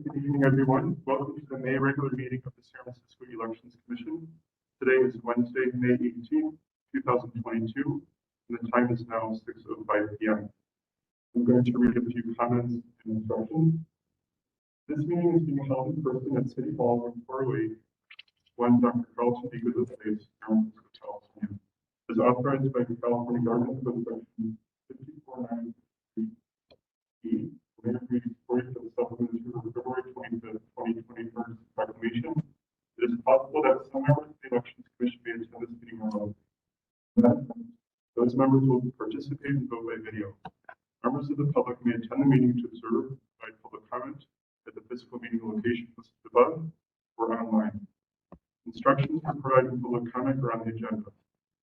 Good evening, everyone. Welcome to the May regular meeting of the San Francisco Elections Commission. Today is Wednesday, May 18th, 2022, and the time is now 6:05 p.m. I'm going to read a few comments and instructions. This meeting is being held in person at City Hall, Room 408, 1 Dr. Carlton B. Goodlett Place, San Francisco, California, as authorized by the California Government Code Section 5493E. According to the supplement to February 25th, 2021 proclamation, it is possible that some members of the Elections Commission may attend this meeting remotely. Those members will participate and vote by video. Members of the public may attend the meeting to observe, provide public comment at the physical meeting location listed above or online. Instructions for providing public comment are on the agenda.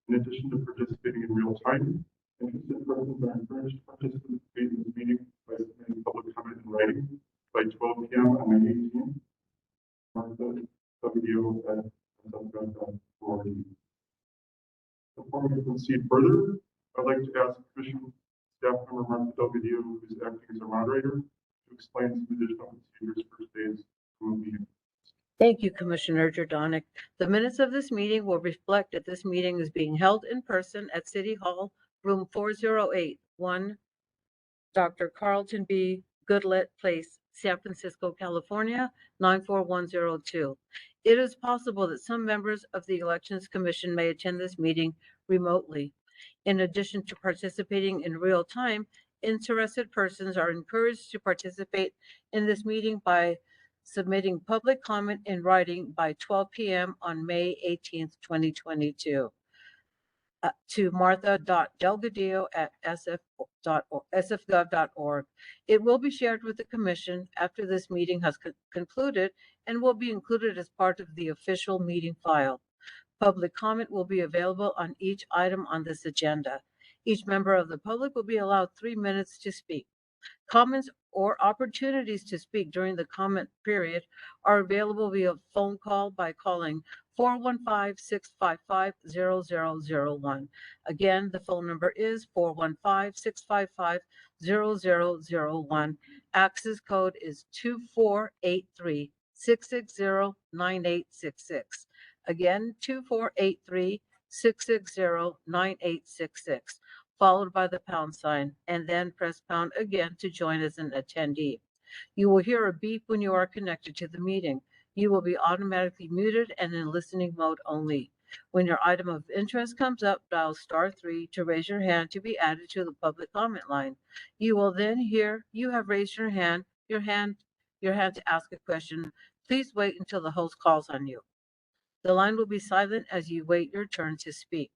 In addition to participating in real time, interested persons are encouraged to participate in this meeting by submitting public comment in writing by 12 p.m. on May 18th. Before we proceed further, I'd like to ask Commission Staff Member Martha Delgadillo, who is acting as a moderator, to explain some additional procedures for today's meeting. Thank you, Commissioner Jordanic. The minutes of this meeting will reflect that this meeting is being held in person at City Hall, Room 408, 1 Dr. Carlton B. Goodlett Place, San Francisco, California, 94102. It is possible that some members of the Elections Commission may attend this meeting remotely. In addition to participating in real time, interested persons are encouraged to participate in this meeting by submitting public comment in writing by 12 p.m. on May 18th, 2022. To martha.delgadillo@sfgov.org. It will be shared with the Commission after this meeting has concluded and will be included as part of the official meeting file. Public comment will be available on each item on this agenda. Each member of the public will be allowed 3 minutes to speak. Comments or opportunities to speak during the comment period are available via phone call by calling 415-655-0001. Again, the phone number is 415-655-0001. Access code is 2483 660-9866. Again, 2483 660-9866. Followed by the pound sign, and then press pound again to join as an attendee. You will hear a beep when you are connected to the meeting. You will be automatically muted and in listening mode only. When your item of interest comes up, dial *3 to raise your hand to be added to the public comment line. You will then hear you have raised your hand to ask a question. Please wait until the host calls on you. The line will be silent as you wait your turn to speak.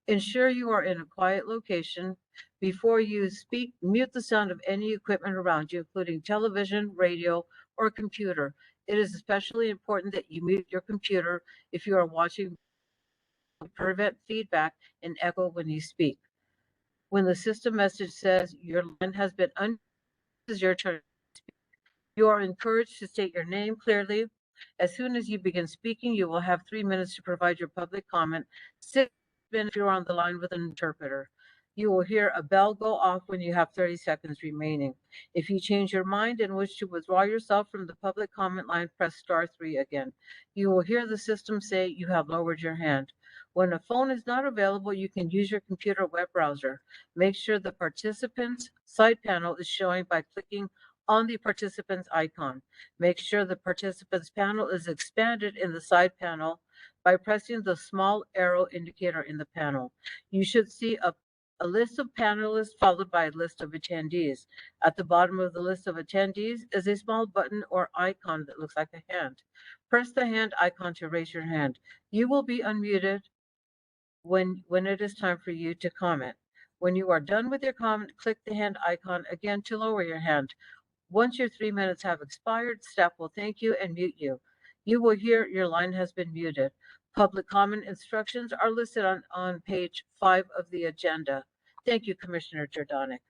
Ensure you are in a quiet location. Before you speak, mute the sound of any equipment around you, including television, radio, or computer. It is especially important that you mute your computer if you are watching to prevent feedback and echo when you speak. When the system message says your line has been unmuted, it is your turn to speak. You are encouraged to state your name clearly. As soon as you begin speaking, you will have 3 minutes to provide your public comment. 6 minutes if you're on the line with an interpreter. You will hear a bell go off when you have 30 seconds remaining. If you change your mind and wish to withdraw yourself from the public comment line, press *3 again. You will hear the system say you have lowered your hand. When a phone is not available, you can use your computer web browser. Make sure the participant's side panel is showing by clicking on the participant's icon. Make sure the participant's panel is expanded in the side panel by pressing the small arrow indicator in the panel. You should see a list of panelists followed by a list of attendees. At the bottom of the list of attendees is a small button or icon that looks like a hand. Press the hand icon to raise your hand. You will be unmuted when it is time for you to comment. When you are done with your comment, click the hand icon again to lower your hand. Once your 3 minutes have expired, staff will thank you and mute you. You will hear your line has been muted. Public comment instructions are listed on page 5 of the agenda. Thank you, Commissioner Jordanic.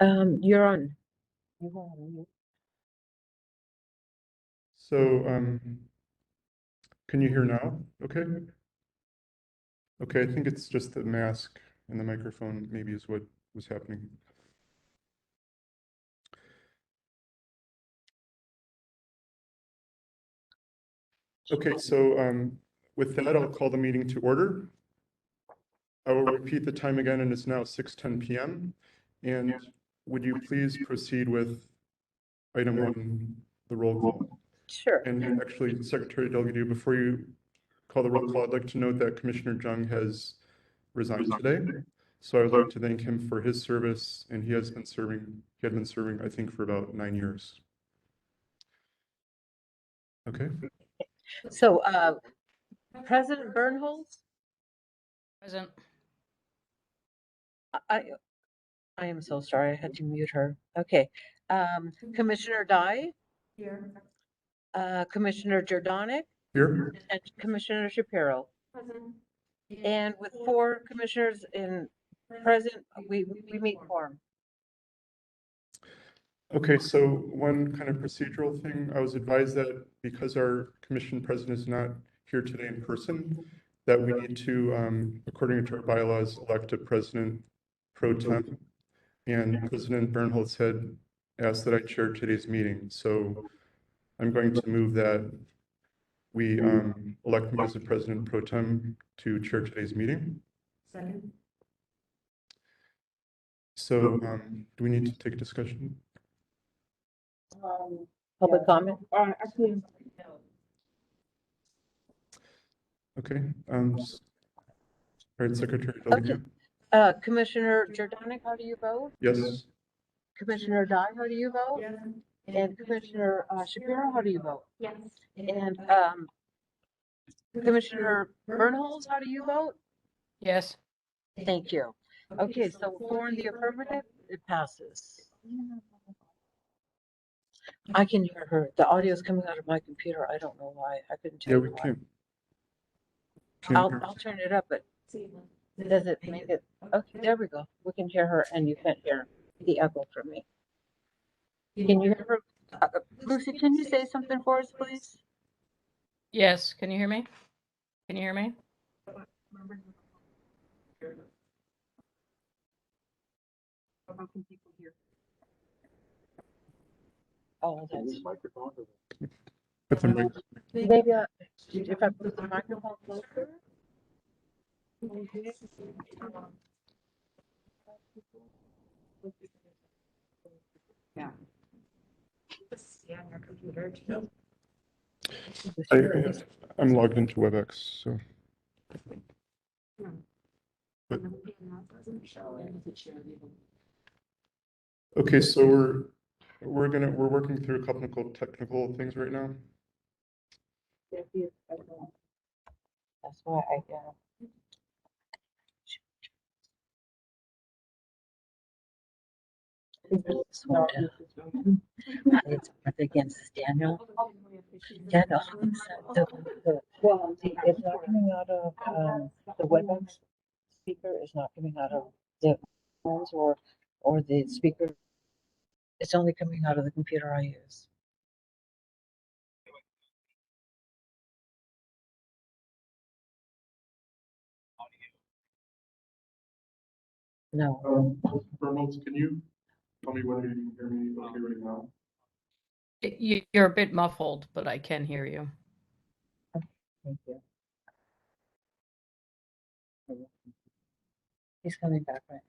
You're on. You are on mute. So, can you hear now? Okay. Okay, I think it's just the mask and the microphone maybe is what was happening. Okay, so with that, I'll call the meeting to order. I will repeat the time again, and it's now 6:10 p.m. And would you please proceed with item 1, the roll call? Sure. And actually, Secretary Delgadillo, before you call the roll call, I'd like to note that Commissioner Jung has resigned today. So I would like to thank him for his service, and he had been serving, I think, for about 9 years. Okay, So, President Bernholz, Present. I am so sorry, I had to mute her. Okay. Commissioner Dye, Here. Commissioner Jordanic, here, and Commissioner Shapiro. Present. And with 4 commissioners in present, we meet quorum. okay, so one kind of procedural thing, I was advised that because our commission president is not here today in person, that we need to, according to our bylaws, elect a president pro tem. And President Bernholz had asked that I chair today's meeting, so I'm going to move that we elect me as the president pro tem to chair today's meeting. Second. So do we need to take a discussion? Public comment? Actually. Okay. All right, Secretary Okay. Delgadillo. Commissioner Jordanic, how do you vote? Yes. Commissioner Dye, how do you vote? Yes. And Commissioner Shapiro, how do you vote? Yes. And Commissioner Bernholz, how do you vote? Yes. Thank you. Okay, so 4 in the affirmative, it passes. I can hear her. The audio is coming out of my computer. I don't know why. I couldn't tell Yeah, you we why. can. I'll turn it up, but does it make it? Okay, there we go. We can hear her and you can't hear the echo from me. Can you hear her? Lucy, can you say something for us, please? Yes. Can you hear me? Can you hear me? Oh, that's Put the mic- maybe if I put the microphone closer. Yeah. See on your computer too. I'm logged into WebEx, so. But- Okay, so we're working through a couple of technical things right now. That's why I got. It's against Daniel. Daniel, it's not coming out of, the WebEx speaker is not coming out of the phones or the speaker. It's only coming out of the computer I use. No. Remotes, can you tell me whether you can hear me okay right now? You're a bit muffled, but I can hear you. Thank you. He's coming back, right?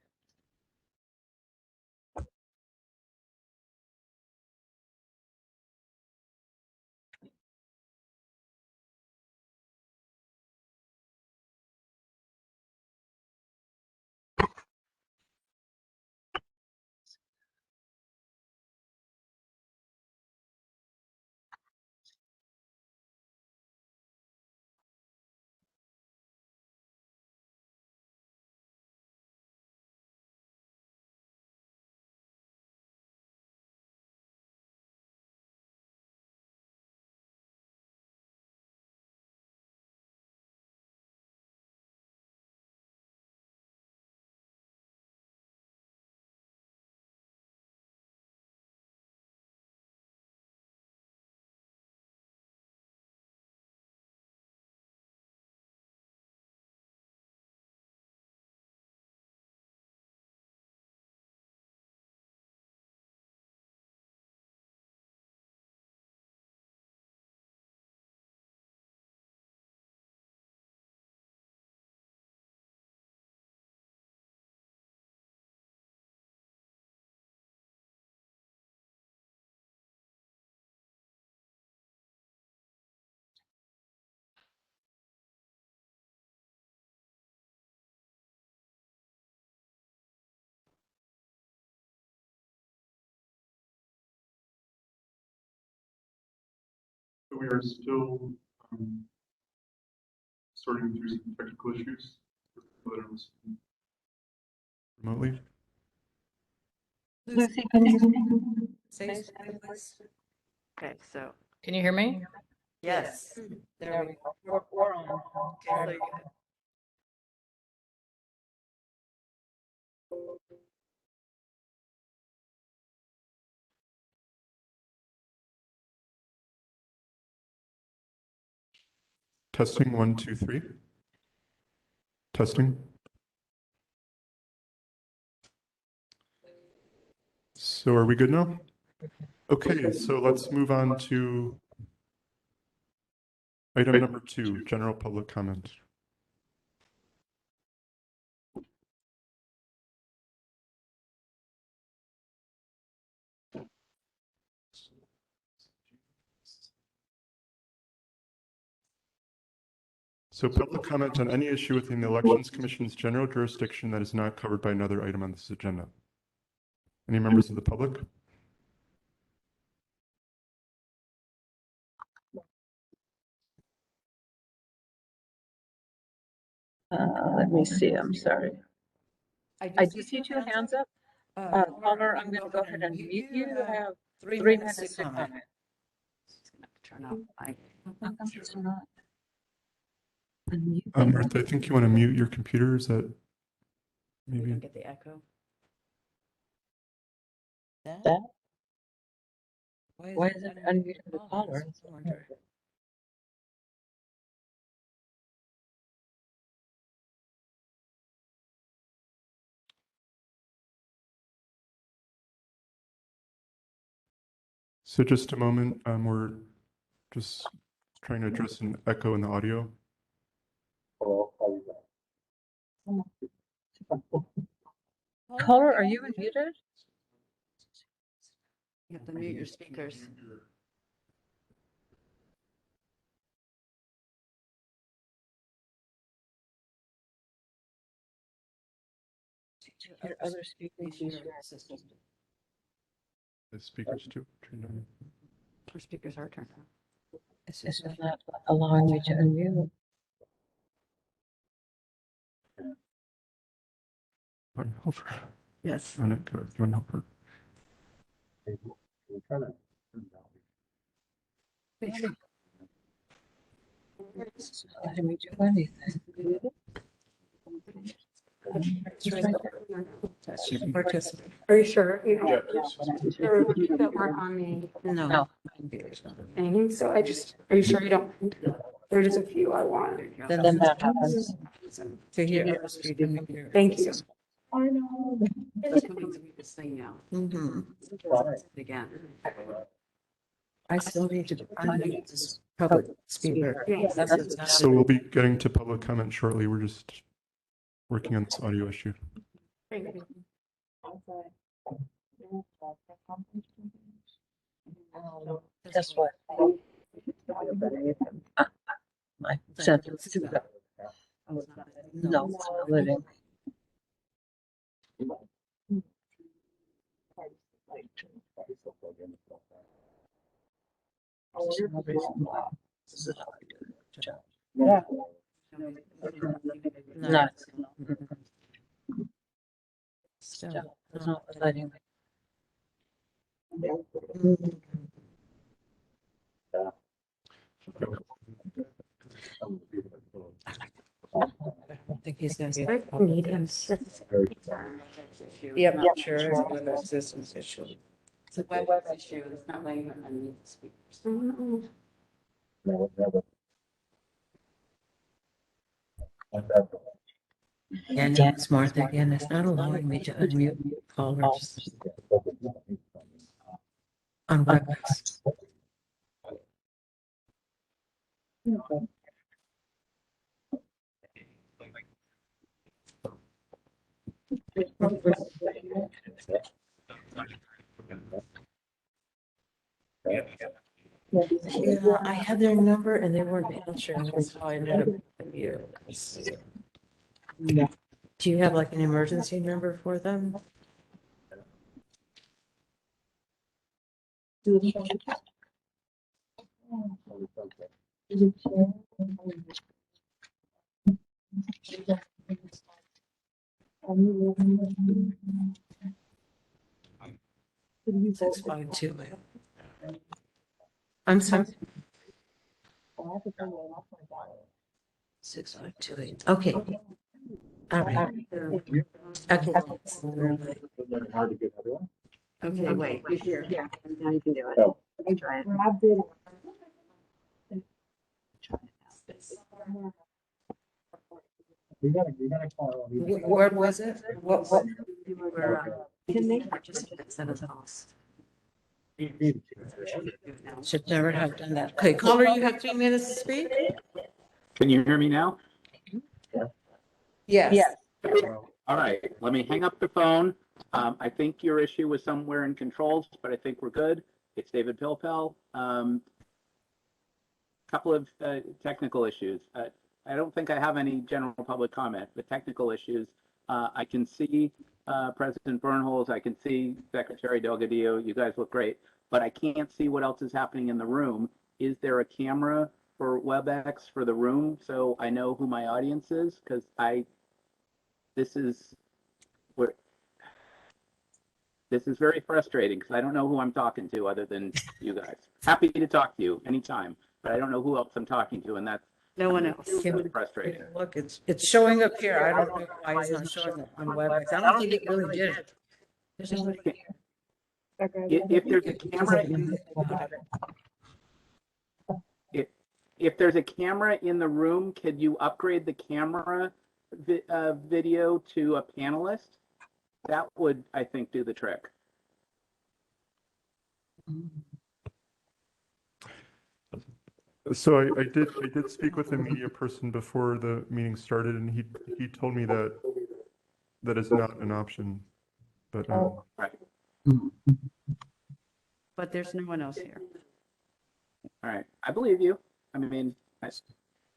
we are still sorting through some technical issues. Remotely? Lucy, can you Say something, please. Okay, so, Can you hear me? yes, There we go. We're on. very good. Testing 1, 2, 3. Testing. So are we good now? Okay, so let's move on to item number 2, general public comment. So public comment on any issue within the Elections Commission's general jurisdiction that is not covered by another item on this agenda. Any members of the public? Let me see, I'm sorry. I do see two hands up. Caller, I'm gonna go ahead and mute you. You have 3 minutes to comment. Turn off my. How come it's not unmuted? Martha, I think you want to mute your computer. Is that maybe? Get the echo. That? Why is it unmuted the caller? So just a moment, we're just trying to address an echo in the audio. Caller, are you unmuted? You have to mute your speakers. Your other speakers use your system. The speakers too. Turned on. Our speakers are turned on. It's just not allowing me to unmute. Help her. Yes. On it, go. You want to help her? It's not letting me do anything. Are you sure? You know, Yeah. that weren't on me. No. Anything, so are you sure you don't? There's just a few I want. Then that happens. To hear. Thank you. I know. That's what makes me this thing now. Again. I still need to unmute this public speaker. Yes. That's what's happening. So we'll be getting to public comment shortly. We're just working on this audio issue. Thank you. Guess what? My sentence to go. No, it's not living. There's no reason why. This is how I do the job. Yeah. No. Still, it's not letting me. I don't think he's gonna be. I need him. Yeah, I'm not sure. It's another systems issue. It's a web issue. It's not letting them unmute the speakers. And it's Martha again. It's not allowing me to unmute callers on WebEx. Yeah, I had their number and they weren't answering. That's how I ended up here. Do you have like an emergency number for them? Six, five, two. I'm sorry. 6528. Okay. All right. Okay. Okay, wait, here. Yeah, now you can do it. Oh. You can try it. Where was it? What? We're, can they participants at a cost? Should never have done that. Okay, caller, you have 3 minutes to speak? Can you hear me now? Yes. All right, let me hang up the phone. I think your issue was somewhere in controls, but I think we're good. It's David Pilpel. Couple of technical issues. I don't think I have any general public comment, but technical issues. I can see President Bernholz. I can see Secretary Delgadillo. You guys look great, but I can't see what else is happening in the room. Is there a camera for WebEx for the room so I know who my audience is? Because this is very frustrating because I don't know who I'm talking to other than you guys. Happy to talk to you anytime, but I don't know who else I'm talking to, and that's No one else. really frustrating. Look, it's showing up here. I don't know why it's not showing up on WebEx. I don't think it really did it. There's nobody here. If there's a camera, if there's a camera in the room, could you upgrade the camera video to a panelist? That would, I think, do the trick. So I did speak with a media person before the meeting started, and he told me that that is not an option. But Right. But there's no one else here. All right. I believe you. I mean,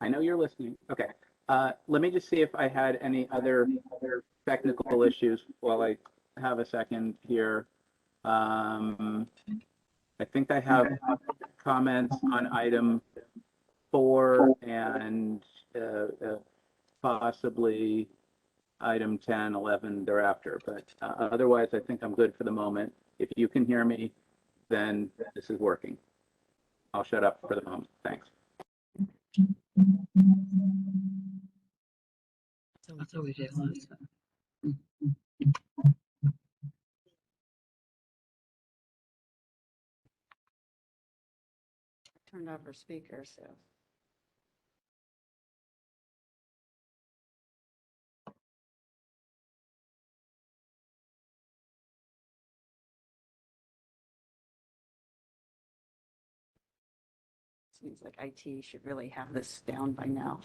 I know you're listening. Okay. Let me just see if I had any other technical issues while I have a second here. I think I have comments on item 4 and possibly item 10, 11 thereafter. But otherwise, I think I'm good for the moment. If you can hear me, then this is working. I'll shut up for the moment. Thanks. That's what we did last time. Turned off her speaker, so. Seems like IT should really have this down by now.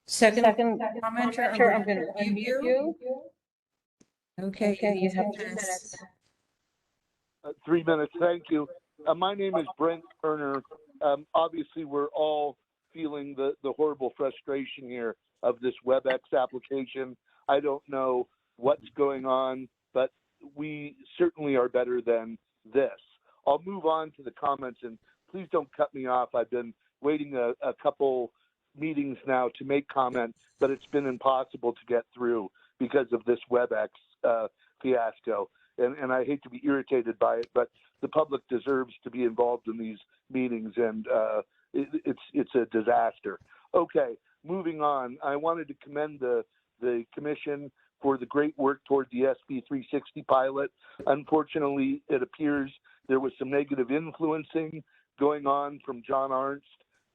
Second commenter, I'm going to mute you. Okay, you have 10 minutes. 3 minutes, thank you. My name is Brent Turner. Obviously, we're all feeling the horrible frustration here of this WebEx application. I don't know what's going on, but we certainly are better than this. I'll move on to the comments, and please don't cut me off. I've been waiting a couple meetings now to make comment, but it's been impossible to get through because of this WebEx fiasco. And I hate to be irritated by it, but the public deserves to be involved in these meetings, and it's a disaster. Okay, moving on. I wanted to commend the commission for the great work toward the SB 360 pilot. Unfortunately, it appears there was some negative influencing going on from John Arnst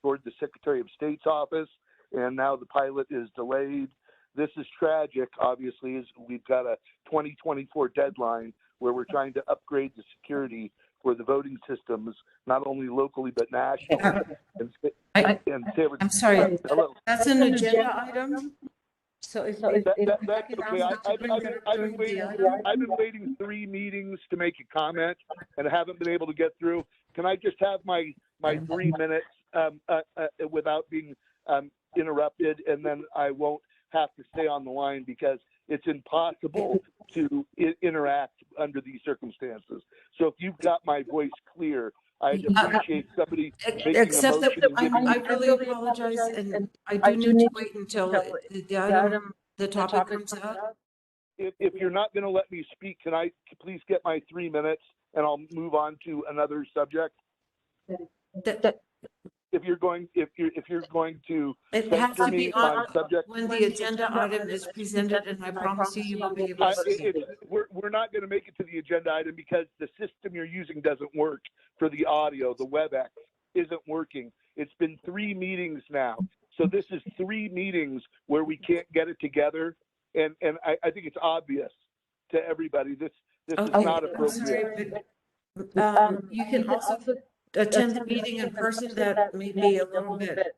toward the Secretary of State's office, and now the pilot is delayed. This is tragic, obviously, as we've got a 2024 deadline where we're trying to upgrade the security for the voting systems, not only locally but nationally. I'm sorry, Hello. that's an agenda item? So if That's okay. I've been item? waiting 3 meetings to make a comment and I haven't been able to get through. Can I just have my 3 minutes without being interrupted, and then I won't have to stay on the line, because it's impossible to interact under these circumstances. So if you've got my voice clear, I'd appreciate somebody making a Except that motion and giving I really apologize, and I do need to wait until the topic comes out. if you're not going to let me speak, can I please get my 3 minutes and I'll move on to another subject? If you're going to It has censor to be me on subject, when the agenda item is presented, and I promise you will be able to speak. we're not going to make it to the agenda item because the system you're using doesn't work for the audio. The WebEx isn't working. It's been 3 meetings now. So this is 3 meetings where we can't get it together. And I think it's obvious to everybody. This is not appropriate. You can also attend the meeting in person. That may be a little bit.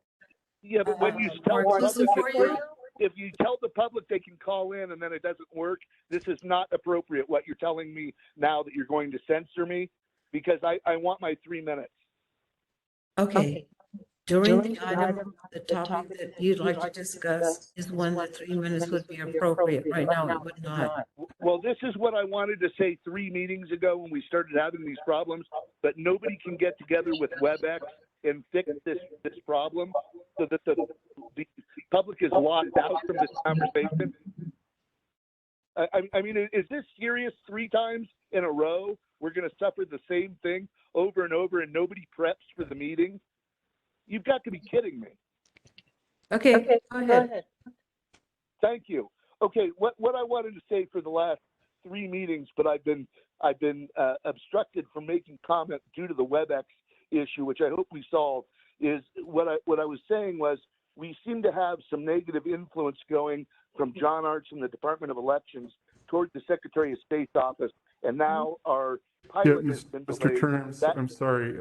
Yeah, but when you tell more the inclusive public, for you. if you tell the public they can call in and then it doesn't work, this is not appropriate. What you're telling me now that you're going to censor me, because I want my 3 minutes. Okay. During the item, the topic that you'd like to discuss is when the 3 minutes would be appropriate. Right now, it would not. Well, this is what I wanted to say 3 meetings ago when we started having these problems, but nobody can get together with WebEx and fix this problem so that the public is locked out from this conversation. I mean, is this serious? 3 times in a row, we're going to suffer the same thing over and over and nobody preps for the meeting? You've got to be kidding me. Okay, go ahead. Thank you. Okay, what I wanted to say for the last 3 meetings, but I've been obstructed from making comment due to the WebEx issue, which I hope we solve, is what I was saying was we seem to have some negative influence going from John Arts and the Department of Elections toward the Secretary of State's office, and now our pilot has been Mr. delayed. Turner, I'm sorry.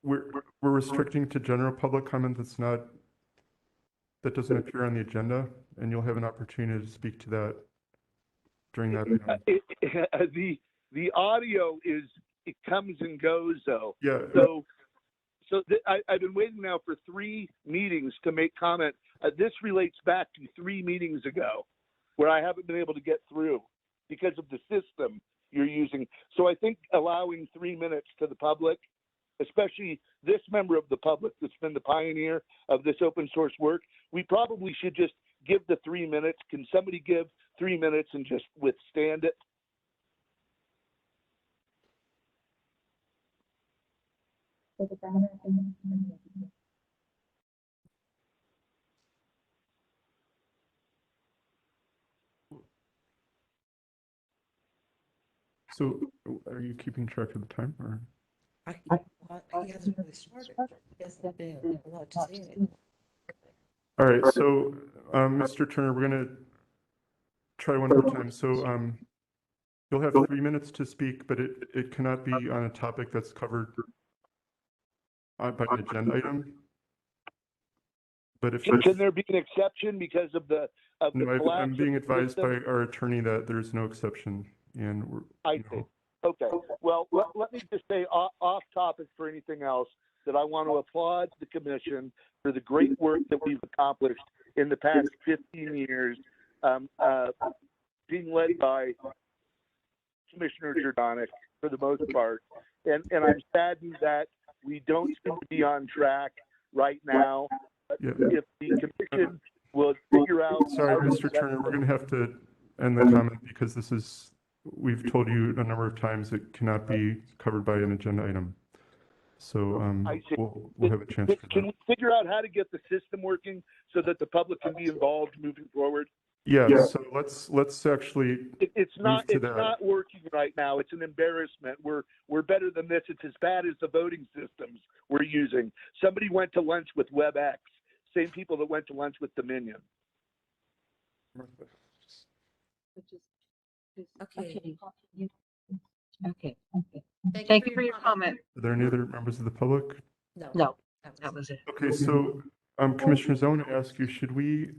We're restricting to general public comment that doesn't appear on the agenda, and you'll have an opportunity to speak to that during that meeting. The audio it comes and goes though. Yeah. I've been waiting now for 3 meetings to make comment. This relates back to 3 meetings ago where I haven't been able to get through because of the system you're using. So I think allowing 3 minutes to the public, especially this member of the public that's been the pioneer of this open source work, we probably should just give the 3 minutes. Can somebody give 3 minutes and just withstand it? So are you keeping track of the time, or? He hasn't really started. He hasn't been allowed to say anything. All right, so Mr. Turner, we're going to try one more time. So you'll have 3 minutes to speak, but it cannot be on a topic that's covered by an agenda item. But if Can there be an exception because of the no, collapse I'm being of the advised system? by our attorney that there's no exception, and we're. I see. Okay. Well, let me just say off topic for anything else that I want to applaud the commission for the great work that we've accomplished in the past 15 years, being led by Commissioner Jordanic for the most part. And I'm saddened that we don't seem to be on track right now. Yeah. If the commission will figure out. Sorry, Mr. Turner, we're going to have to end the comment because we've told you a number of times it cannot be covered by an agenda item. So we'll have a chance for that. Can we figure out how to get the system working so that the public can be involved moving forward? Yeah. So let's actually. It's not that. not working right now. It's an embarrassment. We're better than this. It's as bad as the voting systems we're using. Somebody went to lunch with WebEx. Same people that went to lunch with Dominion. Okay. Okay. Thank you for your comment. Are there any other members of the public? No, that was it. Okay, so commissioners, I want to ask you, should we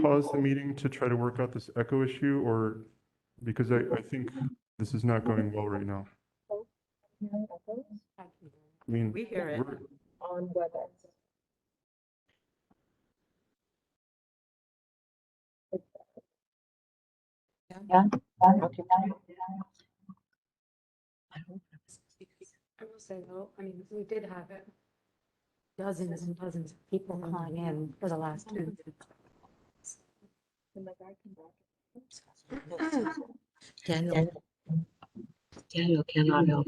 pause the meeting to try to work out this echo issue, or because I think this is not going well right now? I mean, We hear it. On WebEx. I will say though, I mean, we did have it. Dozens and dozens of people calling in for the last two. Daniel cannot help.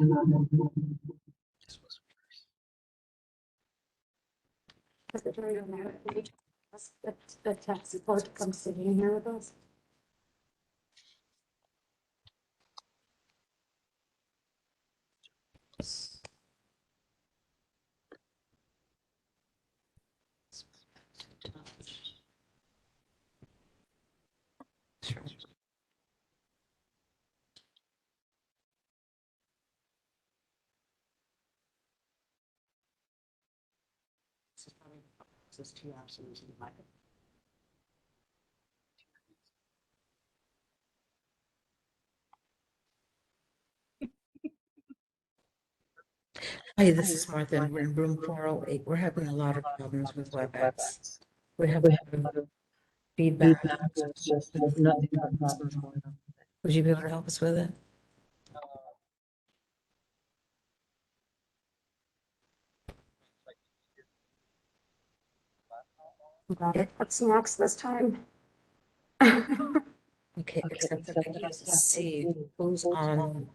The tech support comes sitting here with us. This is two options in my. Hi, this is Martha, and we're in room 408. We're having a lot of problems with WebEx. We're having feedback. It's just nothing. Would you be able to help us with it? What's next this time? Okay, except that I can't see who's on.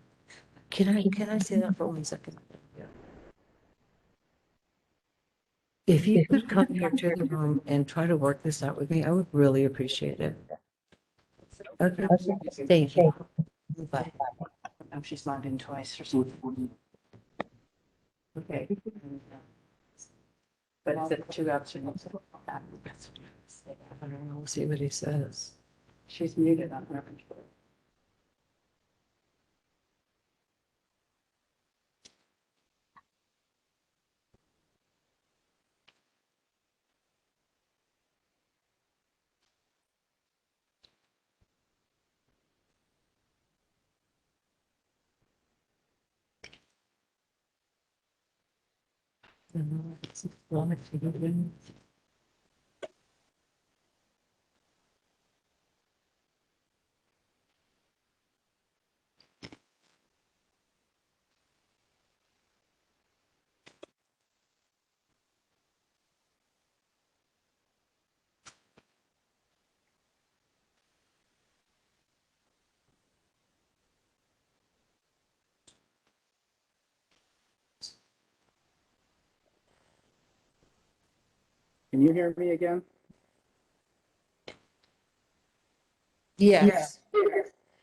Can I say that for 1 second? If you could come here to the room and try to work this out with me, I would really appreciate it. Okay, thank you. Bye. Oh, she's logged in twice or something. Okay. But it's the two options. I don't know, we'll see what he says. She's muted on her computer. Can you hear me again? Yes.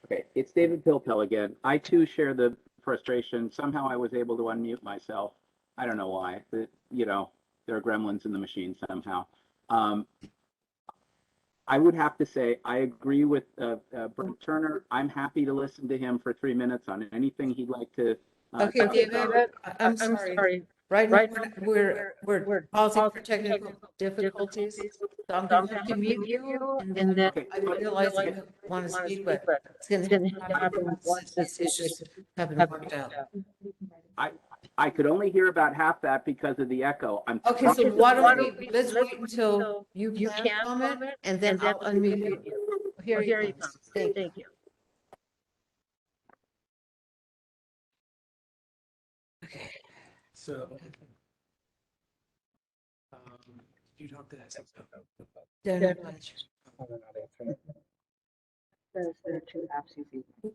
Okay, it's David Pilpel again. I too share the frustration. Somehow I was able to unmute myself. I don't know why. You know, there are gremlins in the machine somehow. I would have to say I agree with Brent Turner. I'm happy to listen to him for 3 minutes on anything he'd like to. Okay, talk David, about. I'm sorry. Right now, we're pausing for technical difficulties. So I'm going to mute you, and then Okay. I realize you want to speak, but it's going to happen once these issues have been worked out. I could only hear about half that because of the echo. Okay, so why don't we, let's wait until you can comment, and then I'll unmute you. Here he comes. Thank you. Okay. So, you talk to that. Daniel Blanchard. There are two apps you can.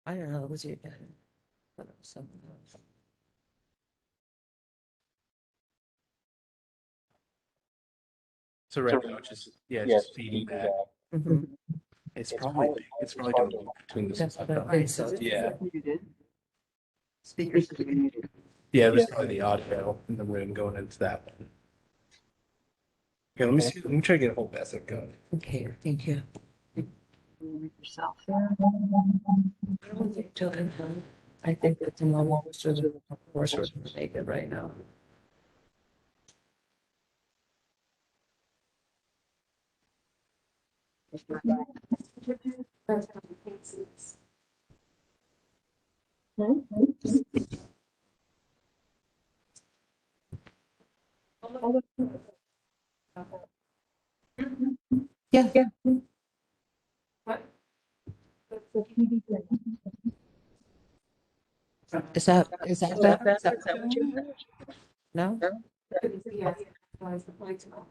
I don't know, was it? Something else. So right now, just feeding that. Mhm. It's probably doing between the. That's what I think so. Yeah, Speakers are muted. yeah, it was probably the audio in the room going into that one. Okay, let me see, let me try to get a whole message going. Okay, thank you. Yourself. I think that the normal was sort of course we're gonna make it right now. Yeah. What? Is that better? Is that Is that what you heard? No? Yes. Was the points off.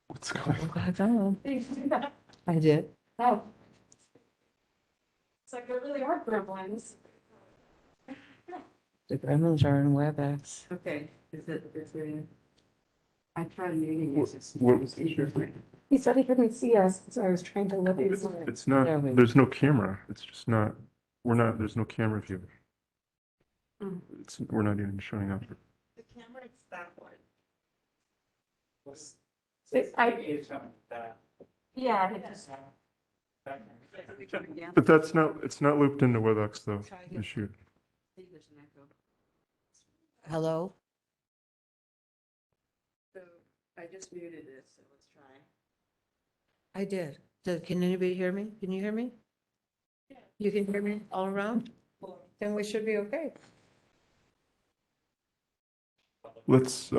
What's going on? I don't know. Did you do that? I did. No. It's like there really are gremlins. The gremlins are in WebEx. Okay, is it? I tried muting it. What was the issue? He said he couldn't see us, so I was trying to look at his. It's not, There we go. there's no camera. It's just not, there's no camera view. Mm. We're not even showing up. The camera is that one. Yeah, it does. But that's not, it's not looped into WebEx though, Try the again. shoot. Hello? So I just muted this, so let's try. I did. Can anybody hear me? Can you hear me? You can hear me all around? Then we should be okay. Let's,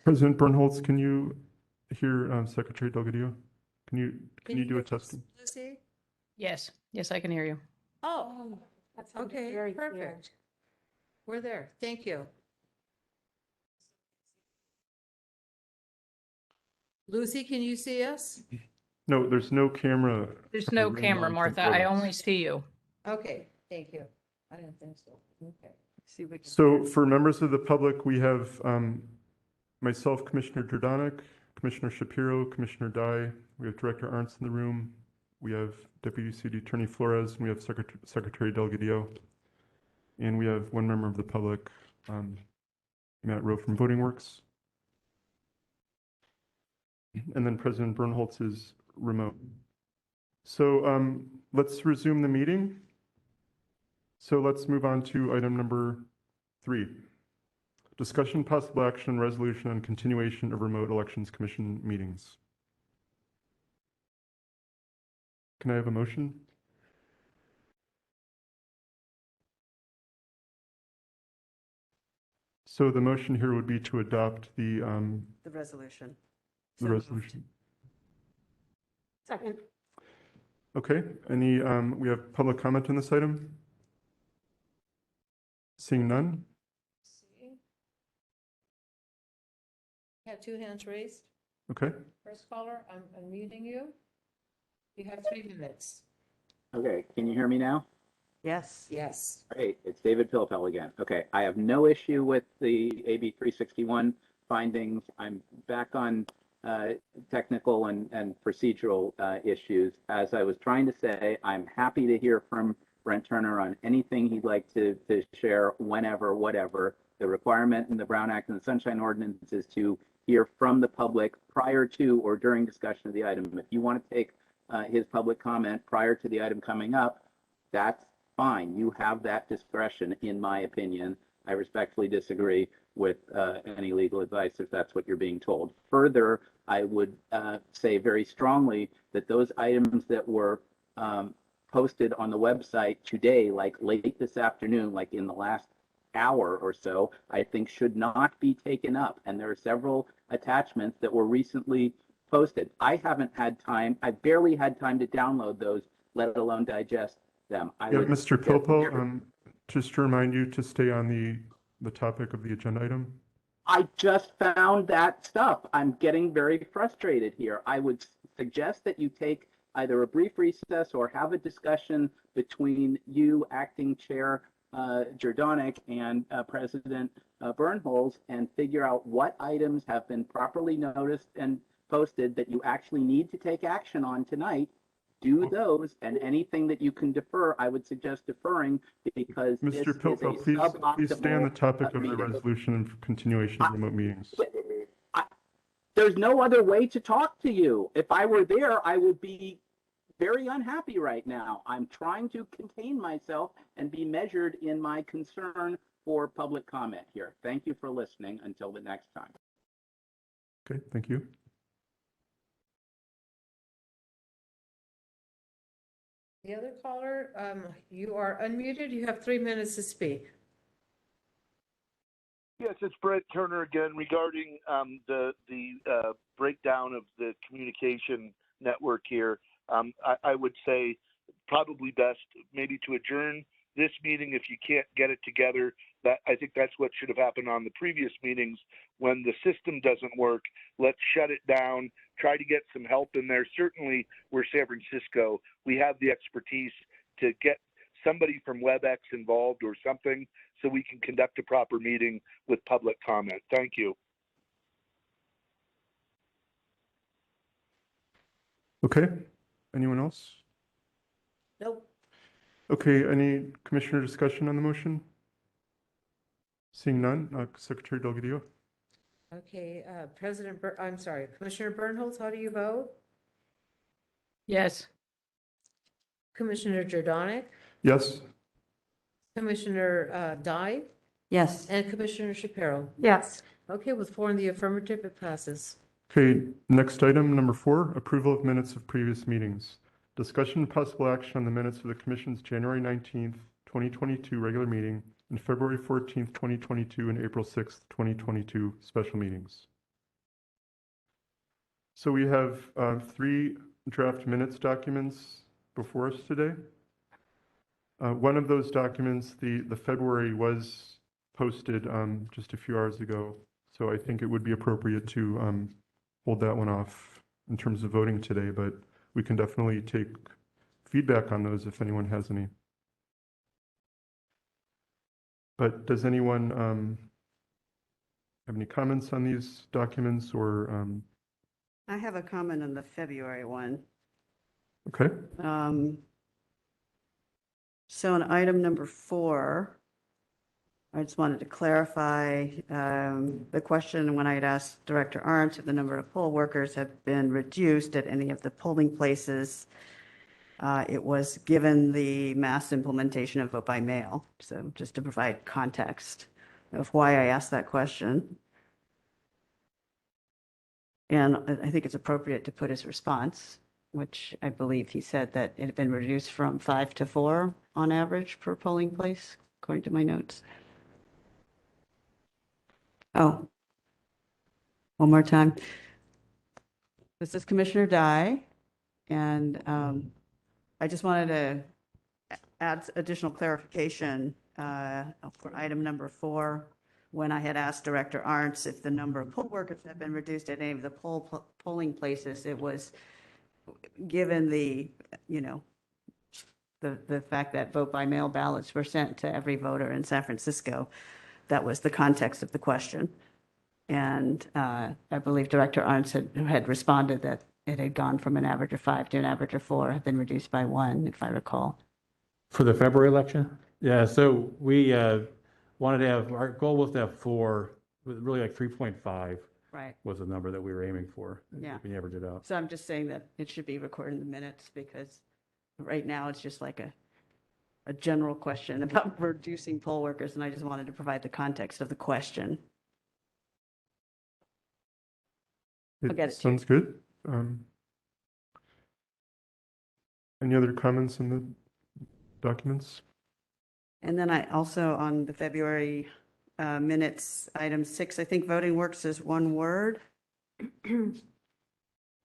President Bernholz, can you hear Secretary Delgadillo? Can you do a testing? Lucy? Yes, yes, I can hear you. Oh, That sounded okay, very clear. perfect. We're there. Thank you. Lucy, can you see us? No, there's no camera. There's no camera, Martha. I only see you. Okay, thank you. I didn't think so. Okay. See if we can. So for members of the public, we have myself, Commissioner Jordanek, Commissioner Shapiro, Commissioner Dye. We have Director Arntz in the room. We have Deputy City Attorney Flores, and we have Secretary Delgadillo. And we have one member of the public, Matt Rowe from Voting Works. And then President Bernholz is remote. So let's resume the meeting. So let's move on to item number 3. Discussion, possible action, resolution on continuation of remote elections commission meetings. Can I have a motion? So the motion here would be to adopt the resolution. resolution. Second. Okay, any, we have public comment on this item? Seeing none? Have 2 hands raised. Okay, First caller, I'm unmuting you. You have 3 minutes. Okay, can you hear me now? Yes. Yes. Great, it's David Pilpel again. Okay, I have no issue with the AB 361 findings. I'm back on technical and procedural issues. As I was trying to say, I'm happy to hear from Brent Turner on anything he'd like to share whenever, whatever. The requirement in the Brown Act and the Sunshine Ordinance is to hear from the public prior to or during discussion of the item. If you want to take his public comment prior to the item coming up, that's fine. You have that discretion, in my opinion. I respectfully disagree with any legal advice if that's what you're being told. Further, I would say very strongly that those items that were posted on the website today, like late this afternoon, like in the last hour or so, I think should not be taken up. And there are several attachments that were recently posted. I haven't had time, I barely had time to download those, let alone digest them. yeah, Mr. Pilpel, just to remind you to stay on the topic of the agenda item. I just found that stuff. I'm getting very frustrated here. I would suggest that you take either a brief recess or have a discussion between you, Acting Chair Jordanek, and President Bernholz, and figure out what items have been properly noticed and posted that you actually need to take action on tonight. Do those, and anything that you can defer, I would suggest deferring, because Mr. this is Pilpel, a please stay on the suboptimal topic of the meeting. resolution and continuation of remote meetings. There's no other way to talk to you. If I were there, I would be very unhappy right now. I'm trying to contain myself and be measured in my concern for public comment here. Thank you for listening. Until the next time. Okay, thank you. The other caller, you are unmuted. You have 3 minutes to speak. Yes, it's Brent Turner again regarding the breakdown of the communication network here. I would say probably best maybe to adjourn this meeting if you can't get it together. That I think that's what should have happened on the previous meetings. When the system doesn't work, let's shut it down, try to get some help in there. Certainly, we're San Francisco. We have the expertise to get somebody from WebEx involved or something so we can conduct a proper meeting with public comment. Thank you. Okay, anyone else? Nope. Okay, any commissioner discussion on the motion? Seeing none, Secretary Delgadillo? Okay, I'm sorry, Commissioner Bernholz, how do you vote? Yes. Commissioner Jordanik, Yes? Commissioner Dye, Yes. and Commissioner Shapiro. Yes. Okay, with 4 in the affirmative, it passes. Okay, next item, number 4, approval of minutes of previous meetings. Discussion and possible action on the minutes of the Commission's January 19th, 2022 regular meeting and February 14th, 2022 and April 6th, 2022 special meetings. So we have 3 draft minutes documents before us today. One of those documents, the February, was posted just a few hours ago. So I think it would be appropriate to hold that one off in terms of voting today, but we can definitely take feedback on those if anyone has any. But does anyone have any comments on these documents or? I have a comment on the February one. Okay, So on item number 4, I just wanted to clarify the question when I had asked Director Arndt if the number of poll workers have been reduced at any of the polling places. It was given the mass implementation of vote by mail. So just to provide context of why I asked that question. And I think it's appropriate to put his response, which I believe he said that it had been reduced from 5 to 4 on average per polling place, according to my notes. Oh, one more time. This is Commissioner Dye, and I just wanted to add additional clarification for item number 4. When I had asked Director Arndt if the number of poll workers had been reduced at any of the polling places, it was given the, the fact that vote by mail ballots were sent to every voter in San Francisco. That was the context of the question. And I believe Director Arndt had responded that it had gone from an average of 5 to an average of 4, had been reduced by 1, if I recall. For the February election? Yeah, so we wanted to have, our goal was to have 4, really like 3.5 Right. was the number that we were aiming for. Yeah. We averaged it out. So I'm just saying that it should be recorded in the minutes because right now it's just like a general question about reducing poll workers, and I just wanted to provide the context of the question. I'll get it to you. sounds good. Any other comments on the documents? And then I also, on the February minutes, item 6, I think voting works as one word.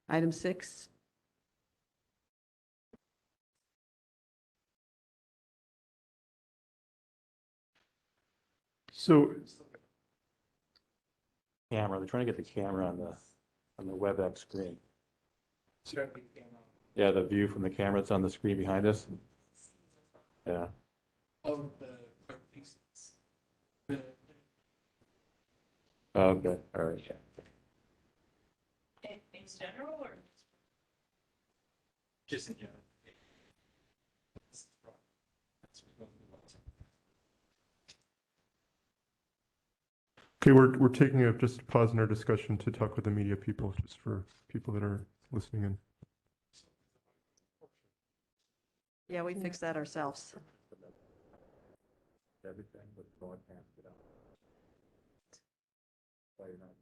Item 6. So, Camera, they're trying to get the camera on the WebEx screen. Yeah, the view from the camera that's on the screen behind us. Yeah. Okay, all right. In general or? Just in general. okay, we're taking just a pause in our discussion to talk with the media people, just for people that are listening in. Yeah, we fixed that ourselves. Everything but broadcast it out. Why you're not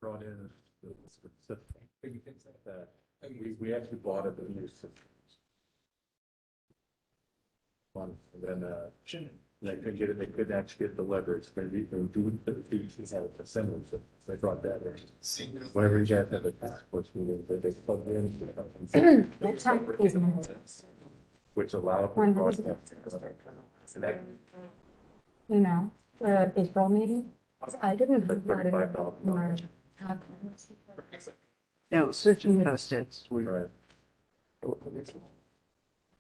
Brought in the specific things like that. We actually bought a new system. And then, they could get it, they could actually get the leverage, maybe they do, they have a assembly, so they brought that in. Whenever you guys have a task force meeting, they plug in. What time is it? Which allow. When does it Connect. You know, the April meeting? I didn't have that in my. No, switching posted. Right.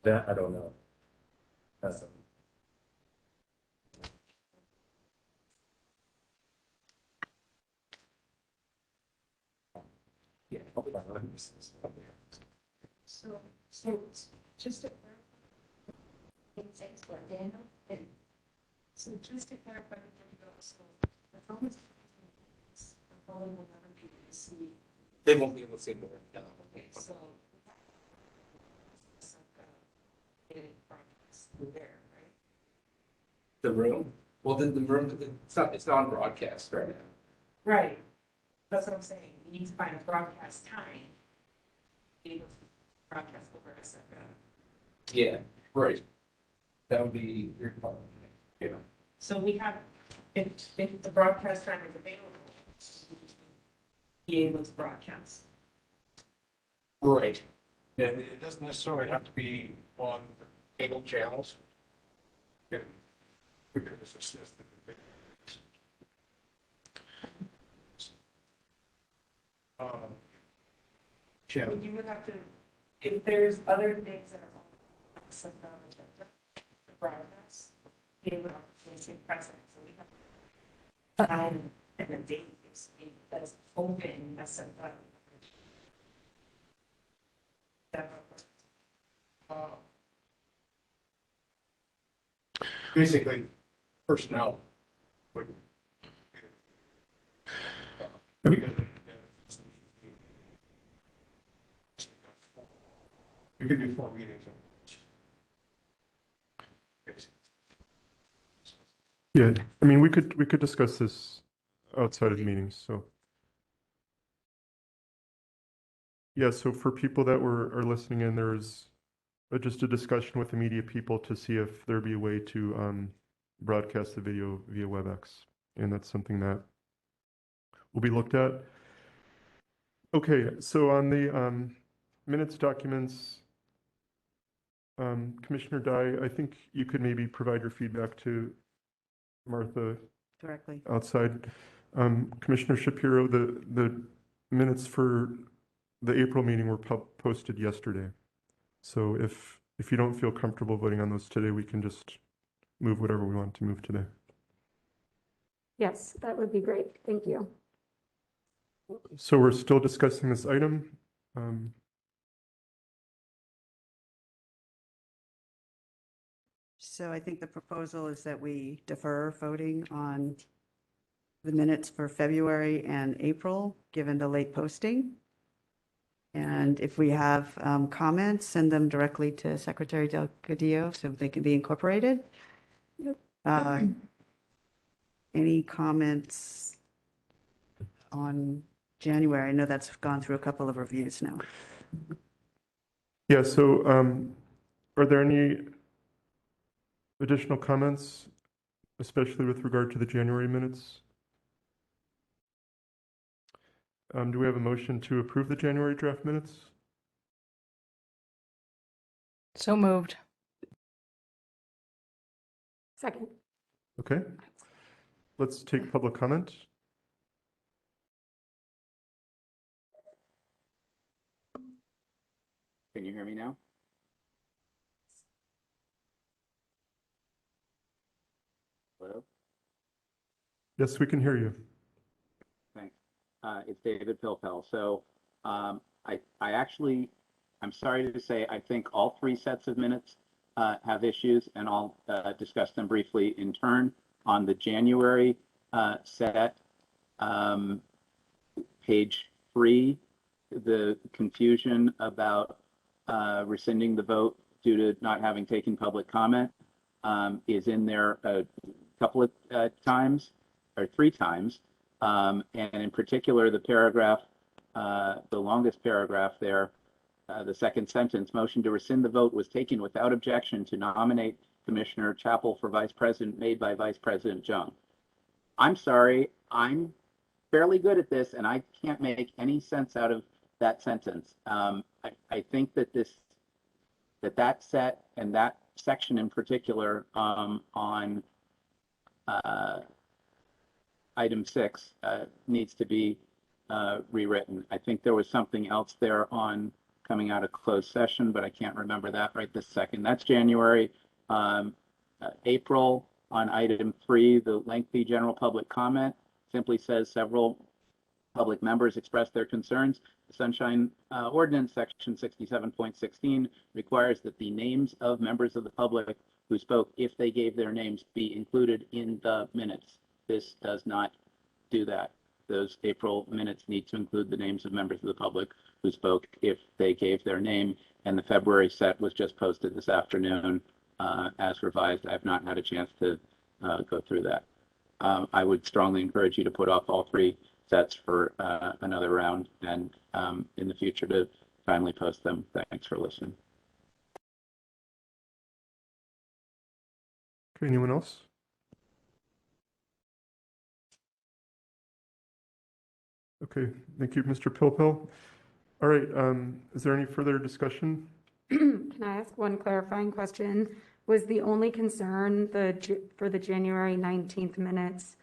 That, I don't know. Yeah. So, just to. Thanks for Daniel. So just to clarify, so the phone is following 11 people to see. They won't be able to see more. No. Okay, so. There, right? The room? Well, then the room, it's not on broadcast right now. Right. That's what I'm saying. We need to find a broadcast time. Be able to broadcast over a second. Yeah, right. That would be your problem. Yeah. So we have, if the broadcast time is available, be able to broadcast. Right. And it doesn't necessarily have to be on cable channels. Yeah. Because it's just channel. You would have to, if there's other things that are on the broadcast, be able to place it present. So we have time and a date that's open, that's basically personnel. would- We could do 4 meetings. Yeah, I mean, we could discuss this outside of meetings, so. Yeah, so for people that are listening in, there's just a discussion with the media people to see if there'd be a way to broadcast the video via WebEx. And that's something that will be looked at. Okay, so on the minutes documents, Commissioner Dye, I think you could maybe provide your feedback to Martha Directly. outside. Commissioner Shapiro, the minutes for the April meeting were posted yesterday. So if you don't feel comfortable voting on those today, we can just move whatever we want to move today. Yes, that would be great. Thank you. So we're still discussing this item. So I think the proposal is that we defer voting on the minutes for February and April, given the late posting. And if we have comments, send them directly to Secretary Delgadillo so they can be incorporated. Any comments on January? I know that's gone through a couple of reviews now. Yeah, so are there any additional comments, especially with regard to the January minutes? Do we have a motion to approve the January draft minutes? So moved. Second. Okay. Let's take public comment. Can you hear me now? Hello? Yes, we can hear you. Thanks. It's David Pilpel. So I'm sorry to say, I think all 3 sets of minutes have issues, and I'll discuss them briefly in turn. On the January set, page 3, the confusion about rescinding the vote due to not having taken public comment is in there a couple of times, or 3 times. And in particular, the paragraph, the longest paragraph there, the second sentence, motion to rescind the vote was taken without objection to nominate Commissioner Chapel for Vice President made by Vice President Jung. I'm sorry, I'm fairly good at this and I can't make any sense out of that sentence. I think that that set and that section in particular on item 6 needs to be rewritten. I think there was something else there on coming out of closed session, but I can't remember that right this second. That's January. April on item 3, the lengthy general public comment simply says several public members expressed their concerns. The Sunshine Ordinance section 67.16 requires that the names of members of the public who spoke, if they gave their names, be included in the minutes. This does not do that. Those April minutes need to include the names of members of the public who spoke if they gave their name, and the February set was just posted this afternoon as revised. I have not had a chance to go through that. I would strongly encourage you to put off all 3 sets for another round and in the future to timely post them. Thanks for listening. Okay, anyone else? Okay, thank you, Mr. Pilpil. All right, is there any further discussion? Can I ask one clarifying question? Was the only concern for the January 19th minutes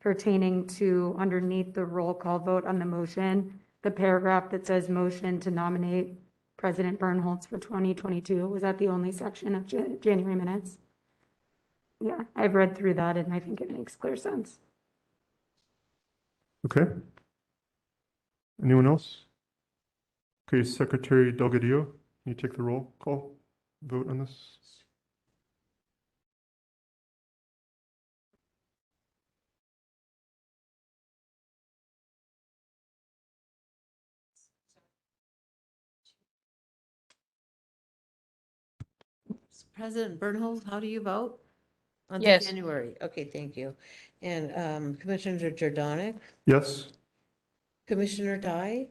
pertaining to underneath the roll call vote on the motion, the paragraph that says motion to nominate President Bernholz for 2022? Was that the only section of January minutes? Yeah, I've read through that and I think it makes clear sense. Okay. Anyone else? Okay, Secretary Delgadillo, can you take the roll call vote on this? President Bernhold, how do you vote? On the Yes. January, okay, thank you. And Commissioner Jordanic, Yes? Commissioner Dye,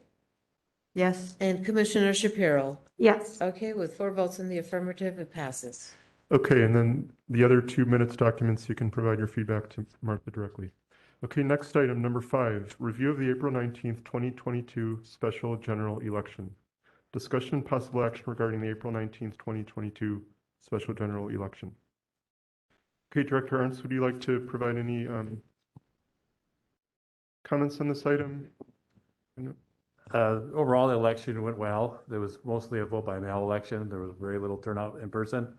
Yes. and Commissioner Shapiro. Yes. Okay, with 4 votes in the affirmative, it passes. Okay, and then the other 2 minutes documents, you can provide your feedback to Martha directly. Okay, next item, number 5, review of the April 19th, 2022 special general election. Discussion and possible action regarding the April 19th, 2022 special general election. Okay, Director Ernst, would you like to provide any comments on this item? Overall, the election went well. There was mostly a vote by mail election. There was very little turnout in person.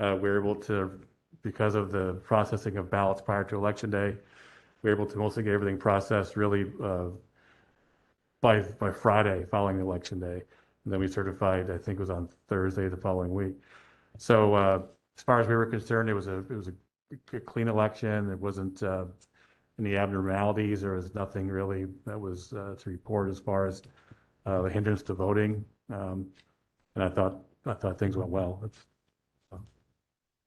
We were able to, because of the processing of ballots prior to Election Day, we were able to mostly get everything processed really by Friday following Election Day. And then we certified, I think it was on Thursday the following week. So as far as we were concerned, it was a clean election. It wasn't any abnormalities. There was nothing really that was to report as far as the hindrance to voting. And I thought things went well.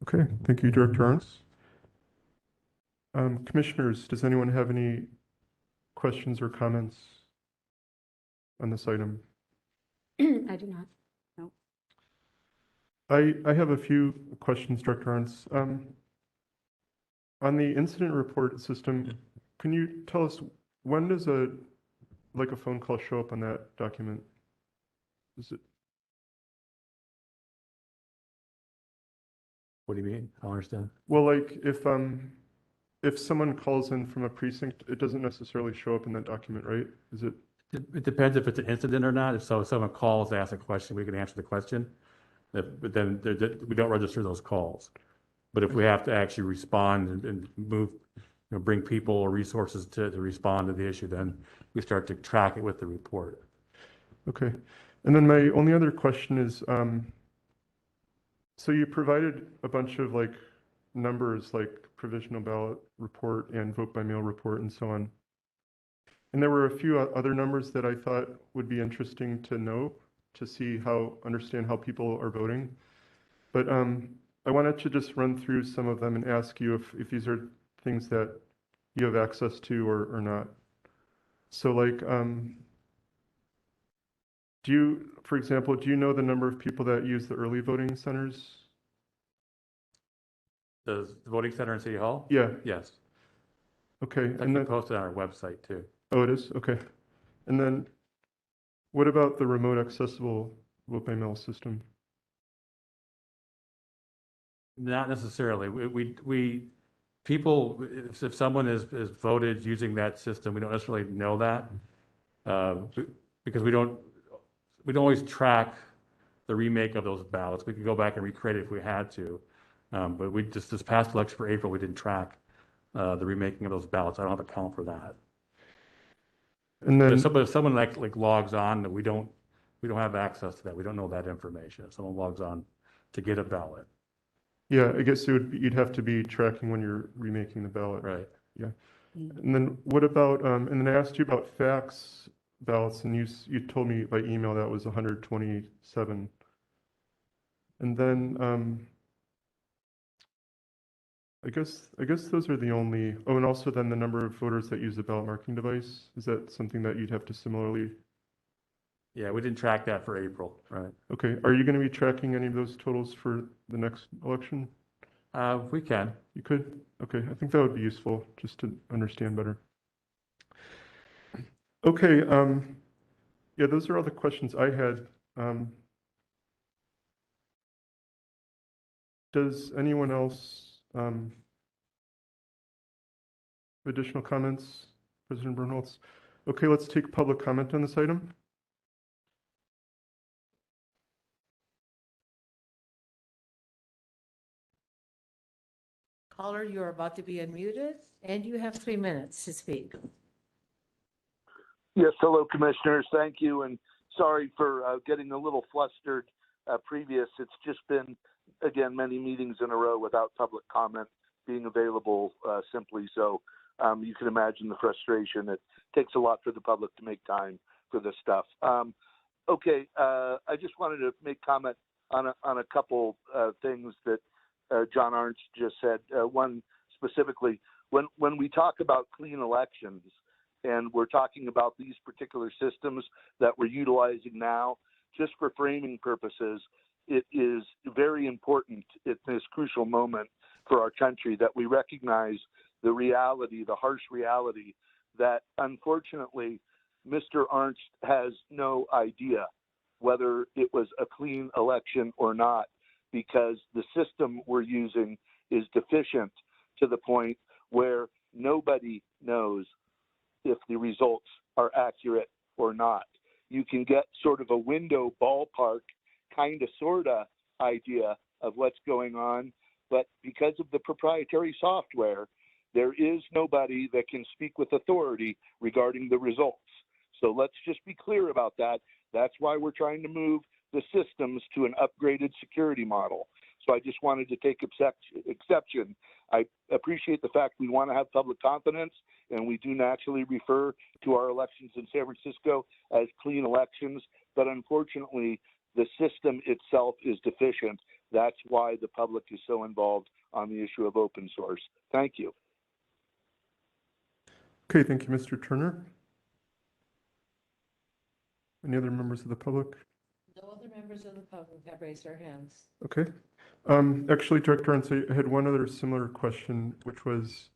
Okay, thank you, Director Ernst. Commissioners, does anyone have any questions or comments on this item? I do not. No. I have a few questions, Director Ernst. On the incident report system, can you tell us when does a phone call show up on that document? Is it? What do you mean? I don't understand. Well, like if someone calls in from a precinct, it doesn't necessarily show up in that document, right? Is it? It depends if it's an incident or not. If someone calls to ask a question, we can answer the question. But then we don't register those calls. But if we have to actually respond and move, bring people or resources to respond to the issue, then we start to track it with the report. Okay. And then my only other question is, so you provided a bunch of numbers like provisional ballot report and vote by mail report and so on. And there were a few other numbers that I thought would be interesting to know to understand how people are voting. But I wanted to just run through some of them and ask you if these are things that you have access to or not. So like, for example, do you know the number of people that use the early voting centers? The voting center in City Hall? Yeah, Yes. okay. It's And actually then, posted on our website too. oh, it is? Okay. And then what about the remote accessible vote by mail system? Not necessarily. People, if someone is voted using that system, we don't necessarily know that. Because we don't always track the remake of those ballots. We could go back and recreate it if we had to. But we just, this past election for April, we didn't track the remaking of those ballots. I don't have a count for that. And then, If someone like logs on, that we don't have access to that. We don't know that information. If someone logs on to get a ballot. yeah, I guess you'd have to be tracking when you're remaking the ballot. Right. Yeah. And then what about, and then I asked you about fax ballots, and you told me by email that was 127. And then, I guess those are the only, oh, and also then the number of voters that use the ballot marking device, is that something that you'd have to similarly? Yeah, we didn't track that for April, right? Okay, are you going to be tracking any of those totals for the next election? We can. You could? Okay, I think that would be useful just to understand better. Okay, yeah, those are all the questions I had. Does anyone else, additional comments? President Bernholz? Okay, let's take public comment on this item. Caller, you are about to be unmuted, and you have 3 minutes to speak. Yes, hello, commissioners. Thank you, and sorry for getting a little flustered previous. It's just been, again, many meetings in a row without public comment being available simply. So you can imagine the frustration. It takes a lot for the public to make time for this stuff. Okay, I just wanted to make comment on a couple things that John Arndt just said. One specifically, when we talk about clean elections, and we're talking about these particular systems that we're utilizing now, just for framing purposes, it is very important at this crucial moment for our country that we recognize the reality, the harsh reality, that unfortunately Mr. Arndt has no idea whether it was a clean election or not, because the system we're using is deficient to the point where nobody knows if the results are accurate or not. You can get sort of a window ballpark kind of sort of idea of what's going on, but because of the proprietary software, there is nobody that can speak with authority regarding the results. So let's just be clear about that. That's why we're trying to move the systems to an upgraded security model. So I just wanted to take exception. I appreciate the fact we want to have public confidence, and we do naturally refer to our elections in San Francisco as clean elections, but unfortunately, the system itself is deficient. That's why the public is so involved on the issue of open source. Thank you. Okay, thank you, Mr. Turner. Any other members of the public? No other members of the public have raised their hands. Okay. Actually, Director Arndt, I had one other similar question, which was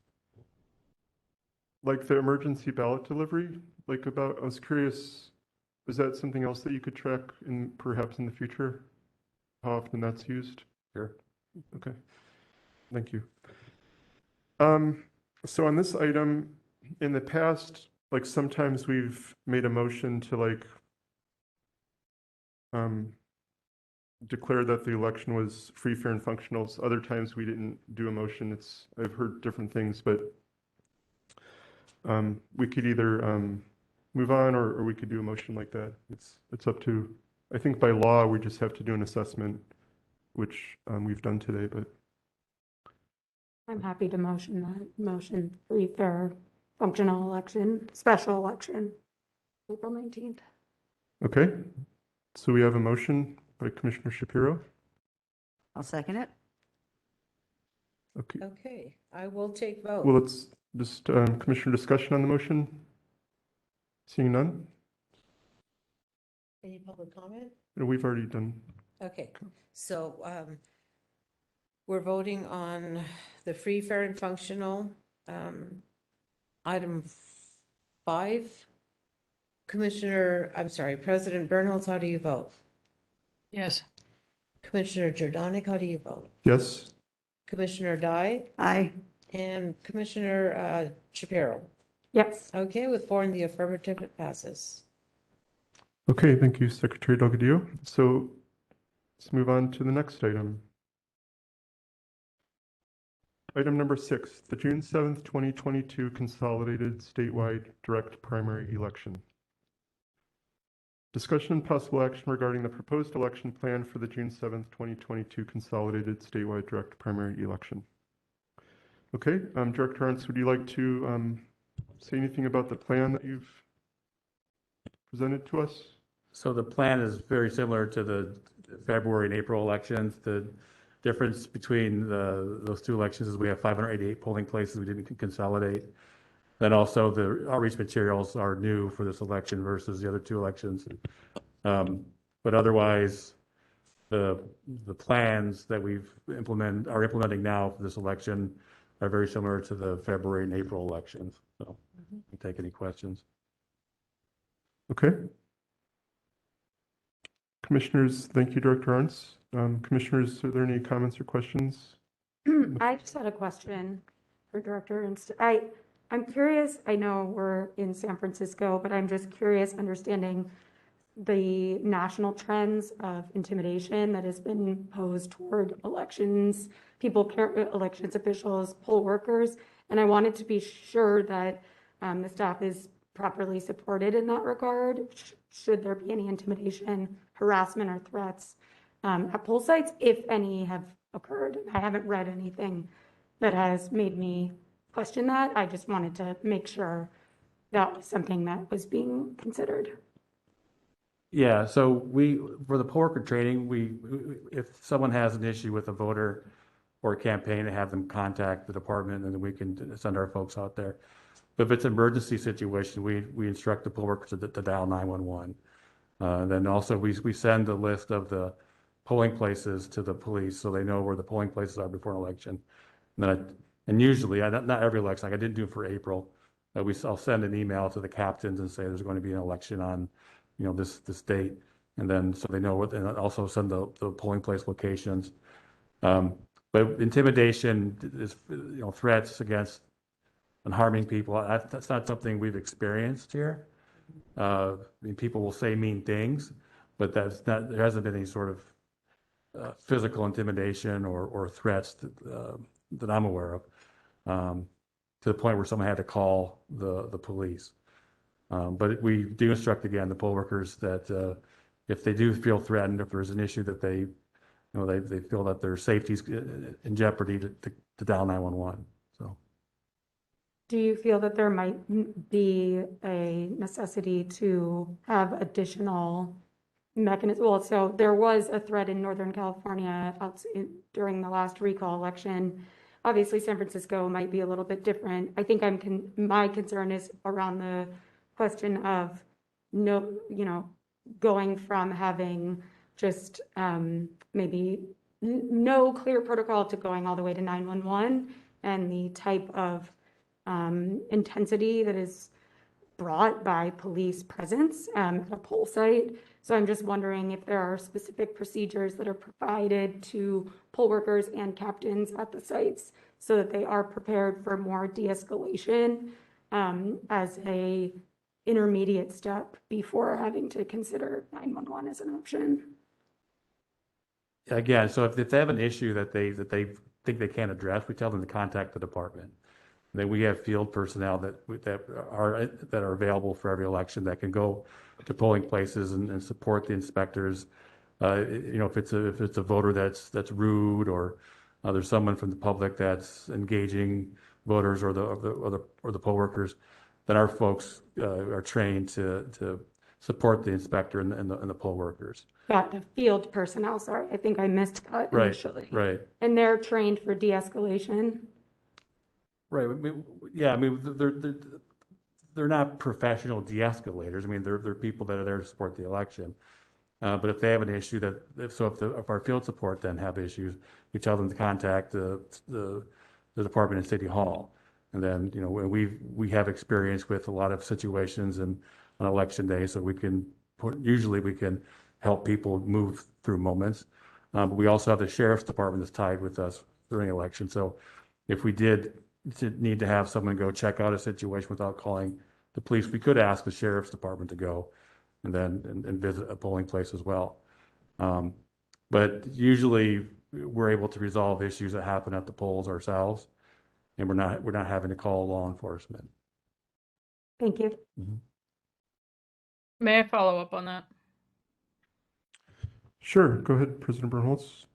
like the emergency ballot delivery, I was curious, is that something else that you could track perhaps in the future? How often that's used? Sure. Okay. Thank you. So on this item, in the past, like sometimes we've made a motion to declare that the election was free, fair, and functional. So other times we didn't do a motion. I've heard different things, but we could either move on or we could do a motion like that. It's up to, I think by law, we just have to do an assessment, which we've done today, but. I'm happy to motion that, motion free, fair, functional election, special election, April 19th. Okay, so we have a motion by Commissioner Shapiro. I'll second it. Okay, Okay, I will take vote. well, Just Commissioner discussion on the motion? Seeing none? Any public comment? No, we've already done. Okay, so we're voting on the free, fair, and functional, item 5. President Bernholz, how do you vote? Yes. Commissioner Jordanik, how do you vote? Yes? Commissioner Dye Aye. and Commissioner Shapiro? Yes. Okay, with 4 in the affirmative, it passes. Okay, thank you, Secretary Delgadillo. So let's move on to the next item. Item number 6, the June 7th, 2022 Consolidated Statewide Direct Primary Election. Discussion and possible action regarding the proposed election plan for the June 7th, 2022 Consolidated Statewide Direct Primary Election. Okay, Director Arntz, would you like to say anything about the plan that you've presented to us? So the plan is very similar to the February and April elections. The difference between those two elections is we have 588 polling places we didn't consolidate. Then also the outreach materials are new for this election versus the other two elections. But otherwise, the plans that are implementing now for this election are very similar to the February and April elections. So we take any questions. Okay. Commissioners, thank you, Director Arntz. Commissioners, are there any comments or questions? I just had a question for Director Ernst. I'm curious, I know we're in San Francisco, but I'm just curious understanding the national trends of intimidation that has been posed toward elections, elections officials, poll workers. And I wanted to be sure that the staff is properly supported in that regard. Should there be any intimidation, harassment, or threats at poll sites, if any have occurred? I haven't read anything that has made me question that. I just wanted to make sure that was something that was being considered. Yeah, so for the poll worker training, if someone has an issue with a voter or a campaign, to have them contact the department, and then we can send our folks out there. But if it's an emergency situation, we instruct the poll workers to dial 911. Then also we send the list of the polling places to the police so they know where the polling places are before an election. And usually, not every election, like I didn't do it for April, I'll send an email to the captains and say there's going to be an election on, this date, and then so they know what, and also send the polling place locations. But intimidation is, threats against and harming people. That's not something we've experienced here. I mean, people will say mean things, but there hasn't been any sort of physical intimidation or threats that I'm aware of, to the point where someone had to call the police. But we do instruct again the poll workers that if they do feel threatened, if there's an issue that they feel that their safety's in jeopardy, to dial 911. So. Do you feel that there might be a necessity to have additional mechanisms? Well, so there was a threat in Northern California during the last recall election. Obviously, San Francisco might be a little bit different. I think my concern is around the question of going from having just maybe no clear protocol to going all the way to 911, and the type of intensity that is brought by police presence at a poll site. So I'm just wondering if there are specific procedures that are provided to poll workers and captains at the sites so that they are prepared for more de-escalation as a intermediate step before having to consider 911 as an option. Again, so if they have an issue that they think they can't address, we tell them to contact the department. Then we have field personnel that are available for every election that can go to polling places and support the inspectors. If it's a voter that's rude, or there's someone from the public that's engaging voters or the poll workers, then our folks are trained to support the inspector and the poll workers. Got the field personnel. Sorry, I think I missed cut initially. Right. And they're trained for de-escalation. Right. Yeah, I mean, they're not professional de-escalators. I mean, they're people that are there to support the election. But if they have an issue if our field support then have issues, we tell them to contact the department in City Hall. And then, we have experience with a lot of situations on election day, so usually we can help people move through moments. But we also have the sheriff's department that's tied with us during election. So if we did need to have someone go check out a situation without calling the police, we could ask the sheriff's department to go and visit a polling place as well. But usually we're able to resolve issues that happen at the polls ourselves, and we're not having to call law enforcement. Thank you. May I follow up on that? Sure, go ahead, President Bernholz.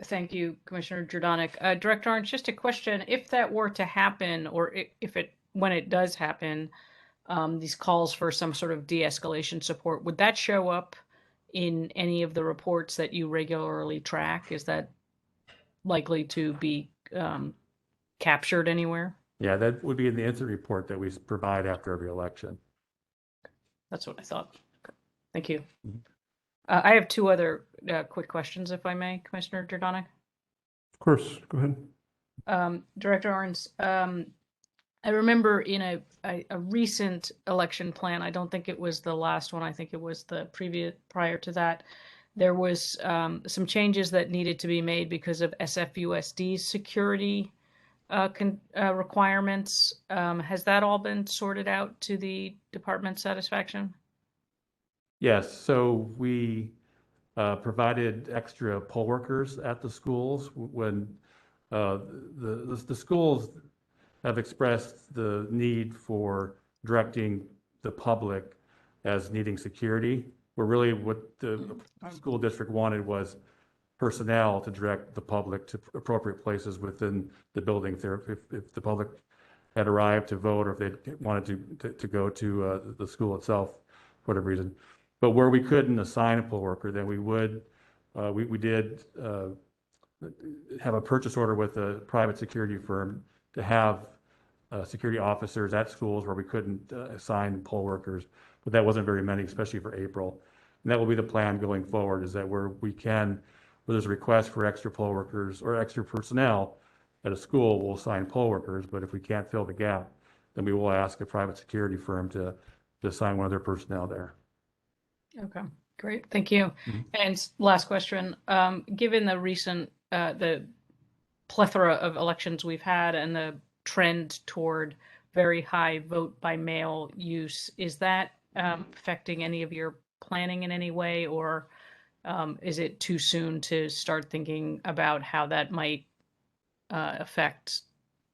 Thank you, Commissioner Jordanek. Director Orange, just a question. If that were to happen, or when it does happen, these calls for some sort of de-escalation support, would that show up in any of the reports that you regularly track? Is that likely to be captured anywhere? Yeah, that would be in the incident report that we provide after every election. That's what I thought. Okay. Thank you. I have two other quick questions, if I may, Commissioner Jordanek. Of course, go ahead. Director Arns, I remember in a recent election plan, I don't think it was the last one, I think it was the prior to that, there was some changes that needed to be made because of SFUSD's security requirements. Has that all been sorted out to the department's satisfaction? Yes, so we provided extra poll workers at the schools when the schools have expressed the need for directing the public as needing security, where really what the school district wanted was personnel to direct the public to appropriate places within the building. If the public had arrived to vote, or if they wanted to go to the school itself, for whatever reason. But where we couldn't assign a poll worker, then we did have a purchase order with a private security firm to have security officers at schools where we couldn't assign poll workers, but that wasn't very many, especially for April. And that will be the plan going forward, is that where there's a request for extra poll workers or extra personnel at a school, we'll assign poll workers, but if we can't fill the gap, then we will ask a private security firm to assign one of their personnel there. Okay, great, thank you. And last question, given the recent, the plethora of elections we've had and the trend toward very high vote by mail use, is that affecting any of your planning in any way, or is it too soon to start thinking about how that might affect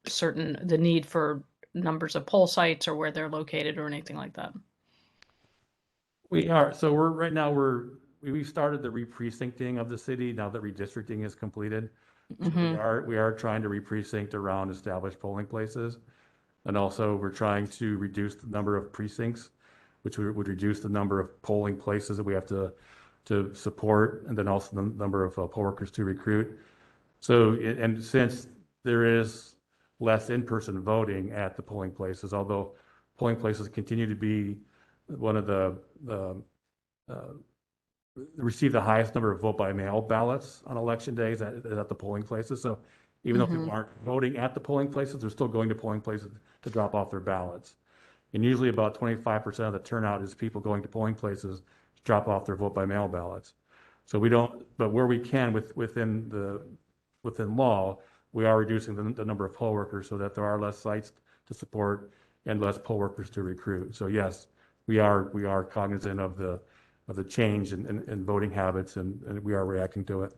the need for numbers of poll sites or where they're located or anything like that? We are. So we've started the re-precincting of the city now that redistricting is completed. So we are trying to re-precinct around established polling places. And also we're trying to reduce the number of precincts, which would reduce the number of polling places that we have to support, and then also the number of poll workers to recruit. So, and since there is less in-person voting at the polling places, although polling places continue to be one of receive the highest number of vote by mail ballots on election days at the polling places. So even though people aren't voting at the polling places, they're still going to polling places to drop off their ballots. And usually about 25% of the turnout is people going to polling places to drop off their vote by mail ballots. So but where we can within law, we are reducing the number of poll workers so that there are less sites to support and less poll workers to recruit. So yes, we are cognizant of the change in voting habits, and we are reacting to it.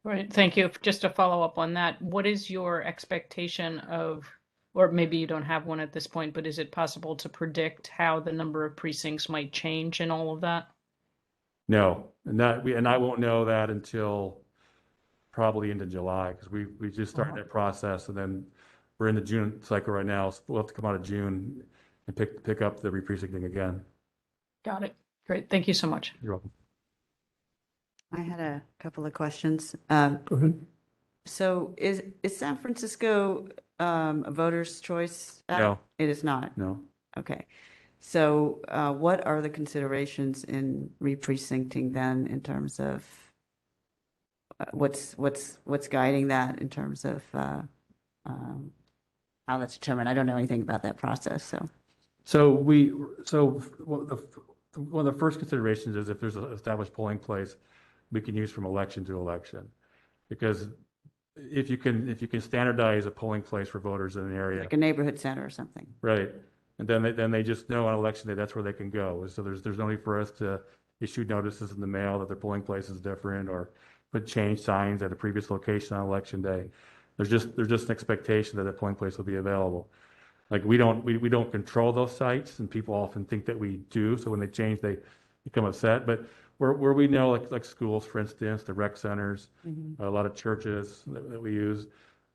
Right, thank you. Just to follow up on that, what is your expectation of, or maybe you don't have one at this point, but is it possible to predict how the number of precincts might change in all of that? No, and I won't know that until probably into July, because we just started that process, and then we're in the June cycle right now, so we'll have to come out of June and pick up the re-precincting again. Got it. Great. Thank you so much. You're welcome. I had a couple of questions. Go ahead. So is San Francisco a voter's choice act? No. It is not. No. Okay. So what are the considerations in re-precincting then in terms of what's guiding that in terms of how that's determined? I don't know anything about that process, so. One of the first considerations is if there's an established polling place, we can use from election to election. Because if you can standardize a polling place for voters in an area. Like a neighborhood center or something. Right. And then they just know on election day, that's where they can go. So there's no need for us to issue notices in the mail that their polling place is different or put change signs at a previous location on election day. There's just an expectation that the polling place will be available. Like we don't control those sites, and people often think that we do. So when they change, they become upset. But where we know, like schools, for instance, the rec centers, a lot of churches that we use.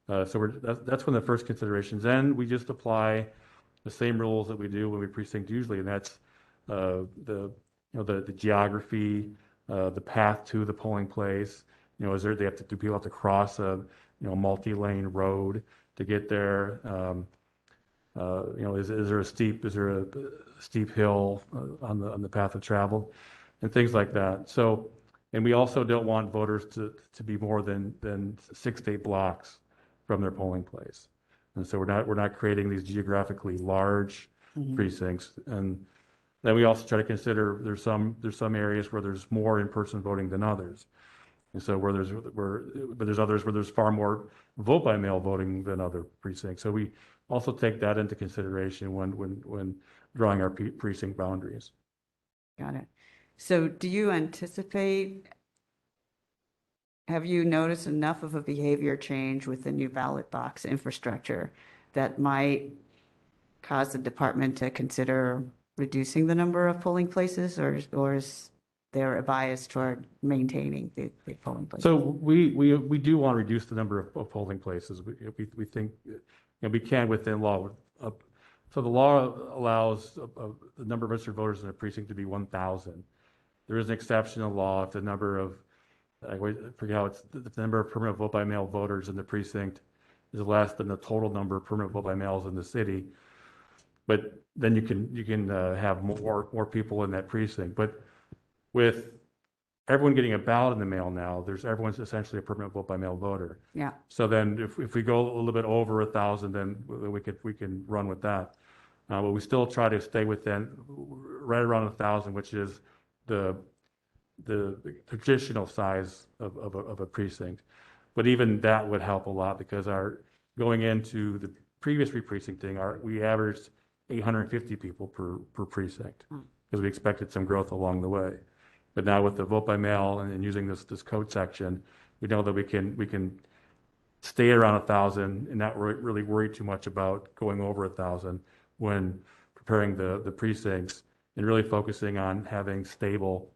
So that's one of the first considerations. Then we just apply the same rules that we do when we precinct usually, and that's the geography, the path to the polling place. Do people have to cross a multi-lane road to get there? Is there a steep hill on the path of travel, and things like that. So, and we also don't want voters to be more than 6 to 8 blocks from their polling place. And so we're not creating these geographically large precincts. And then we also try to consider there's some areas where there's more in-person voting than others. And so but there's others where there's far more vote by mail voting than other precincts. So we also take that into consideration when drawing our precinct boundaries. Got it. So do you anticipate, have you noticed enough of a behavior change with the new ballot box infrastructure that might cause the department to consider reducing the number of polling places, or is there a bias toward maintaining the polling places? So we do want to reduce the number of polling places. We think we can within law. So the law allows the number of registered voters in a precinct to be 1,000. There is an exception in law if the number of, I forget how it's, the number of permanent vote by mail voters in the precinct is less than the total number of permanent vote by mails in the city. But then you can have more people in that precinct. But with everyone getting a ballot in the mail now, everyone's essentially a permanent vote by mail voter. Yeah. So then if we go a little bit over 1,000, then we can run with that. But we still try to stay within right around 1,000, which is the traditional size of a precinct. But even that would help a lot because going into the previous re-precincting, we averaged 850 people per precinct because we expected some growth along the way. But now with the vote by mail and using this code section, we know that we can stay around 1,000 and not really worry too much about going over 1,000 when preparing the precincts and really focusing on having stable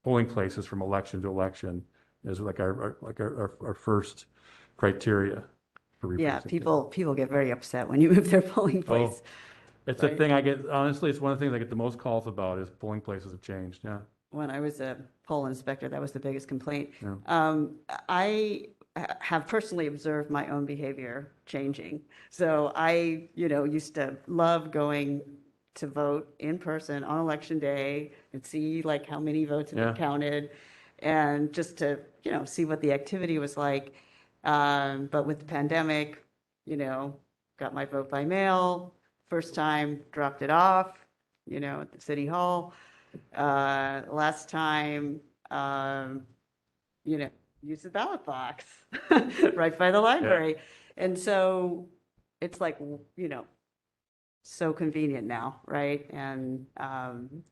polling places from election to election is like our first criteria for re-precincting. Yeah, people get very upset when you move their polling place. It's a thing honestly, it's one of the things I get the most calls about is polling places have changed. Yeah. When I was a poll inspector, that was the biggest complaint. Yeah. I have personally observed my own behavior changing. So I, used to love going to vote in person on election day and see like how many votes have been counted and just to, see what the activity was like. But with the pandemic, got my vote by mail, first time dropped it off, at the city hall. Last time, use the ballot box right by the library. Yeah. And so it's like, so convenient now, right? And, and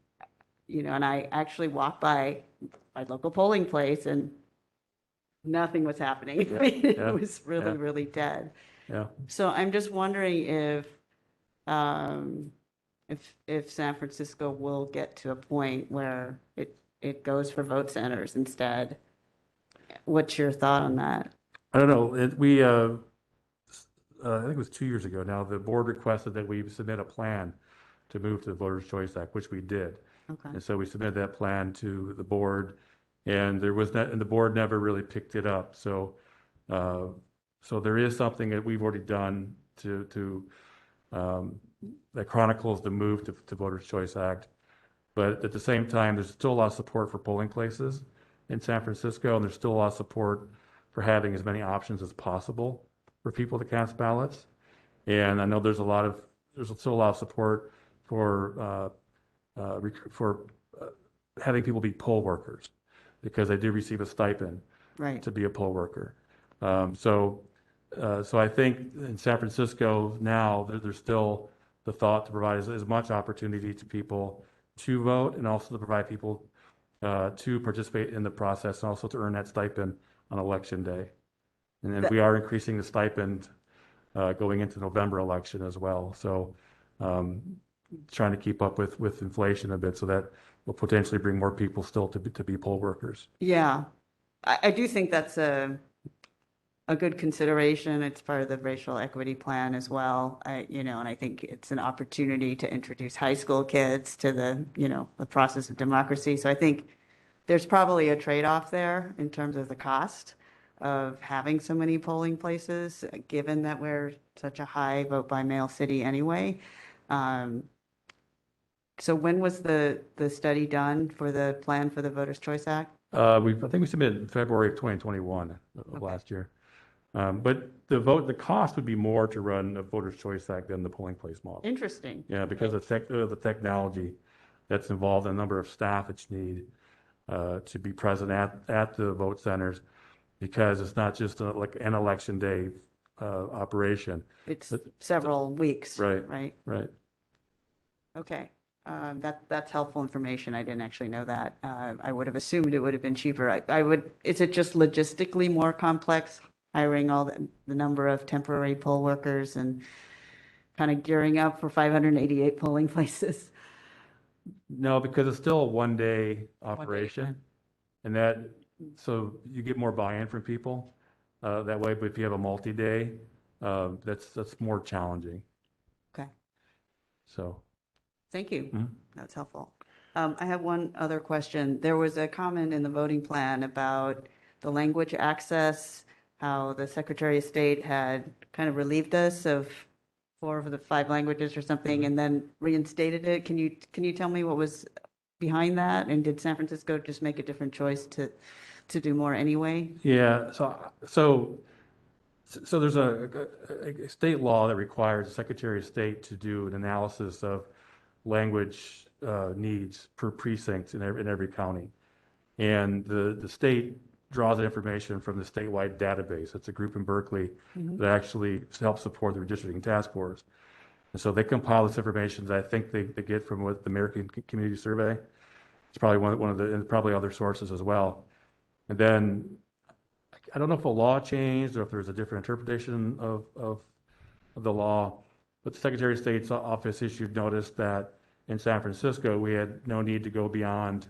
I actually walked by my local polling place and nothing was happening. Yeah. It was really, really dead. Yeah. So I'm just wondering if San Francisco will get to a point where it goes for vote centers instead. What's your thought on that? I don't know. I think it was 2 years ago now, the board requested that we submit a plan to move to the Voters' Choice Act, which we did. Okay. And so we submitted that plan to the board, and the board never really picked it up. So So there is something that we've already done that chronicles the move to Voters' Choice Act. But at the same time, there's still a lot of support for polling places in San Francisco, and there's still a lot of support for having as many options as possible for people to cast ballots. And I know there's still a lot of support for having people be poll workers because they do receive a stipend to be a poll worker. So I think in San Francisco now there's still the thought to provide as much opportunity to people to vote and also to provide people to participate in the process and also to earn that stipend on election day. And then we are increasing the stipend going into November election as well. So trying to keep up with inflation a bit so that will potentially bring more people still to be poll workers. Yeah, I do think that's a good consideration. It's part of the racial equity plan as well. And I think it's an opportunity to introduce high school kids to the process of democracy. So I think there's probably a trade-off there in terms of the cost of having so many polling places, given that we're such a high vote by mail city anyway. So when was the study done for the plan for the Voters' Choice Act? I think we submitted in February of 2021 of last year. But the cost would be more to run a Voters' Choice Act than the polling place model. Interesting. Yeah, because of the technology that's involved and the number of staff that you need to be present at the vote centers, because it's not just like an election day operation. It's several weeks. Right. Okay. That's helpful information. I didn't actually know that. I would have assumed it would have been cheaper. Is it just logistically more complex, hiring all the number of temporary poll workers and kind of gearing up for 588 polling places? No, because it's still a one-day operation, and so you get more buy-in from people that way. But if you have a multi-day, that's more challenging. Okay. So. Thank you. That's helpful. I have one other question. There was a comment in the voting plan about the language access, how the Secretary of State had kind of relieved us of 4 of the 5 languages or something, and then reinstated it. Can you tell me what was behind that? And did San Francisco just make a different choice to do more anyway? Yeah. So there's a state law that requires the Secretary of State to do an analysis of language needs per precinct in every county. And the state draws the information from the statewide database. It's a group in Berkeley that actually helps support the redistricting task force. And so they compile this information that I think they get from the American Community Survey. It's probably one of the, and probably other sources as well. And then I don't know if a law changed or if there's a different interpretation of the law, but the Secretary of State's office issued notice that in San Francisco, we had no need to go beyond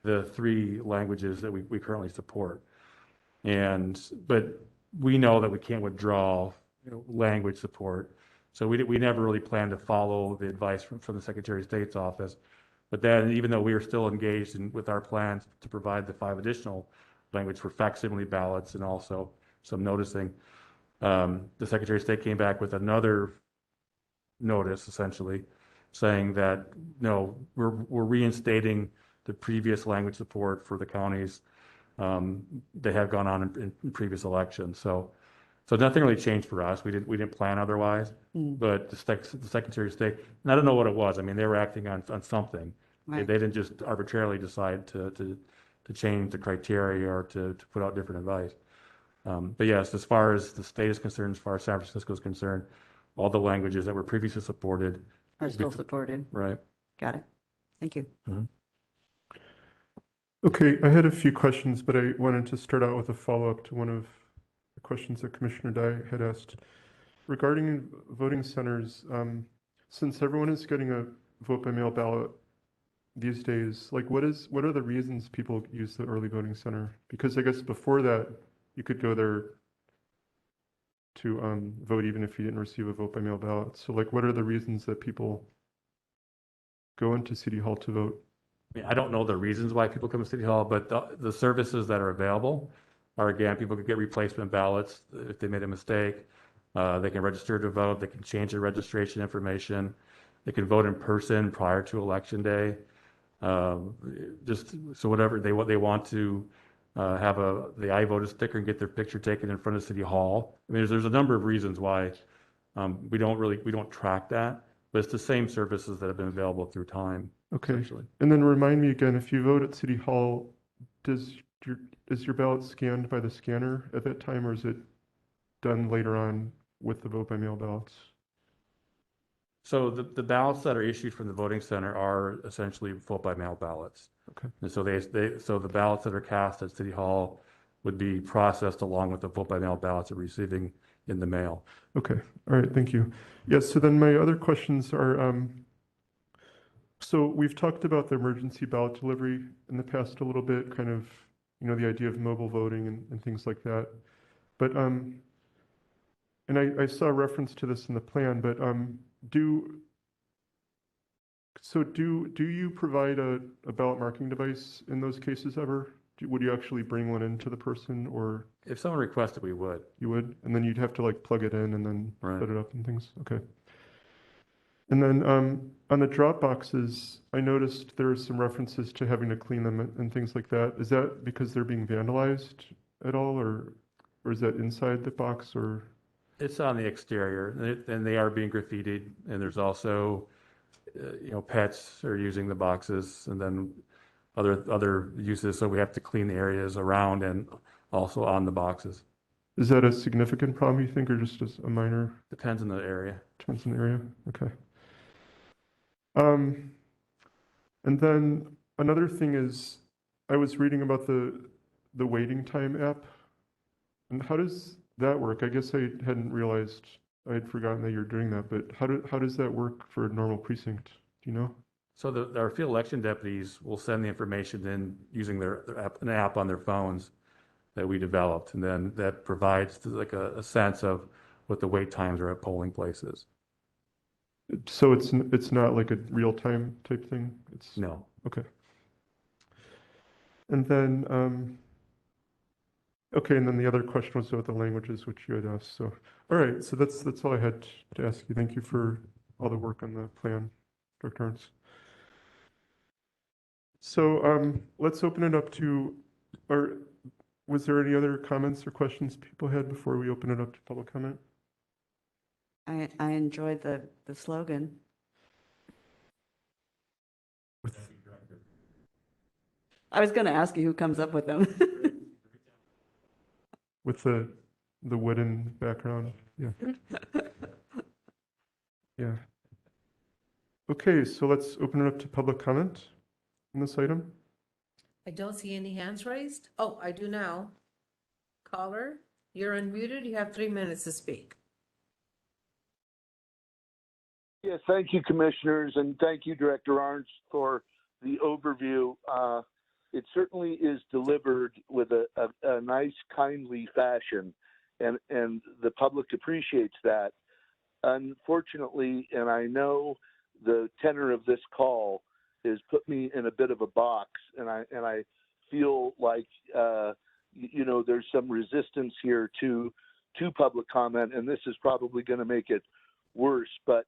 the 3 languages that we currently support. But we know that we can't withdraw language support. So we never really planned to follow the advice from the Secretary of State's office. But then even though we are still engaged with our plans to provide the 5 additional language for facsimile ballots and also some noticing, the Secretary of State came back with another notice essentially saying that, no, we're reinstating the previous language support for the counties that have gone on in previous elections. So nothing really changed for us. We didn't plan otherwise, but the Secretary of State, and I don't know what it was. I mean, they were acting on something. Right. They didn't just arbitrarily decide to change the criteria or to put out different advice. But yes, as far as the state is concerned, as far as San Francisco is concerned, all the languages that were previously supported are still supported. Right. Got it. Thank you. Okay, I had a few questions, but I wanted to start out with a follow-up to one of the questions that Commissioner Dye had asked. Regarding voting centers, since everyone is getting a vote by mail ballot these days, like what are the reasons people use the early voting center? Because I guess before that, you could go there to vote even if you didn't receive a vote by mail ballot. So like, what are the reasons that people go into City Hall to vote? I mean, I don't know the reasons why people come to City Hall, but the services that are available Or again, people could get replacement ballots if they made a mistake. They can register to vote. They can change their registration information. They can vote in person prior to Election Day. Just so whatever they want to have the I voted sticker and get their picture taken in front of City Hall. I mean, there's a number of reasons why we don't track that, but it's the same services that have been available through time. Okay. Essentially. And then remind me again, if you vote at City Hall, is your ballot scanned by the scanner at that time, or is it done later on with the vote by mail ballots? So the ballots that are issued from the voting center are essentially vote by mail ballots. Okay. And so so the ballots that are cast at City Hall would be processed along with the vote by mail ballots they're receiving in the mail. Okay. All right. Thank you. Yes. So then my other questions are, so we've talked about the emergency ballot delivery in the past a little bit, kind of, the idea of mobile voting and things like that. But, and I saw a reference to this in the plan, but do you provide a ballot marking device in those cases ever? Would you actually bring one into the person, or If someone requested, we would. you would? And then you'd have to like plug it in and then Right. set it up and things? Okay. And then on the drop boxes, I noticed there were some references to having to clean them and things like that. Is that because they're being vandalized at all, or is that inside the box, or? It's on the exterior, and they are being graffitied, and there's also, pets are using the boxes, and then other uses, so we have to clean the areas around and also on the boxes. Is that a significant problem, you think, or just as a minor? Depends on the area. Depends on the area, okay. And then another thing is, I was reading about the waiting time app, and how does that work? I guess I hadn't realized, I had forgotten that you're doing that, but how does that work for a normal precinct? Do you know? So our field election deputies will send the information in using an app on their phones that we developed, and then that provides like a sense of what the wait times are at polling places. So it's not like a real-time type thing? No. Okay. And then, okay, and then the other question was about the languages, which you had asked. So, all right, so that's all I had to ask you. Thank you for all the work on the plan, Dr. Arns. So let's open it up to, or was there any other comments or questions people had before we open it up to public comment? I enjoyed the slogan. I was going to ask you who comes up with them. With the wooden background, yeah. Yeah. Okay, so let's open it up to public comment on this item. I don't see any hands raised. Oh, I do now. Caller, you're unmuted. You have 3 minutes to speak. Yes, thank you, commissioners, and thank you, Director Arns, for the overview. It certainly is delivered with a nice, kindly fashion, and the public appreciates that. Unfortunately, and I know the tenor of this call has put me in a bit of a box, and I feel like there's some resistance here to public comment, and this is probably going to make it worse. But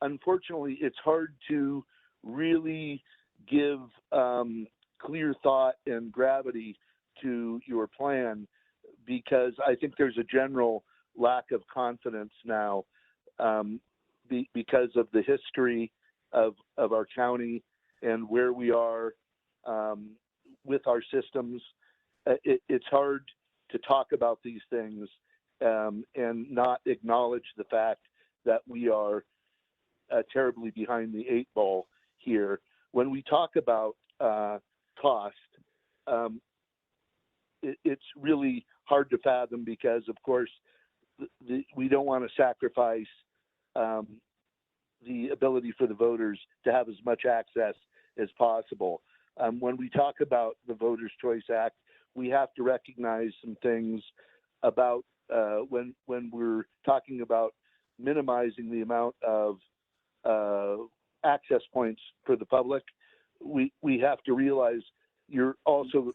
unfortunately, it's hard to really give clear thought and gravity to your plan, because I think there's a general lack of confidence now because of the history of our county and where we are with our systems. It's hard to talk about these things and not acknowledge the fact that we are terribly behind the 8 ball here. When we talk about cost, it's really hard to fathom because, of course, we don't want to sacrifice the ability for the voters to have as much access as possible. When we talk about the Voters' Choice Act, we have to recognize some things about when we're talking about minimizing the amount of access points for the public. We have to realize you're also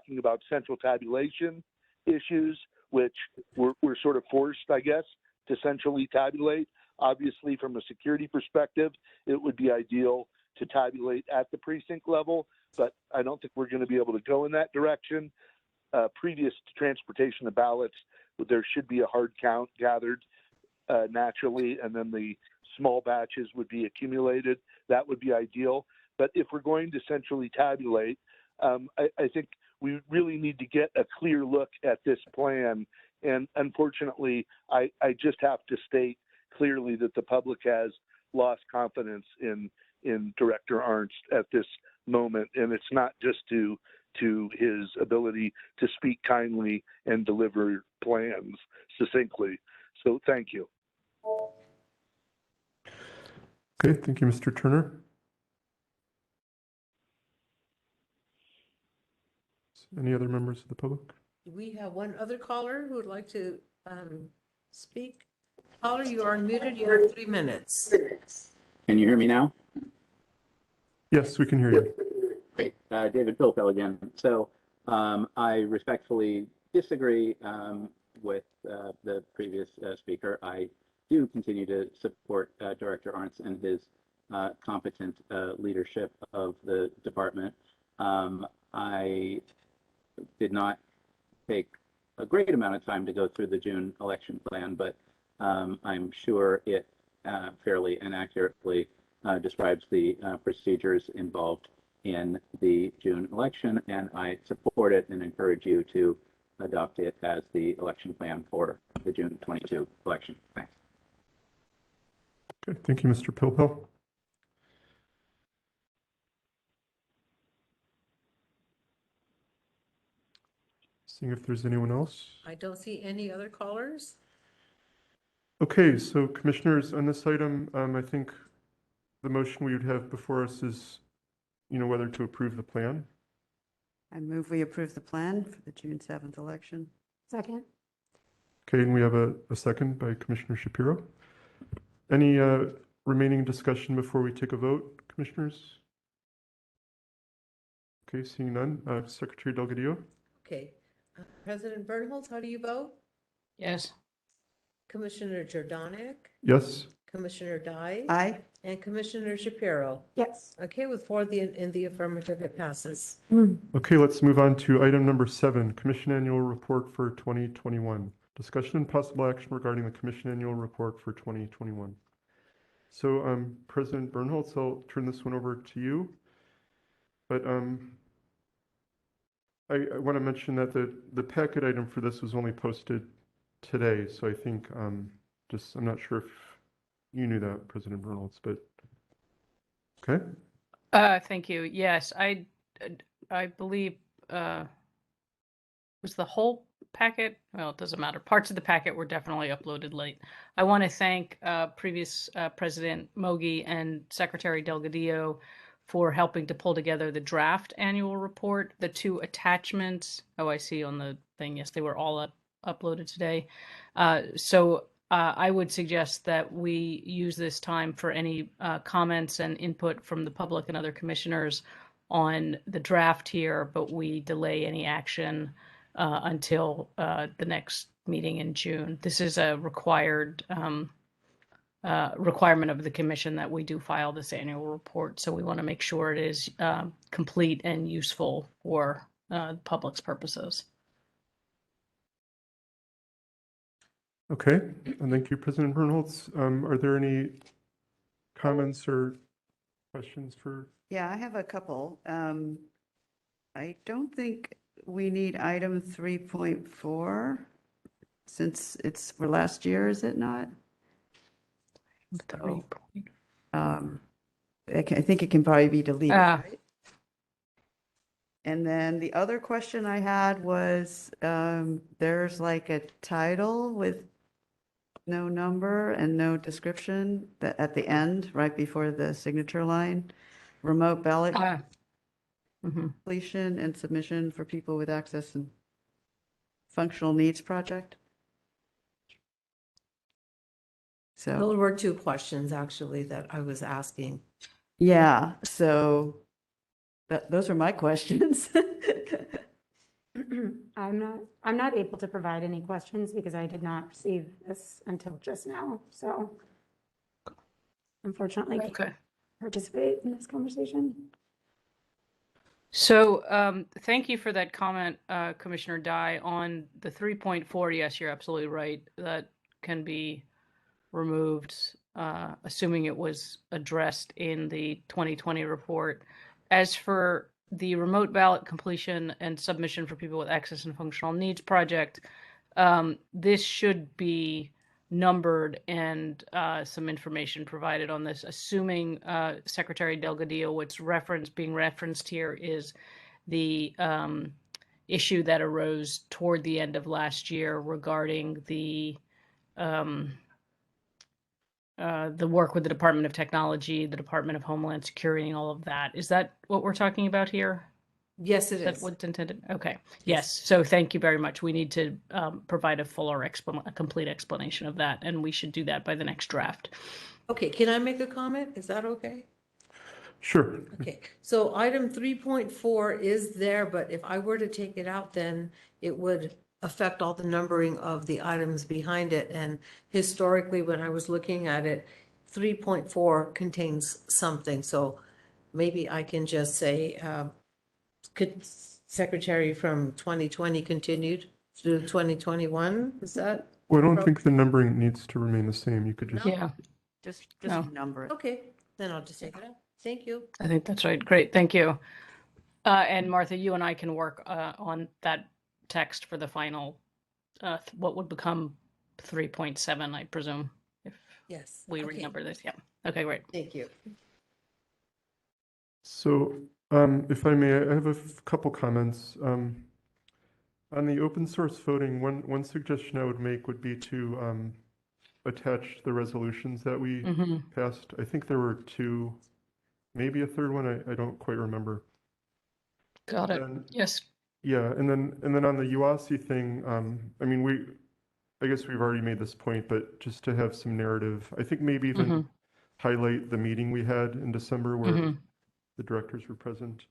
talking about central tabulation issues, which we're sort of forced, I guess, to centrally tabulate. Obviously, from a security perspective, it would be ideal to tabulate at the precinct level, but I don't think we're going to be able to go in that direction. Previous to transportation of ballots, there should be a hard count gathered naturally, and then the small batches would be accumulated. That would be ideal. But if we're going to centrally tabulate, I think we really need to get a clear look at this plan. And unfortunately, I just have to state clearly that the public has lost confidence in Director Arndt at this moment. And it's not just to his ability to speak kindly and deliver plans succinctly. So thank you. Okay, thank you, Mr. Turner. Any other members of the public? We have one other caller who would like to speak. Caller, you are muted. You have 3 minutes. Can you hear me now? Yes, we can hear you. Great. David Pilfell again. So I respectfully disagree with the previous speaker. I do continue to support Director Arndt and his competent leadership of the department. I did not take a great amount of time to go through the June election plan, but I'm sure it fairly and accurately describes the procedures involved in the June election, and I support it and encourage you to adopt it as the election plan for the June 22 election. Thanks. Okay, thank you, Mr. Pilpel. Seeing if there's anyone else. I don't see any other callers. Okay, so commissioners, on this item, I think the motion we would have before us is, whether to approve the plan. I move we approve the plan for the June 7th election. Second. Okay, and we have a second by Commissioner Shapiro. Any remaining discussion before we take a vote, commissioners? Okay, seeing none. Secretary Delgadillo? Okay. President Bernholz, how do you vote? Yes. Commissioner Jordanek, Yes. Commissioner Dye, Aye. and Commissioner Shapiro. Yes. Okay, with 4 in the affirmative, it passes. Okay, let's move on to item number 7, Commission Annual Report for 2021. Discussion and possible action regarding the Commission Annual Report for 2021. So, President Bernholz, I'll turn this one over to you. But I want to mention that the packet item for this was only posted today, so I think I'm not sure if you knew that, President Bernholz, but okay. Thank you. Yes, I believe was the whole packet. Well, it doesn't matter. Parts of the packet were definitely uploaded late. I want to thank previous President Mogi and Secretary Delgadillo for helping to pull together the draft annual report. The 2 attachments, I see on the thing, yes, they were all uploaded today. So I would suggest that we use this time for any comments and input from the public and other commissioners on the draft here, but we delay any action until the next meeting in June. This is a required requirement of the commission that we do file this annual report. So we want to make sure it is complete and useful for the public's purposes. Okay, and thank you, President Bernholz. Are there any comments or questions for? Yeah, I have a couple. I don't think we need item 3.4 since it's for last year, is it not? I think it can probably be deleted. Right? And then the other question I had was, there's like a title with no number and no description that at the end, right before the signature line, remote ballot completion and submission for people with access and functional needs project. So Those were 2 questions actually that I was asking. yeah, so those are my questions. I'm not able to provide any questions because I did not receive this until just now. So unfortunately, can't Okay. participate in this conversation. So thank you for that comment, Commissioner Dye. On the 3.4, yes, you're absolutely right. That can be removed, assuming it was addressed in the 2020 report. As for the remote ballot completion and submission for people with access and functional needs project, this should be numbered and some information provided on this, assuming Secretary Delgadillo, what's being referenced here is the issue that arose toward the end of last year regarding the work with the Department of Technology, the Department of Homeland Security, and all of that. Is that what we're talking about here? Yes, it Is that is. what's intended? Okay. Yes. So thank you very much. We need to provide a complete explanation of that, and we should do that by the next draft. Okay, can I make a comment? Is that okay? Sure. Okay, so item 3.4 is there, but if I were to take it out, then it would affect all the numbering of the items behind it. And historically, when I was looking at it, 3.4 contains something. So maybe I can just say, could Secretary from 2020 continued through 2021? Is that? Well, I don't think the numbering needs to remain the same. You could just. Yeah, Just No. number it. Okay, then I'll just take it out. Thank you. I think that's right. Great. Thank you. And Martha, you and I can work on that text for the final, what would become 3.7, I presume, if Yes. we okay. renumber this. Yeah. Okay, great. Thank you. So, if I may, I have a couple comments. On the open source voting, one suggestion I would make would be to attach the resolutions that we Mm-hmm. passed. I think there were two, maybe a third one. I don't quite remember. Got it. And, Yes. yeah, and then on the UASI thing, I mean, I guess we've already made this point, but just to have some narrative, I think maybe even Mm-hmm. highlight the meeting we had in December where Mm-hmm. the directors were present.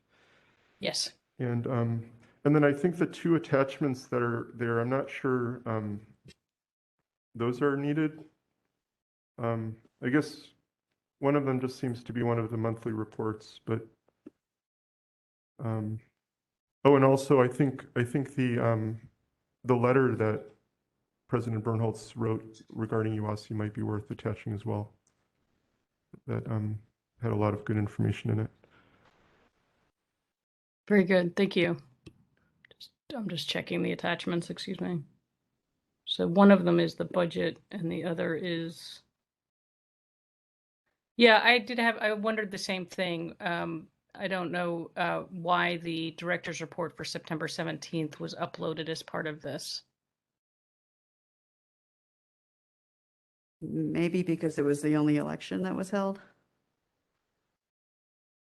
Yes. And then I think the two attachments that are there, I'm not sure those are needed. I guess one of them just seems to be one of the monthly reports, but oh, and also I think the letter that President Bernholz wrote regarding UASI might be worth attaching as well. That had a lot of good information in it. Very good. Thank you. I'm just checking the attachments, excuse me. So one of them is the budget and the other is, yeah, I wondered the same thing. I don't know why the director's report for September 17th was uploaded as part of this. Maybe because it was the only election that was held.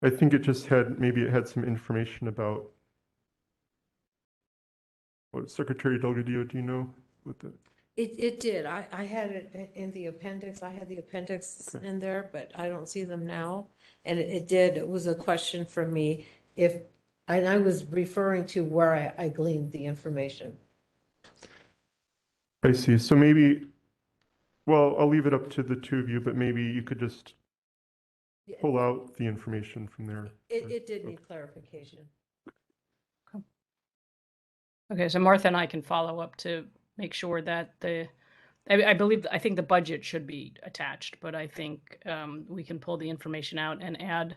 I think it just had, maybe it had some information about what Secretary Delgadillo, do you know what the? It did. I had it in the appendix. I had the appendix in there, but I don't see them now. And it was a question from me and I was referring to where I gleaned the information. I see. So maybe, well, I'll leave it up to the two of you, but maybe you could just pull out the information from there. It did need clarification. Okay, so Martha and I can follow up to make sure that I think the budget should be attached, but I think we can pull the information out and add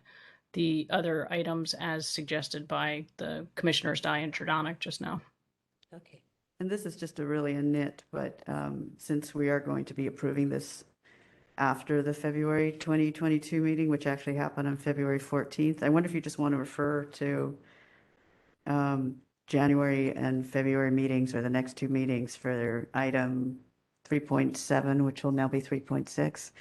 the other items as suggested by the Commissioners Dye and Cherdonic just now. Okay. And this is just a nit, but since we are going to be approving this after the February 2022 meeting, which actually happened on February 14th, I wonder if you just want to refer to January and February meetings or the next two meetings for item 3.7, which will now be 3.6.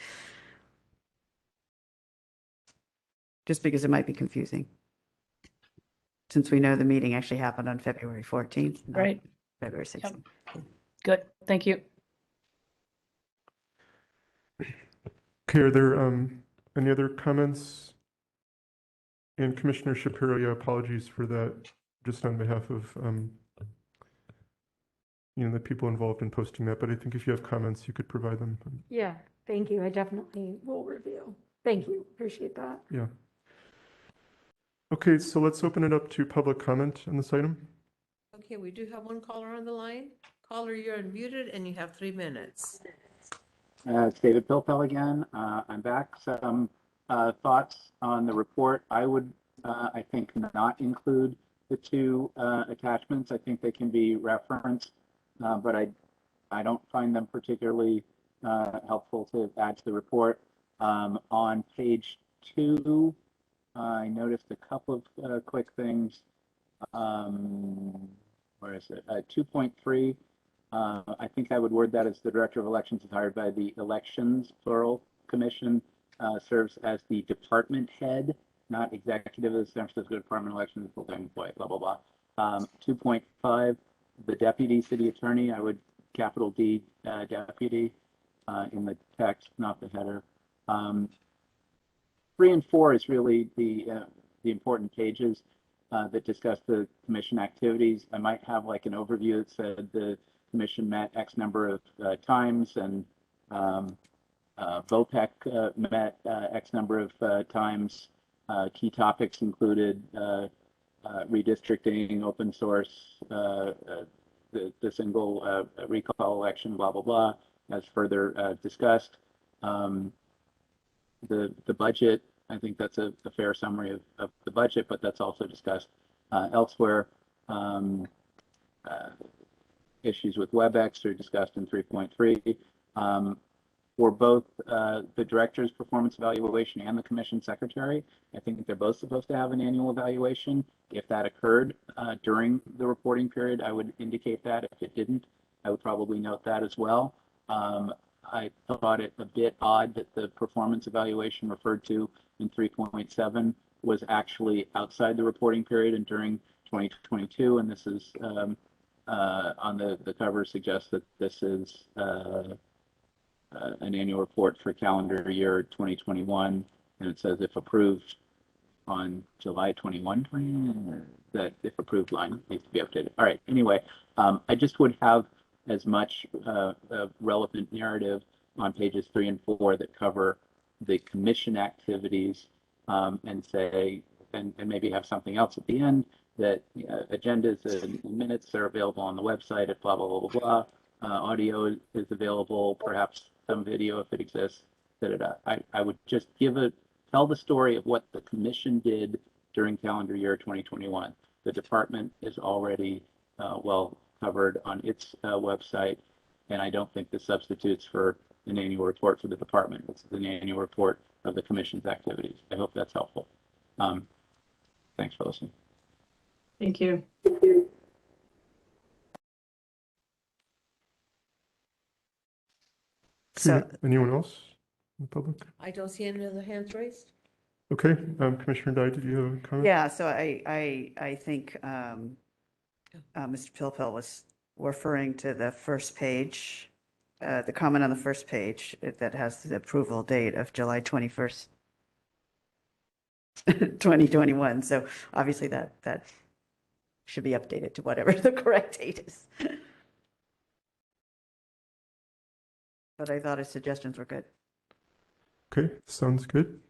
Just because it might be confusing. Since we know the meeting actually happened on February 14th. not Right. February 16th. Yep. Good. Thank you. Okay, are there any other comments? And Commissioner Shapiro, yeah, apologies for that, just on behalf of the people involved in posting that, but I think if you have comments, you could provide them. Yeah, thank you. I definitely will review. Thank you. Appreciate that. Yeah. Okay, so let's open it up to public comment on this item. Okay, we do have one caller on the line. Caller, you're unmuted and you have 3 minutes. It's David Pilpel again. I'm back. Some thoughts on the report. I would, I think, not include the two attachments. I think they can be referenced, but I don't find them particularly helpful to add to the report. On page 2, I noticed a couple of quick things. Where is it? 2.3. I think I would word that as the Director of Elections is hired by the Elections, plural, Commission, serves as the department head, not executive of the San Francisco Department of Elections, full-time employee, blah, blah, blah. 2.5, the Deputy City Attorney, I would capital D, Deputy, in the text, not the header. 3 and 4 is really the important pages that discuss the commission activities. I might have like an overview that said the commission met X number of times, and VOPEC met X number of times. Key topics included redistricting, open source, the single recall election, blah, blah, blah, as further discussed. The budget, I think that's a fair summary of the budget, but that's also discussed elsewhere. Issues with WebEx are discussed in 3.3. For both the director's performance evaluation and the commission secretary, I think they're both supposed to have an annual evaluation. If that occurred during the reporting period, I would indicate that. If it didn't, I would probably note that as well. I thought it a bit odd that the performance evaluation referred to in 3.7 was actually outside the reporting period and during 2022, and this is on the cover suggests that this is an annual report for calendar year 2021, and it says if approved on July 21, that if approved line needs to be updated. All right, anyway, I just would have as much relevant narrative on pages 3 and 4 that cover the commission activities, and say, and maybe have something else at the end, that agendas and minutes are available on the website at blah, blah, blah, blah, blah. Audio is available, perhaps some video if it exists. I would just tell the story of what the commission did during calendar year 2021. The department is already well covered on its website, and I don't think this substitutes for an annual report for the department. This is an annual report of the commission's activities. I hope that's helpful. Thanks for listening. Thank you. So, Anyone else in the public? I don't see any other hands raised. Okay, Commissioner Dye, did you have a comment? yeah, so I think Mr. Pilpel was referring to the first page, the comment on the first page that has the approval date of July 21st, 2021. So obviously that should be updated to whatever the correct date is. But I thought his suggestions were good. Okay, sounds good.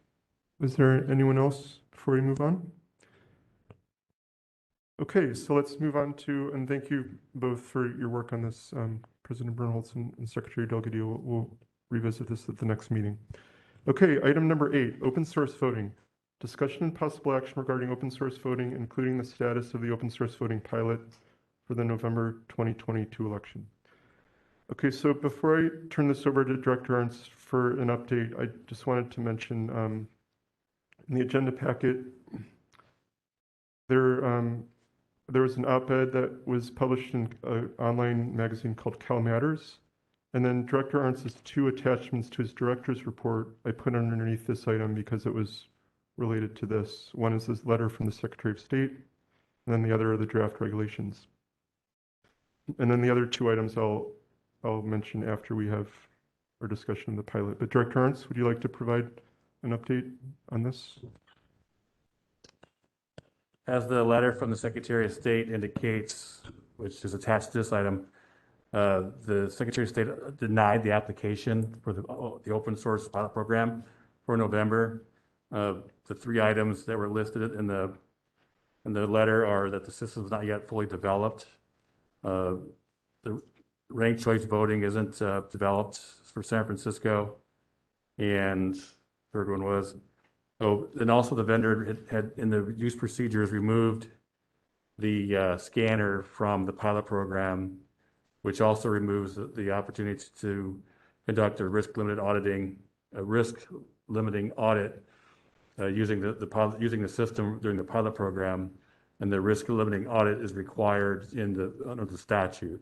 Is there anyone else before we move on? Okay, so let's move on to, and thank you both for your work on this, President Bernholz and Secretary Delgadillo. We'll revisit this at the next meeting. Okay, item number 8, open source voting. Discussion and possible action regarding open source voting, including the status of the open source voting pilot for the November 2022 election. Okay, so before I turn this over to Director Ernst for an update, I just wanted to mention in the agenda packet, there was an op-ed that was published in an online magazine called Cal Matters. And then Director Ernst has 2 attachments to his director's report I put underneath this item because it was related to this. One is this letter from the Secretary of State, and then the other are the draft regulations. And then the other 2 items I'll mention after we have our discussion of the pilot. But Director Ernst, would you like to provide an update on this? As the letter from the Secretary of State indicates, which is attached to this item, The Secretary of State denied the application for the open source pilot program for November. The three items that were listed in the letter are that the system is not yet fully developed. The ranked choice voting isn't developed for San Francisco. And third one was, and also the vendor had in the use procedures removed the scanner from the pilot program, which also removes the opportunity to conduct a risk limiting audit using using the system during the pilot program, and the risk limiting audit is required under the statute.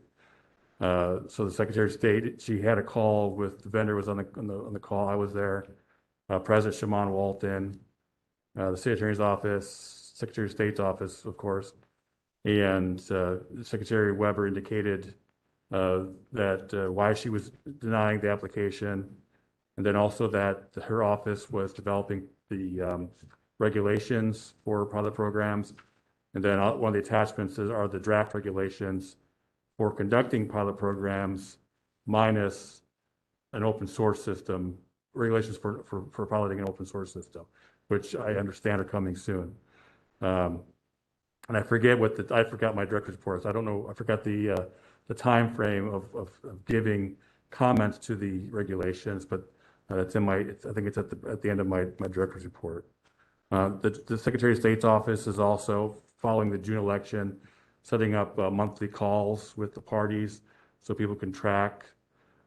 So the Secretary of State, she had a call with the vendor, was on the call. I was there. President Shaman Walton, the State Attorney's Office, Secretary of State's office, of course, and Secretary Weber indicated that why she was denying the application, and then also that her office was developing the regulations for pilot programs, and then one of the attachments are the draft regulations for conducting pilot programs minus an open source system, regulations for piloting an open source system, which I understand are coming soon. And I forget I forgot my director's reports. I don't know, I forgot the time frame of giving comments to the regulations, but it's in I think it's at the end of my director's report. The Secretary of State's office is also, following the June election, setting up monthly calls with the parties so people can track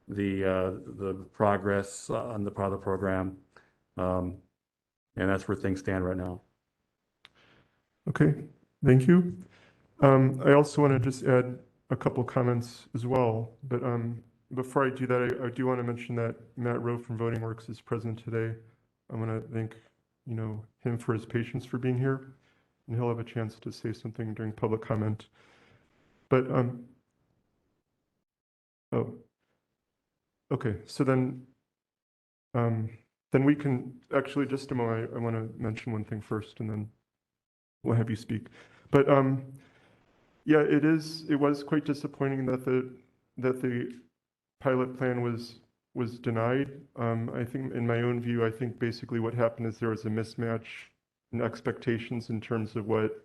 the progress on the pilot program. And that's where things stand right now. Okay, thank you. I also want to just add a couple comments as well, but before I do that, I do want to mention that Matt Rowe from Voting Works is present today. I want to thank him for his patience for being here, and he'll have a chance to say something during public comment. But oh, okay. So then we can actually, just a moment. I want to mention one thing first, and then we'll have you speak. But yeah, it was quite disappointing that the pilot plan was denied. I think, in my own view, I think basically what happened is there was a mismatch in expectations in terms of what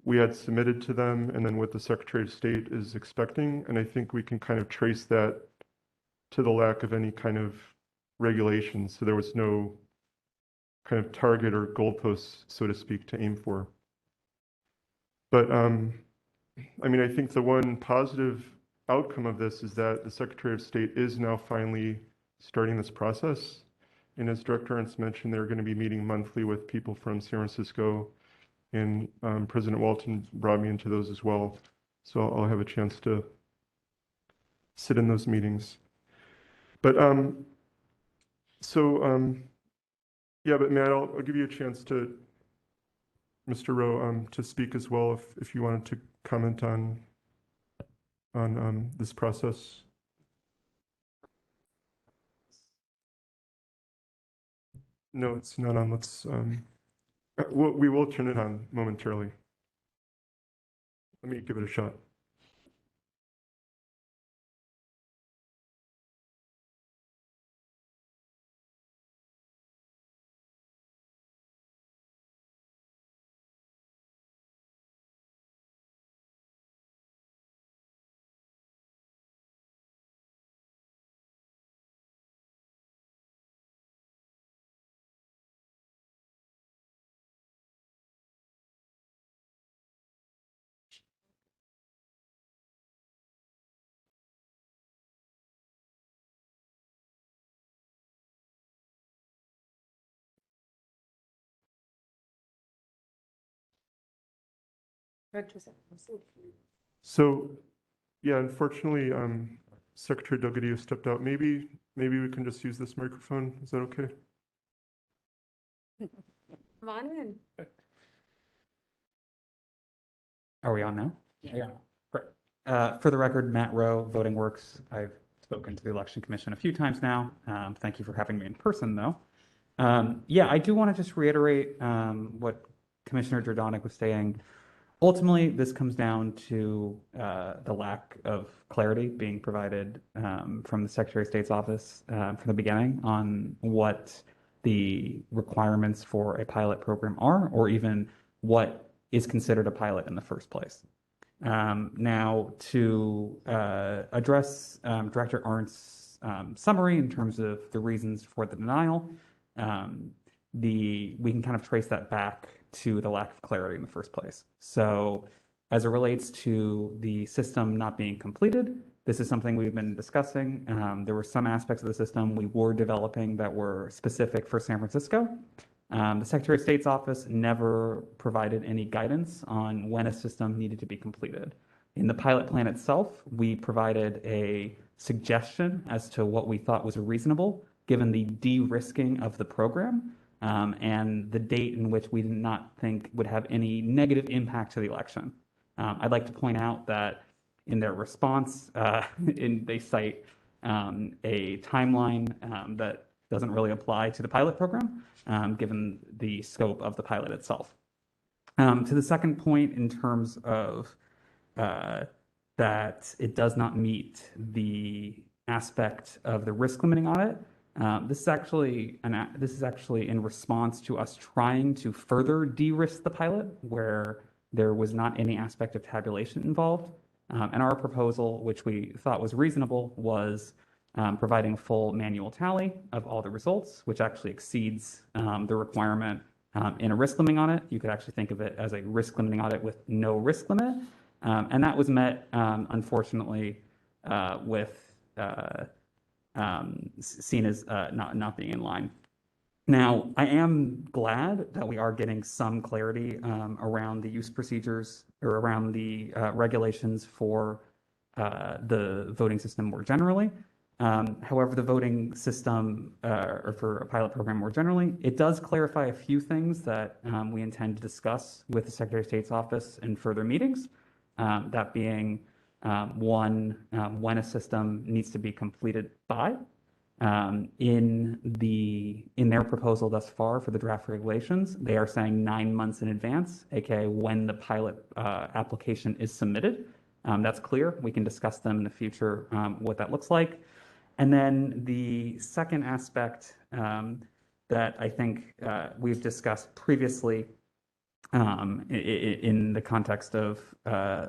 we had submitted to them and then what the Secretary of State is expecting. And I think we can kind of trace that to the lack of any kind of regulations. So there was no kind of target or goalposts, so to speak, to aim for. But I mean, I think the one positive outcome of this is that the Secretary of State is now finally starting this process. And as Director Ernst mentioned, they're going to be meeting monthly with people from San Francisco, and President Walton brought me into those as well. So I'll have a chance to sit in those meetings. But yeah, but Matt, I'll give you a chance to, Mr. Rowe, to speak as well if you wanted to comment on this process. No, it's not on. Let's we will turn it on momentarily. Let me give it a shot. So, yeah, unfortunately, Secretary Delgadillo stepped out. Maybe we can just use this microphone. Is that okay? Come on in. Are we on now? Yeah. Great. For the record, Matt Rowe, Voting Works. I've spoken to the Election Commission a few times now. Thank you for having me in person, though. Yeah, I do want to just reiterate what Commissioner Jordanek was saying. Ultimately, this comes down to the lack of clarity being provided from the Secretary of State's office from the beginning on what the requirements for a pilot program are, or even what is considered a pilot in the first place. Now, to address Director Arndt's summary in terms of the reasons for the denial, we can kind of trace that back to the lack of clarity in the first place. So as it relates to the system not being completed, this is something we've been discussing. There were some aspects of the system we were developing that were specific for San Francisco. The Secretary of State's office never provided any guidance on when a system needed to be completed. In the pilot plan itself, we provided a suggestion as to what we thought was reasonable, given the de-risking of the program and the date in which we did not think would have any negative impact to the election. I'd like to point out that in their response, they cite a timeline that doesn't really apply to the pilot program, given the scope of the pilot itself. To the second point, in terms of that it does not meet the aspect of the risk limiting audit, this is actually in response to us trying to further de-risk the pilot, where there was not any aspect of tabulation involved. And our proposal, which we thought was reasonable, was providing a full manual tally of all the results, which actually exceeds the requirement in a risk limiting audit. You could actually think of it as a risk limiting audit with no risk limit. And that was met, unfortunately, with seen as not being in line. Now, I am glad that we are getting some clarity around the use procedures or around the regulations for the voting system more generally. However, the voting system or for a pilot program more generally, it does clarify a few things that we intend to discuss with the Secretary of State's office in further meetings. That being one, when a system needs to be completed by. In their proposal thus far for the draft regulations, they are saying 9 months in advance, aka when the pilot application is submitted. That's clear. We can discuss them in the future, what that looks like. And then the second aspect that I think we've discussed previously in the context of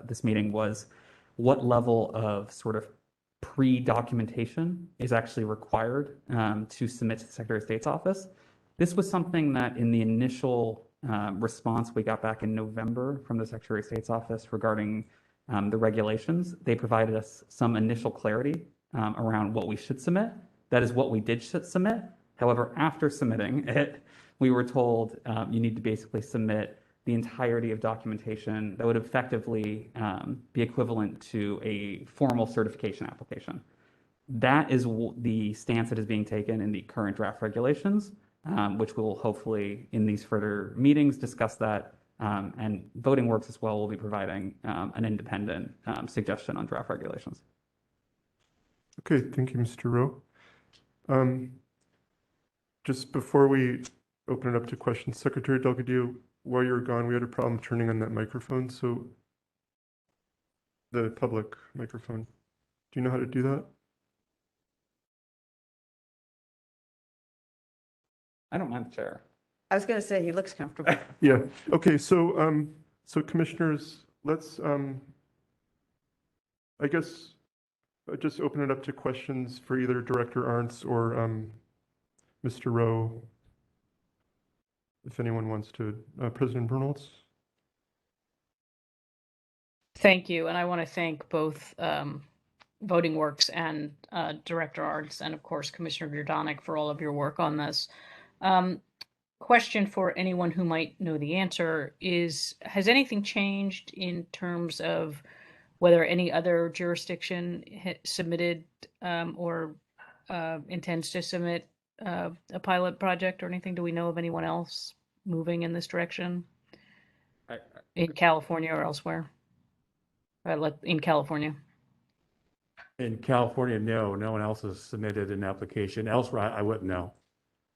this meeting was what level of sort of pre-documentation is actually required to submit to the Secretary of State's office. This was something that in the initial response we got back in November from the Secretary of State's office regarding the regulations, they provided us some initial clarity around what we should submit. That is what we did submit. However, after submitting it, we were told you need to basically submit the entirety of documentation that would effectively be equivalent to a formal certification application. That is the stance that is being taken in the current draft regulations, which we will hopefully in these further meetings discuss that. And Voting Works as well will be providing an independent suggestion on draft regulations. Okay, thank you, Mr. Rowe. Just before we open it up to questions, Secretary Delgadillo, while you were gone, we had a problem turning on that microphone, so the public microphone. Do you know how to do that? I don't mind the chair. I was going to say, he looks comfortable. Yeah, okay, so so commissioners, let's I guess just open it up to questions for either Director Arntz or Mr. Rowe, if anyone wants to. President Bernholz? Thank you. And I want to thank both Voting Works and Director Arntz and, of course, Commissioner Yordanic for all of your work on this. Question for anyone who might know the answer is, has anything changed in terms of whether any other jurisdiction submitted or intends to submit a pilot project or anything? Do we know of anyone else moving in this direction in California or elsewhere? In California. In California, no one else has submitted an application. Elsewhere, I wouldn't know.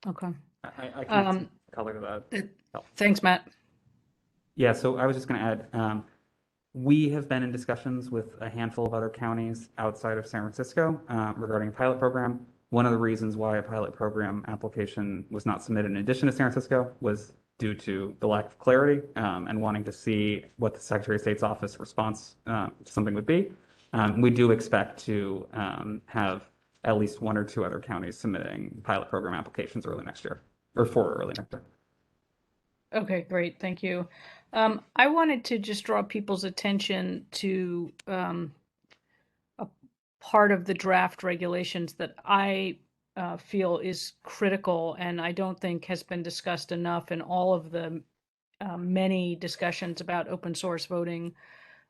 Okay. I can color to that. Thanks, Matt. Yeah, so I was just going to add, we have been in discussions with a handful of other counties outside of San Francisco regarding a pilot program. One of the reasons why a pilot program application was not submitted in addition to San Francisco was due to the lack of clarity and wanting to see what the Secretary of State's office response to something would be. We do expect to have at least one or two other counties submitting pilot program applications early next year, or for early next year. Okay, great. Thank you. I wanted to just draw people's attention to a part of the draft regulations that I feel is critical and I don't think has been discussed enough in all of the many discussions about open source voting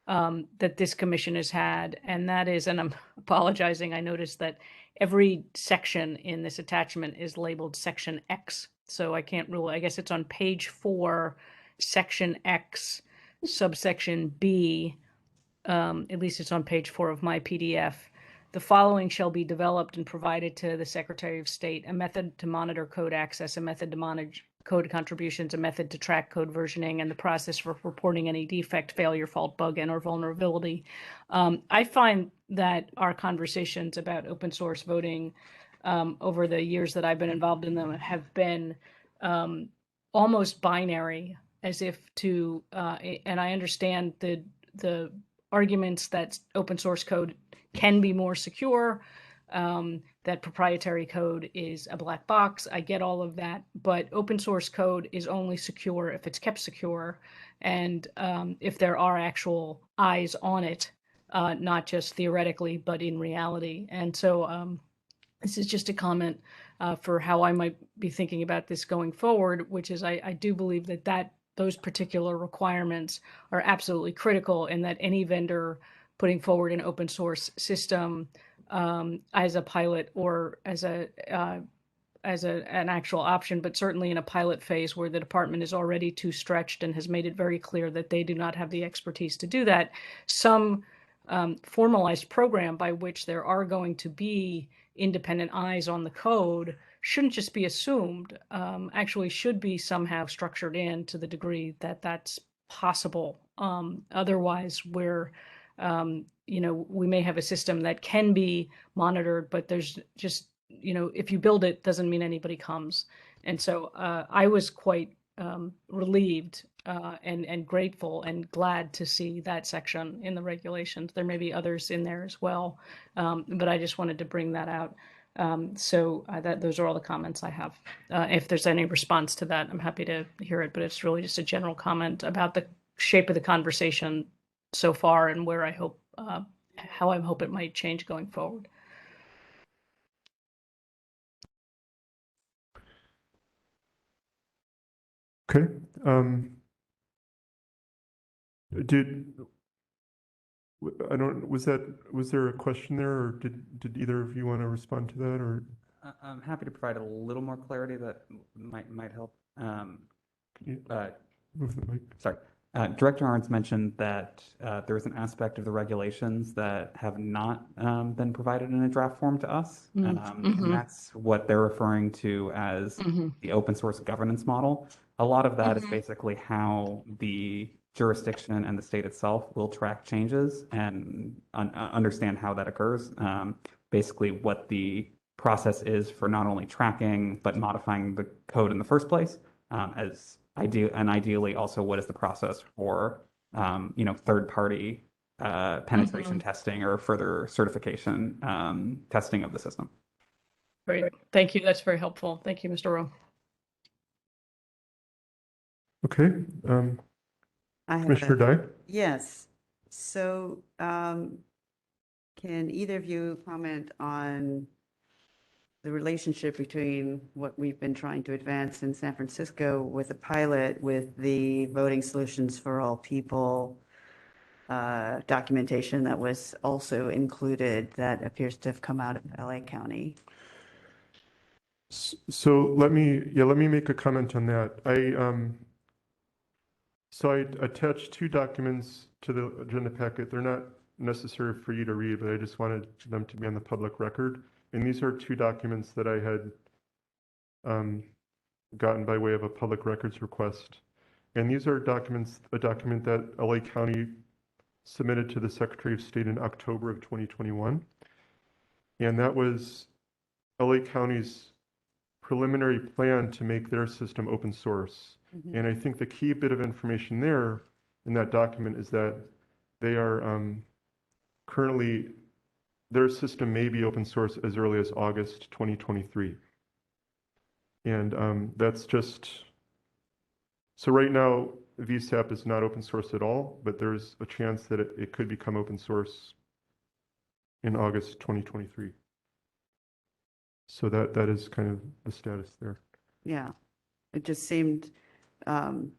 that this commission has had. And that is, and I'm apologizing, I noticed that every section in this attachment is labeled section X. So I can't really, I guess it's on page 4, section X, subsection B. At least it's on page 4 of my PDF. The following shall be developed and provided to the Secretary of State: a method to monitor code access, a method to monitor code contributions, a method to track code versioning, and the process for reporting any defect, failure, fault, bug, and or vulnerability. I find that our conversations about open source voting over the years that I've been involved in them have been almost binary, as if to, and I understand the arguments that open source code can be more secure, that proprietary code is a black box. I get all of that, but open source code is only secure if it's kept secure and if there are actual eyes on it, not just theoretically, but in reality. And so this is just a comment for how I might be thinking about this going forward, which is I do believe that those particular requirements are absolutely critical, and that any vendor putting forward an open source system as a pilot or as an actual option, but certainly in a pilot phase where the department is already too stretched and has made it very clear that they do not have the expertise to do that, some formalized program by which there are going to be independent eyes on the code shouldn't just be assumed, actually should be somehow structured in to the degree that that's possible. Otherwise, we're, we may have a system that can be monitored, but there's just, if you build it, doesn't mean anybody comes. And so I was quite relieved and grateful and glad to see that section in the regulations. There may be others in there as well, but I just wanted to bring that out. So those are all the comments I have. If there's any response to that, I'm happy to hear it, but it's really just a general comment about the shape of the conversation so far and where I hope, how I hope it might change going forward. Okay. Was there a question there, or did either of you want to respond to that, or? I'm happy to provide a little more clarity that might help. Move the mic. Sorry. Director Arns mentioned that there is an aspect of the regulations that have not been provided in a draft form to us. And that's what they're referring to as the open source governance model. A lot of that is basically how the jurisdiction and the state itself will track changes and understand how that occurs. Basically what the process is for not only tracking, but modifying the code in the first place, ideally also what is the process for, third-party penetration testing or further certification testing of the system. Great. Thank you. That's very helpful. Thank you, Mr. Rowe. Okay. Commissioner Dye? Yes. So can either of you comment on the relationship between what we've been trying to advance in San Francisco with a pilot with the voting solutions for all people documentation that was also included that appears to have come out of LA County? So let me make a comment on that. So I attached 2 documents to the agenda packet. They're not necessary for you to read, but I just wanted them to be on the public record. And these are 2 documents that I had gotten by way of a public records request. And these are documents, a document that LA County submitted to the Secretary of State in October of 2021. And that was LA County's preliminary plan to make their system open source. And I think the key bit of information there in that document is that they are currently, their system may be open source as early as August 2023. And that's just, so right now, VSAP is not open source at all, but there's a chance that it could become open source in August 2023. So that is kind of the status there. Yeah, it just seemed, and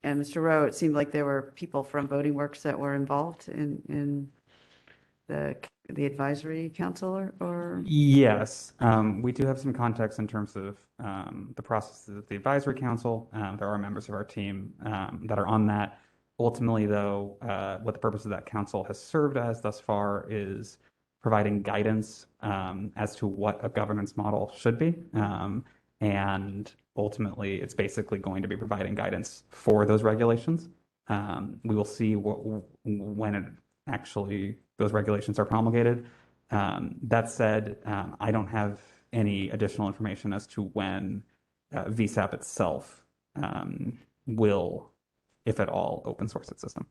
Mr. Rowe, it seemed like there were people from Voting Works that were involved in the advisory council or? Yes, we do have some context in terms of the process of the advisory council. There are members of our team that are on that. Ultimately, though, what the purpose of that council has served as thus far is providing guidance as to what a governance model should be. And ultimately, it's basically going to be providing guidance for those regulations. We will see when it actually those regulations are promulgated. That said, I don't have any additional information as to when VSAP itself will, if at all, open source its system.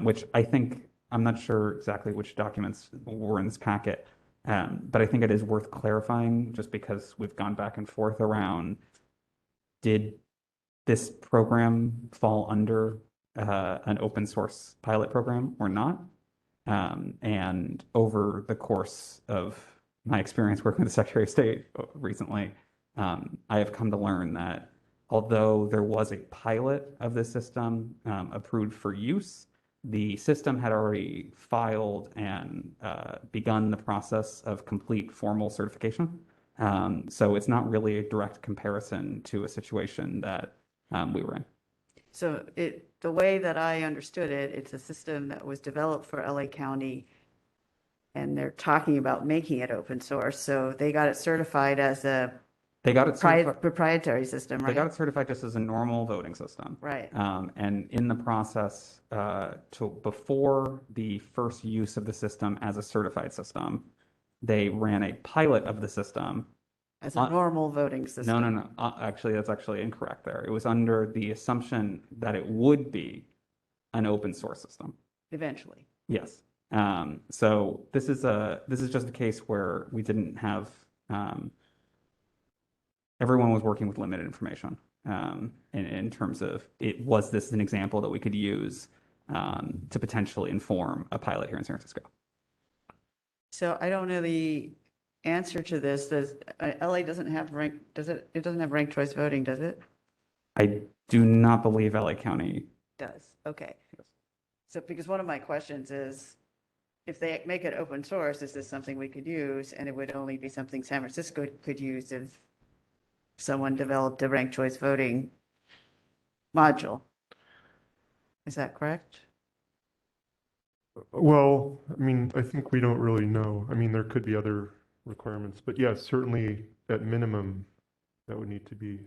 Which I think, I'm not sure exactly which documents were in this packet, but I think it is worth clarifying just because we've gone back and forth around, did this program fall under an open source pilot program or not? And over the course of my experience working with the Secretary of State recently, I have come to learn that although there was a pilot of this system approved for use, the system had already filed and begun the process of complete formal certification. So it's not really a direct comparison to a situation that we were in. So the way that I understood it, it's a system that was developed for LA County and they're talking about making it open source. So they got it certified as a proprietary system, right? They got it certified just as a normal voting system. Right. And in the process, before the first use of the system as a certified system, they ran a pilot of the system. As a normal voting system. No. Actually, that's actually incorrect there. It was under the assumption that it would be an open source system. Eventually. Yes. So this is just a case where we didn't have, everyone was working with limited information in terms of was this an example that we could use to potentially inform a pilot here in San Francisco? So I don't know the answer to this. LA doesn't have ranked, does it? It doesn't have ranked choice voting, does it? I do not believe LA County Does. Okay. So because one of my questions is, if they make it open source, is this something we could use? And it would only be something San Francisco could use if someone developed a ranked choice voting module. Is that correct? Well, I mean, I think we don't really know. I mean, there could be other requirements, but yes, certainly at minimum, that would need to be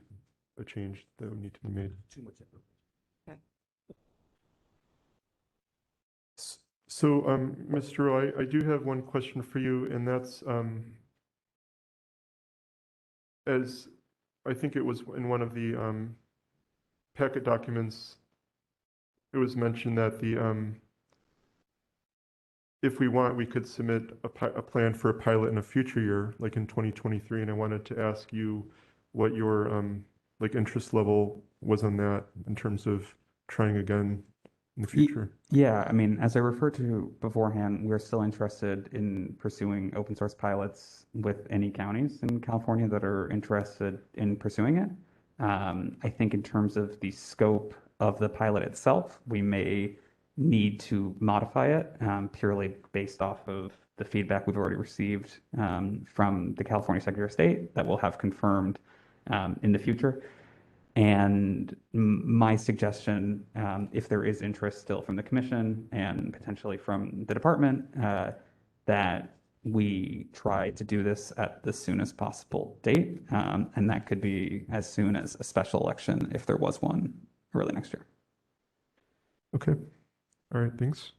a change that would need to be made. Too much. Okay. So, Mr. Rowe, I do have one question for you, and that's, as I think it was in one of the packet documents, it was mentioned that if we want, we could submit a plan for a pilot in a future year, like in 2023, and I wanted to ask you what your like interest level was on that in terms of trying again in the future. Yeah, I mean, as I referred to beforehand, we're still interested in pursuing open source pilots with any counties in California that are interested in pursuing it. I think in terms of the scope of the pilot itself, we may need to modify it purely based off of the feedback we've already received from the California Secretary of State that we'll have confirmed in the future. And my suggestion, if there is interest still from the commission and potentially from the department, that we try to do this at the soonest possible date. And that could be as soon as a special election if there was one early next year. Okay. All right, thanks.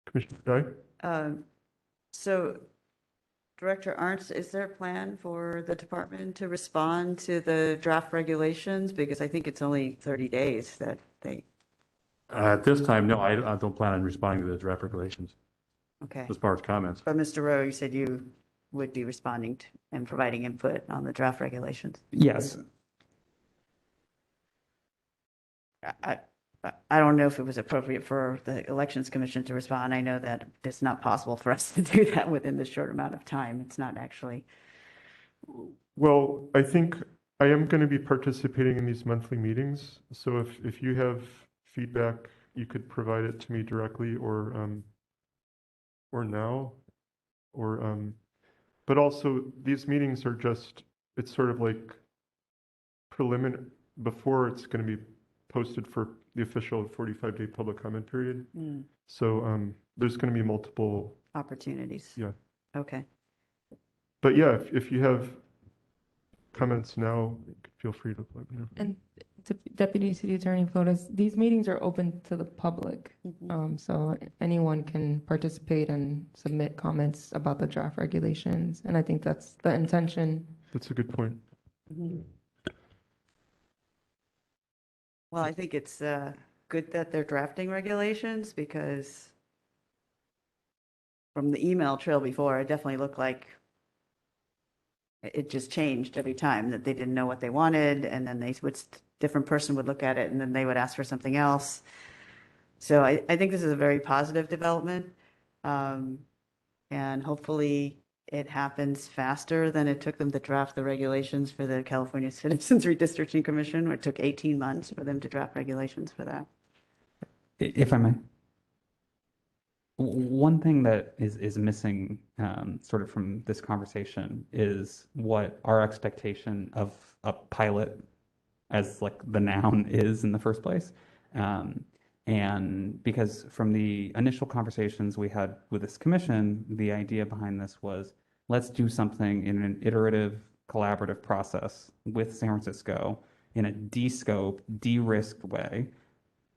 Commissioner Dye? So Director Arntz, is there a plan for the department to respond to the draft regulations? Because I think it's only 30 days that they, At this time, no, I don't plan on responding to the draft regulations okay. as far as comments. But Mr. Rowe, you said you would be responding to and providing input on the draft regulations. Yes. I don't know if it was appropriate for the Elections Commission to respond. I know that it's not possible for us to do that within this short amount of time. It's not actually. Well, I think I am going to be participating in these monthly meetings. So if you have feedback, you could provide it to me directly or now, but also these meetings are just, it's sort of like preliminary before it's going to be posted for the official 45-day public comment period. So there's going to be multiple Opportunities. Yeah. Okay. But yeah, if you have comments now, feel free to let me know. And Deputy City Attorney Flores, these meetings are open to the public. So anyone can participate and submit comments about the draft regulations. And I think that's the intention. That's a good point. Well, I think it's good that they're drafting regulations because from the email trail before, it definitely looked like it just changed every time, that they didn't know what they wanted, and then different person would look at it, and then they would ask for something else. So I think this is a very positive development, and hopefully it happens faster than it took them to draft the regulations for the California Citizens Redistricting Commission, where it took 18 months for them to draft regulations for that. If I may. One thing that is missing sort of from this conversation is what our expectation of a pilot as like the noun is in the first place. And because from the initial conversations we had with this commission, the idea behind this was let's do something in an iterative, collaborative process with San Francisco in a de-scoped, de-risked way.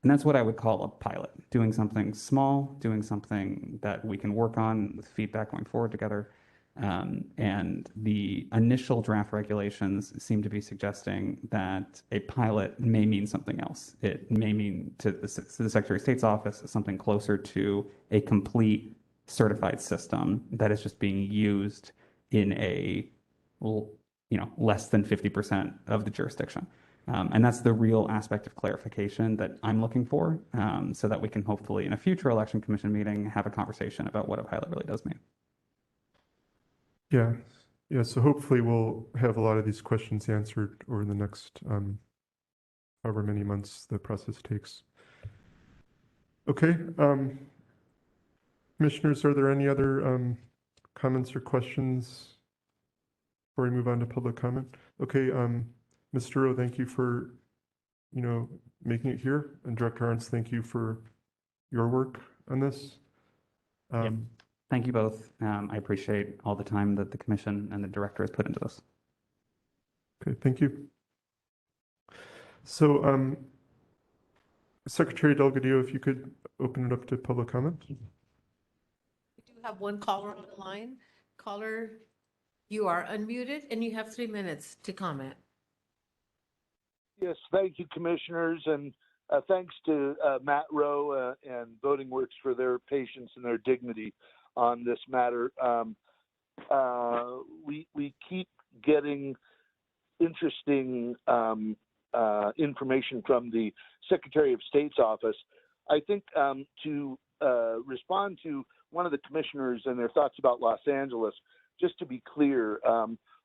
And that's what I would call a pilot, doing something small, doing something that we can work on with feedback going forward together. And the initial draft regulations seem to be suggesting that a pilot may mean something else. It may mean to the Secretary of State's office something closer to a complete certified system that is just being used in a, less than 50% of the jurisdiction. And that's the real aspect of clarification that I'm looking for, so that we can hopefully in a future election commission meeting have a conversation about what a pilot really does mean. Yeah. So hopefully we'll have a lot of these questions answered over the next however many months the process takes. Okay. Commissioners, are there any other comments or questions before we move on to public comment? Okay. Mr. Rowe, thank you for, making it here. And Director Arntz, thank you for your work on this. Thank you both. I appreciate all the time that the commission and the director has put into this. Okay, thank you. So, Secretary Delgadillo, if you could open it up to public comment. We do have one caller on the line. Caller, you are unmuted and you have 3 minutes to comment. Yes, thank you, commissioners, and thanks to Matt Rowe and Voting Works for their patience and their dignity on this matter. We keep getting interesting information from the Secretary of State's office. I think to respond to one of the commissioners and their thoughts about Los Angeles, just to be clear,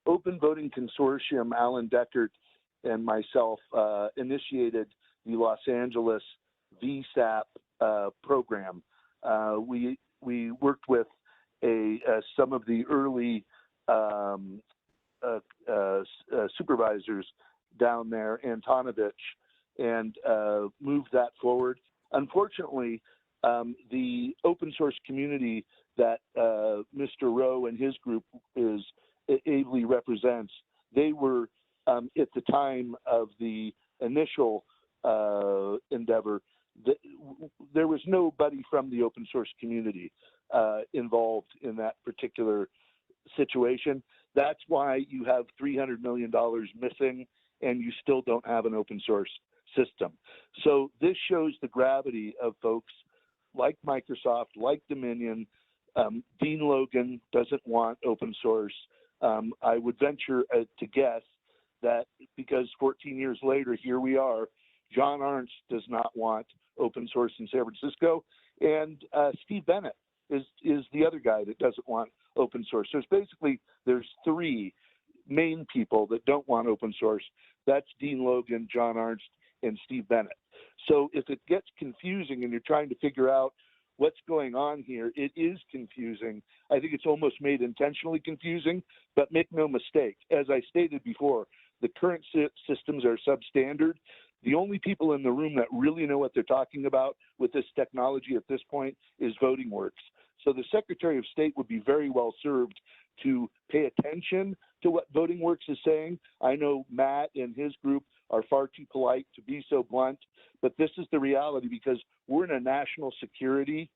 Open Voting Consortium, Alan Deckert, and myself initiated the Los Angeles VSAP program. We worked with some of the early supervisors down there, Antonovich, and moved that forward. Unfortunately, the open source community that Mr. Rowe and his group ably represents, they were at the time of the initial endeavor, there was nobody from the open source community involved in that particular situation. That's why you have $300 million missing and you still don't have an open source system. So this shows the gravity of folks like Microsoft, like Dominion. Dean Logan doesn't want open source. I would venture to guess that because 14 years later, here we are, John Arndt does not want open source in San Francisco, and Steve Bennett is the other guy that doesn't want open source. So there's three main people that don't want open source. That's Dean Logan, John Arndt, and Steve Bennett. So if it gets confusing and you're trying to figure out what's going on here, it is confusing. I think it's almost made intentionally confusing, but make no mistake, as I stated before, the current systems are substandard. The only people in the room that really know what they're talking about with this technology at this point is Voting Works. So the Secretary of State would be very well served to pay attention to what Voting Works is saying. I know Matt and his group are far too polite to be so blunt, but this is the reality because we're in a national security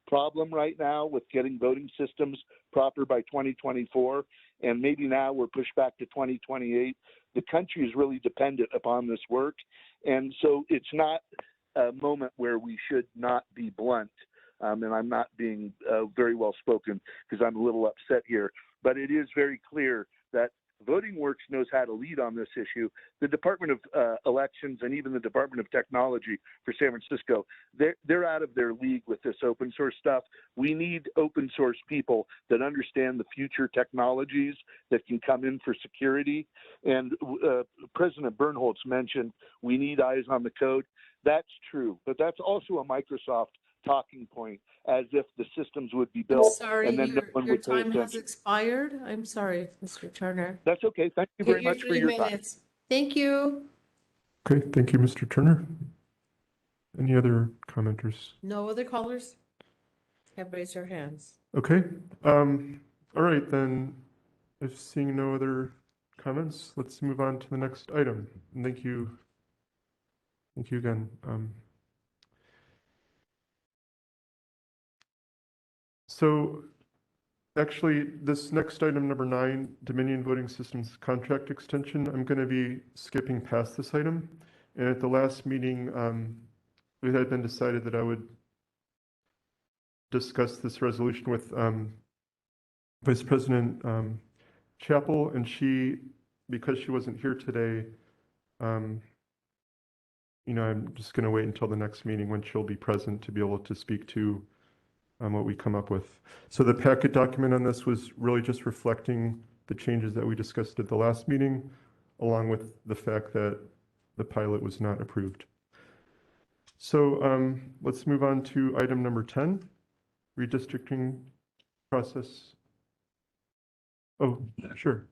problem right now with getting voting systems proper by 2024, and maybe now we're pushed back to 2028. The country is really dependent upon this work, and so it's not a moment where we should not be blunt. And I'm not being very well spoken because I'm a little upset here, but it is very clear that Voting Works knows how to lead on this issue. The Department of Elections and even the Department of Technology for San Francisco, they're out of their league with this open source stuff. We need open source people that understand the future technologies that can come in for security. And President Bernholz mentioned we need eyes on the code. That's true, but that's also a Microsoft talking point, as if the systems would be built. I'm sorry, and then no one your would pay time has attention. expired. I'm sorry, Mr. Turner. That's okay. Thank you Get very much for your 3 time. minutes. Thank you. Okay, thank you, Mr. Turner. Any other commenters? No other callers have raised their hands. Okay, all right, then, if seeing no other comments, let's move on to the next item. And thank you. Thank you again. So actually, this next item, number 9, Dominion Voting Systems Contract Extension, I'm going to be skipping past this item. And at the last meeting, it had been decided that I would discuss this resolution with Vice President Chappell, and because she wasn't here today, I'm just going to wait until the next meeting when she'll be present to be able to speak to what we come up with. So the packet document on this was really just reflecting the changes that we discussed at the last meeting, along with the fact that the pilot was not approved. So let's move on to item number 10, redistricting process. Oh, sure.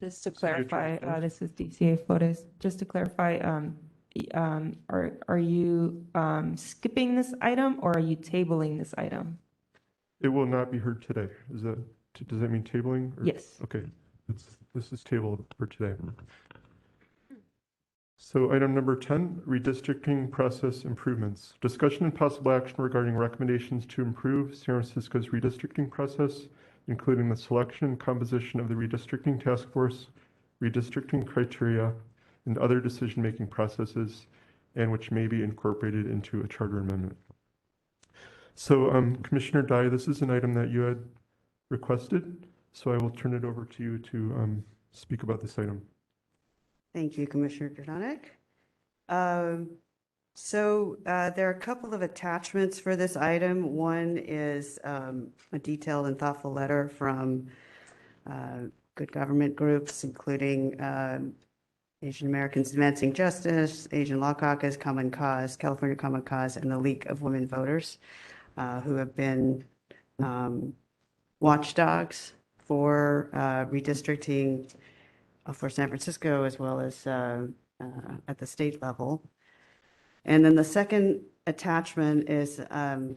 Just to City clarify, Attorney. this is DCA Photos. Just to clarify, are you skipping this item or are you tabling this item? It will not be heard today. Does that mean tabling? Or- Yes. Okay, this is tabled for today. So item number 10, redistricting process improvements. Discussion and possible action regarding recommendations to improve San Francisco's redistricting process, including the selection and composition of the redistricting task force, redistricting criteria, and other decision-making processes, and which may be incorporated into a charter amendment. So Commissioner Dye, this is an item that you had requested, so I will turn it over to you to speak about this item. Thank you, Commissioner Gertonic. So there are a couple of attachments for this item. One is a detailed and thoughtful letter from good government groups, including Asian Americans Advancing Justice, Asian Law Caucus, Common Cause, California Common Cause, and the League of Women Voters, who have been watchdogs for redistricting for San Francisco as well as at the state level. And then the second attachment is a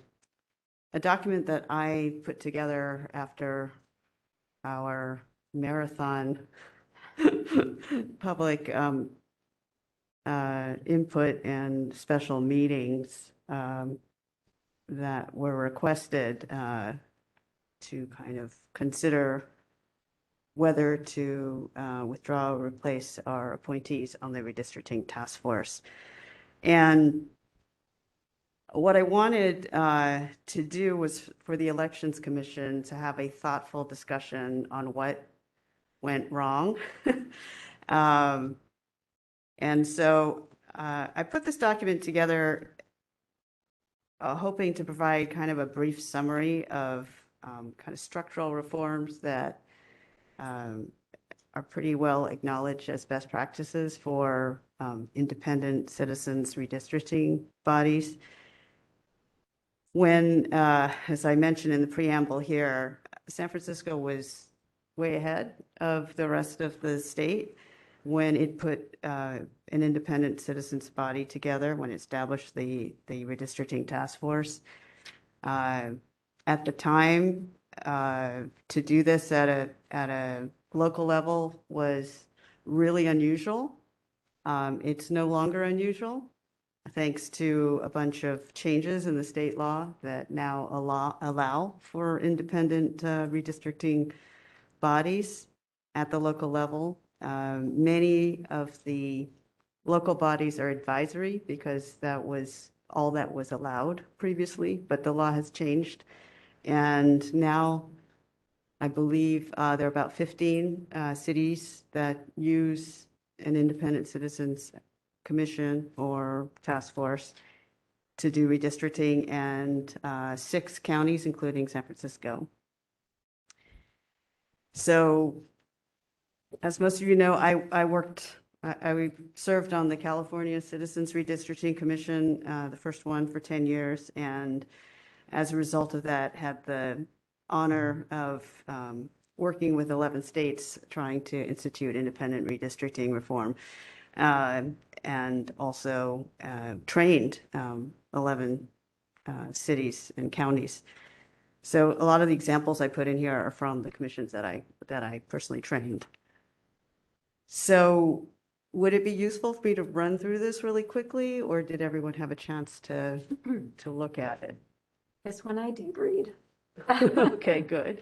document that I put together after our marathon public input and special meetings that were requested to kind of consider whether to withdraw or replace our appointees on the redistricting task force. And what I wanted to do was for the Elections Commission to have a thoughtful discussion on what went wrong. And so I put this document together hoping to provide kind of a brief summary of kind of structural reforms that are pretty well acknowledged as best practices for independent citizens redistricting bodies. When, as I mentioned in the preamble here, San Francisco was way ahead of the rest of the state when it put an independent citizens body together, when it established the redistricting task force. At the time, to do this at a local level was really unusual. It's no longer unusual, thanks to a bunch of changes in the state law that now allow for independent redistricting bodies at the local level. Many of the local bodies are advisory because that was all that was allowed previously, but the law has changed. And now I believe there are about 15 cities that use an independent citizens commission or task force to do redistricting, and 6 counties, including San Francisco. So, as most of you know, I served on the California Citizens Redistricting Commission, the first one for 10 years, and as a result of that, had the honor of working with 11 states trying to institute independent redistricting reform, and also trained 11 cities and counties. So a lot of the examples I put in here are from the commissions that I personally trained. So would it be useful for me to run through this really quickly, or did everyone have a chance to look at it? This one I did read. Okay, good.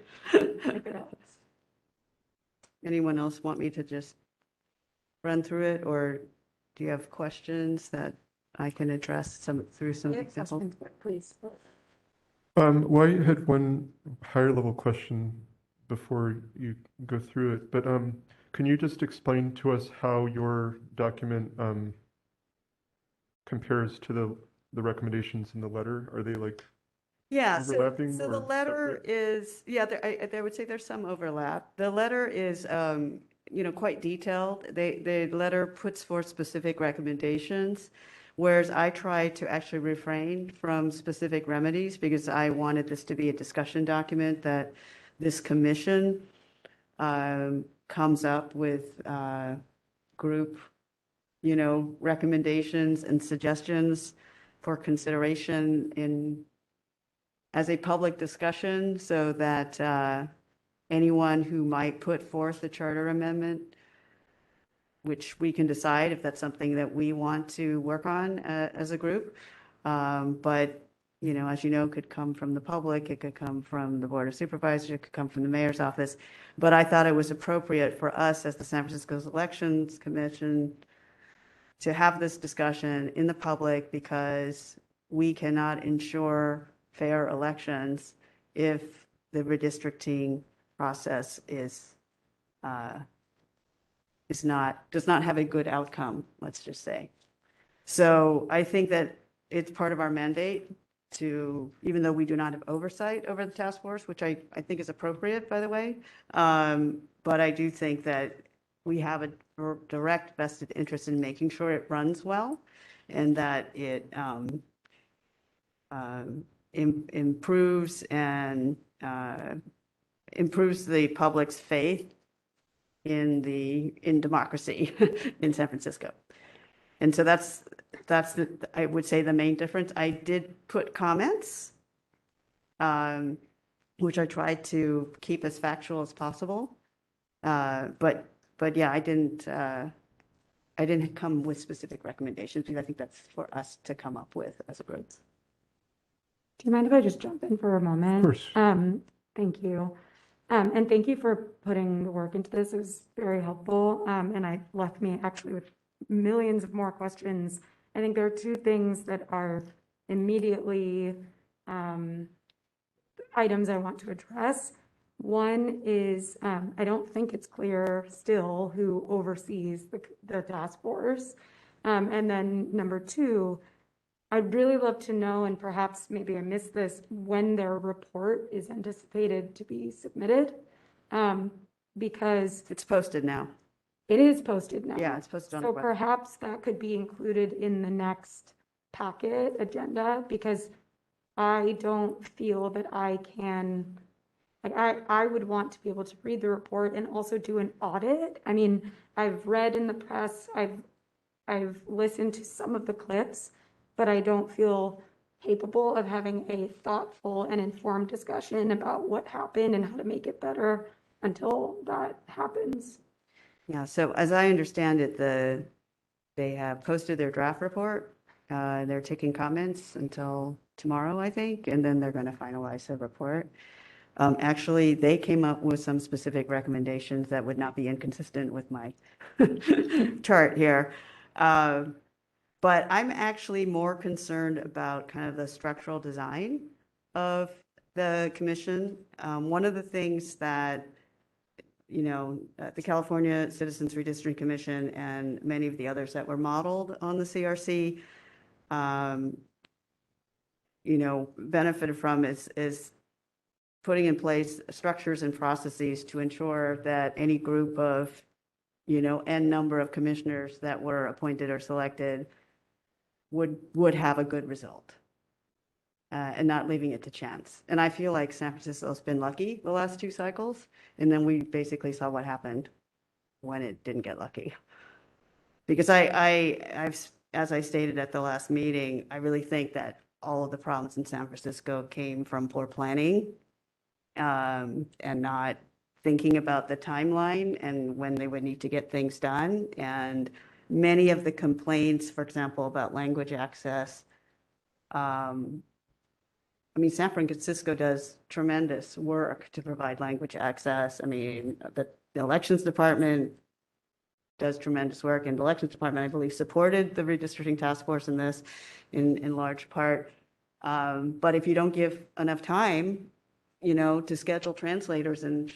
Anyone else want me to just run through it, or do you have questions that I can address through some examples? Please. Well, I had one higher level question before you go through it, but can you just explain to us how your document compares to the recommendations in the letter? Are they like overlapping? So the letter is, I would say there's some overlap. The letter is, quite detailed. The letter puts forth specific recommendations, whereas I try to actually refrain from specific remedies because I wanted this to be a discussion document that this commission comes up with group, recommendations and suggestions for consideration as a public discussion, so that anyone who might put forth a charter amendment, which we can decide if that's something that we want to work on as a group. But, as you know, could come from the public, it could come from the Board of Supervisors, it could come from the mayor's office. But I thought it was appropriate for us as the San Francisco Elections Commission to have this discussion in the public, because we cannot ensure fair elections if the redistricting process does not have a good outcome, let's just say. So I think that it's part of our mandate to, even though we do not have oversight over the task force, which I think is appropriate, by the way, but I do think that we have a direct vested interest in making sure it runs well and that it improves the public's faith in democracy in San Francisco. And so that's I would say the main difference. I did put comments, which I tried to keep as factual as possible. But yeah, I didn't come with specific recommendations because I think that's for us to come up with as a group. Do you mind if I just jump in for a moment? Of course. Thank you. And thank you for putting the work into this. It was very helpful. And it left me actually with millions of more questions. I think there are two things that are immediately items I want to address. One is, I don't think it's clear still who oversees the task force. And then number two, I'd really love to know, and perhaps maybe I missed this, when their report is anticipated to be submitted. Because It's posted now. it is posted now. Yeah, it's posted on the So web. perhaps that could be included in the next packet agenda, because I don't feel that I can, like, I would want to be able to read the report and also do an audit. I mean, I've read in the press, I've listened to some of the clips, but I don't feel capable of having a thoughtful and informed discussion about what happened and how to make it better until that happens. Yeah, so as I understand it, they have posted their draft report. They're taking comments until tomorrow, I think, and then they're going to finalize the report. Actually, they came up with some specific recommendations that would not be inconsistent with my chart here. But I'm actually more concerned about kind of the structural design of the commission. One of the things that, the California Citizens Redistricting Commission and many of the others that were modeled on the CRC, benefited from is putting in place structures and processes to ensure that any group of, N number of commissioners that were appointed or selected would have a good result, and not leaving it to chance. And I feel like San Francisco's been lucky the last two cycles, and then we basically saw what happened when it didn't get lucky. Because I've, as I stated at the last meeting, I really think that all of the problems in San Francisco came from poor planning, and not thinking about the timeline and when they would need to get things done. And many of the complaints, for example, about language access, San Francisco does tremendous work to provide language access. The elections department does tremendous work, and the elections department, I believe, supported the redistricting task force in this in large part. But if you don't give enough time, to schedule translators and,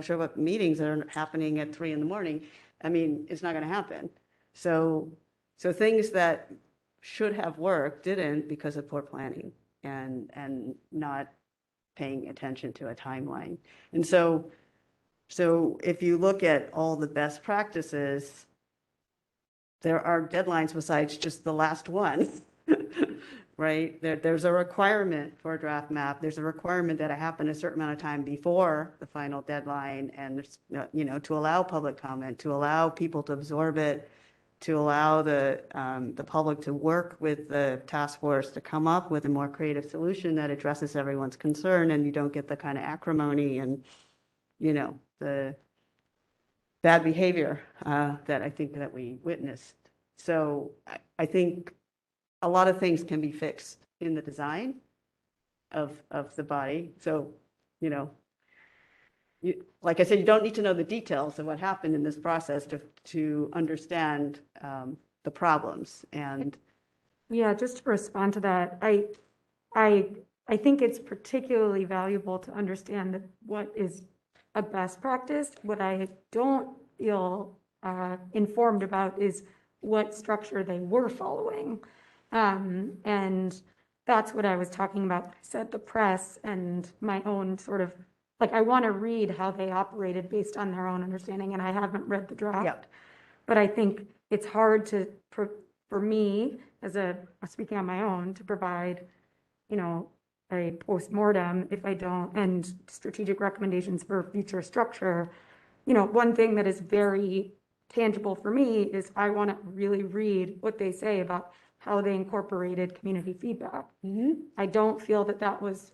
show up meetings that are happening at 3 a.m, it's not going to happen. So things that should have worked didn't because of poor planning and not paying attention to a timeline. And so if you look at all the best practices, there are deadlines besides just the last one, right? There's a requirement for a draft map. There's a requirement that it happen a certain amount of time before the final deadline, and to allow public comment, to allow people to absorb it, to allow the public to work with the task force to come up with a more creative solution that addresses everyone's concern, and you don't get the kind of acrimony and, the bad behavior that I think that we witnessed. So I think a lot of things can be fixed in the design of the body. So, like I said, you don't need to know the details of what happened in this process to understand the problems. And Yeah, just to respond to that, I think it's particularly valuable to understand what is a best practice. What I don't feel informed about is what structure they were following. And that's what I was talking about. I said the press and my own sort of, like, I want to read how they operated based on their own understanding, and I haven't read the draft. Yep. But I think it's hard for me, speaking on my own, to provide, a postmortem if I don't, and strategic recommendations for future structure. One thing that is very tangible for me is I want to really read what they say about how they incorporated community feedback. I don't feel that that was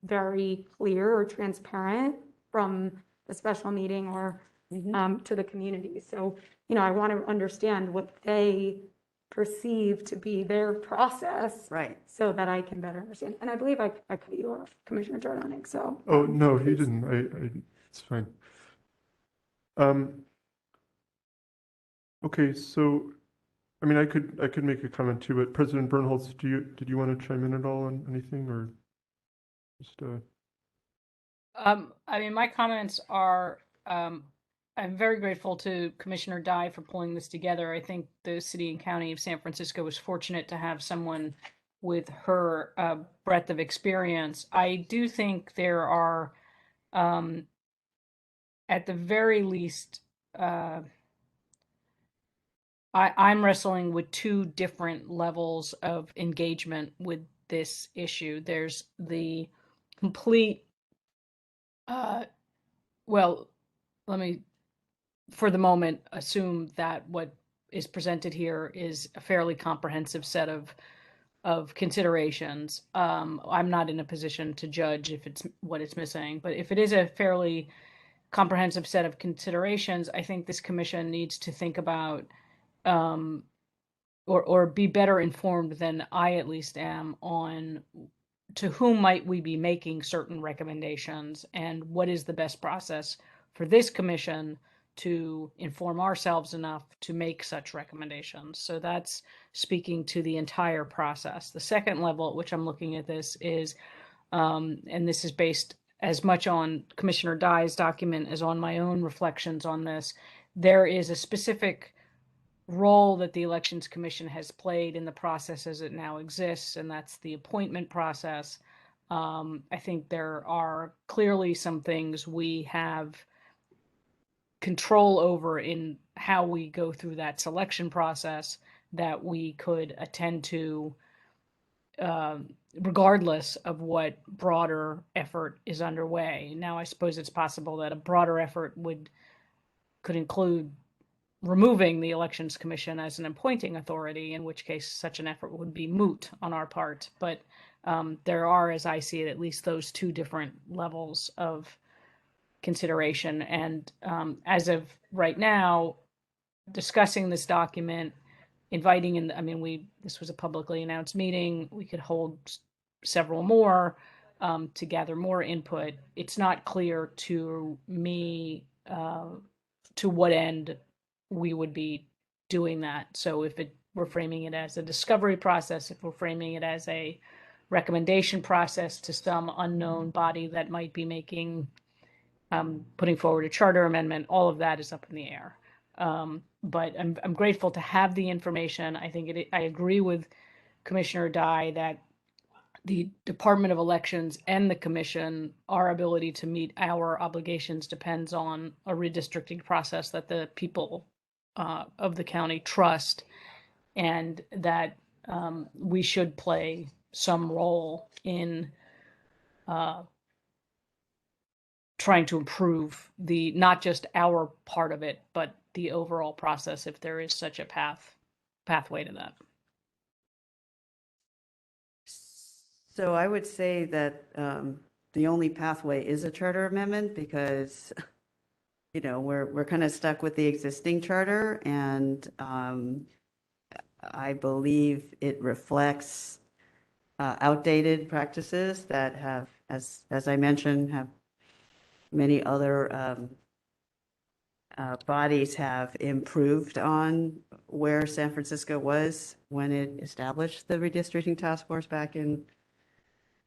very clear or transparent from the special meeting or to the community. So, I want to understand what they perceive to be their process. Right. So that I can better understand. And I believe I cut you off, Commissioner Jordan, so. Oh, no, he didn't. It's fine. Okay, so, I mean, I could make a comment too, but President Bernholz, did you want to chime in at all on anything, or just, I mean, my comments are, I'm very grateful to Commissioner Dye for pulling this together. I think the city and county of San Francisco was fortunate to have someone with her breadth of experience. I do think there are, at the very least, I'm wrestling with two different levels of engagement with this issue. There's the complete, well, let me, for the moment, assume that what is presented here is a fairly comprehensive set of considerations. I'm not in a position to judge if it's what it's missing, but if it is a fairly comprehensive set of considerations, I think this commission needs to think about or be better informed than I at least am on to whom might we be making certain recommendations and what is the best process for this commission to inform ourselves enough to make such recommendations. So that's speaking to the entire process. The second level at which I'm looking at this is, and this is based as much on Commissioner Dye's document as on my own reflections on this, there is a specific role that the Elections Commission has played in the process as it now exists, and that's the appointment process. I think there are clearly some things we have control over in how we go through that selection process that we could attend to regardless of what broader effort is underway. Now, I suppose it's possible that a broader effort could include removing the Elections Commission as an appointing authority, in which case such an effort would be moot on our part. But there are, as I see it, at least those two different levels of consideration. And as of right now, discussing this document, inviting in, I mean, this was a publicly announced meeting. We could hold several more to gather more input. It's not clear to me to what end we would be doing that. So if we're framing it as a discovery process, if we're framing it as a recommendation process to some unknown body that might be making, putting forward a charter amendment, all of that is up in the air. But I'm grateful to have the information. I think I agree with Commissioner Dye that the Department of Elections and the Commission, our ability to meet our obligations depends on a redistricting process that the people of the county trust, and that we should play some role in trying to improve not just our part of it, but the overall process, if there is such a pathway to that. So I would say that the only pathway is a charter amendment because, we're kind of stuck with the existing charter, and I believe it reflects outdated practices that have, as I mentioned, have many other bodies have improved on where San Francisco was when it established the redistricting task force back in,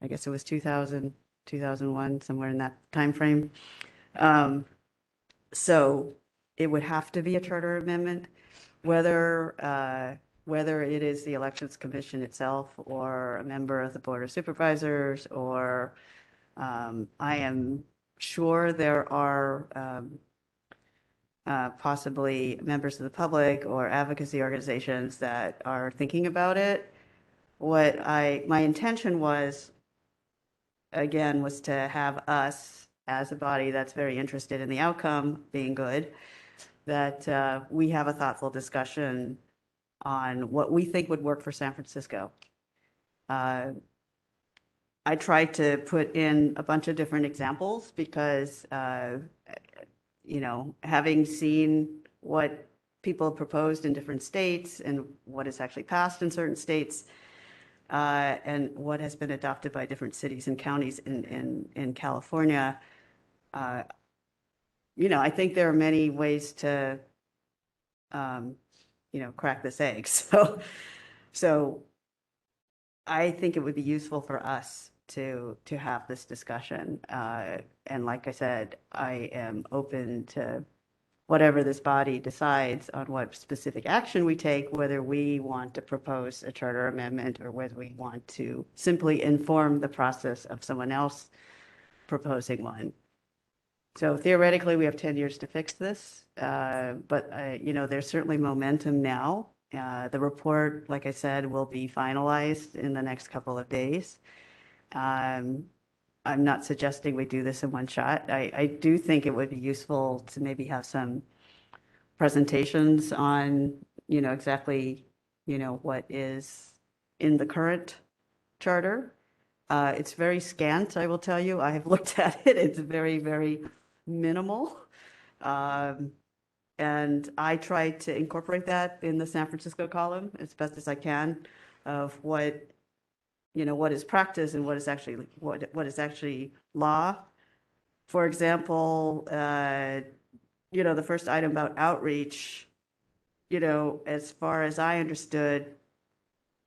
I guess it was 2000, 2001, somewhere in that time frame. So it would have to be a charter amendment, whether it is the Elections Commission itself or a member of the Board of Supervisors, or I am sure there are possibly members of the public or advocacy organizations that are thinking about it. My intention was, again, was to have us as a body that's very interested in the outcome being good, that we have a thoughtful discussion on what we think would work for San Francisco. I tried to put in a bunch of different examples because, having seen what people have proposed in different states and what is actually passed in certain states, and what has been adopted by different cities and counties in California, I think there are many ways to, crack this egg. So I think it would be useful for us to have this discussion. And like I said, I am open to whatever this body decides on what specific action we take, whether we want to propose a charter amendment or whether we want to simply inform the process of someone else proposing one. So theoretically, we have 10 years to fix this, but there's certainly momentum now. The report, like I said, will be finalized in the next couple of days. I'm not suggesting we do this in one shot. I do think it would be useful to maybe have some presentations on, exactly, what is in the current charter. It's very scant, I will tell you. I have looked at it. It's very, very minimal. And I try to incorporate that in the San Francisco column as best as I can of what is practice and what is actually law. For example, the first item about outreach, as far as I understood,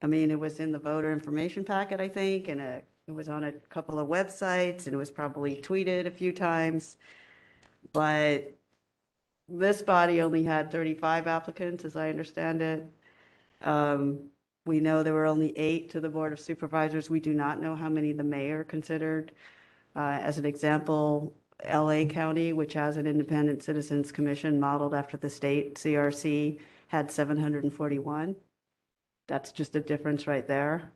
it was in the voter information packet, I think, and it was on a couple of websites, and it was probably tweeted a few times. But this body only had 35 applicants, as I understand it. We know there were only 8 to the Board of Supervisors. We do not know how many the mayor considered. As an example, LA County, which has an independent citizens commission modeled after the state CRC, had 741. That's just a difference right there.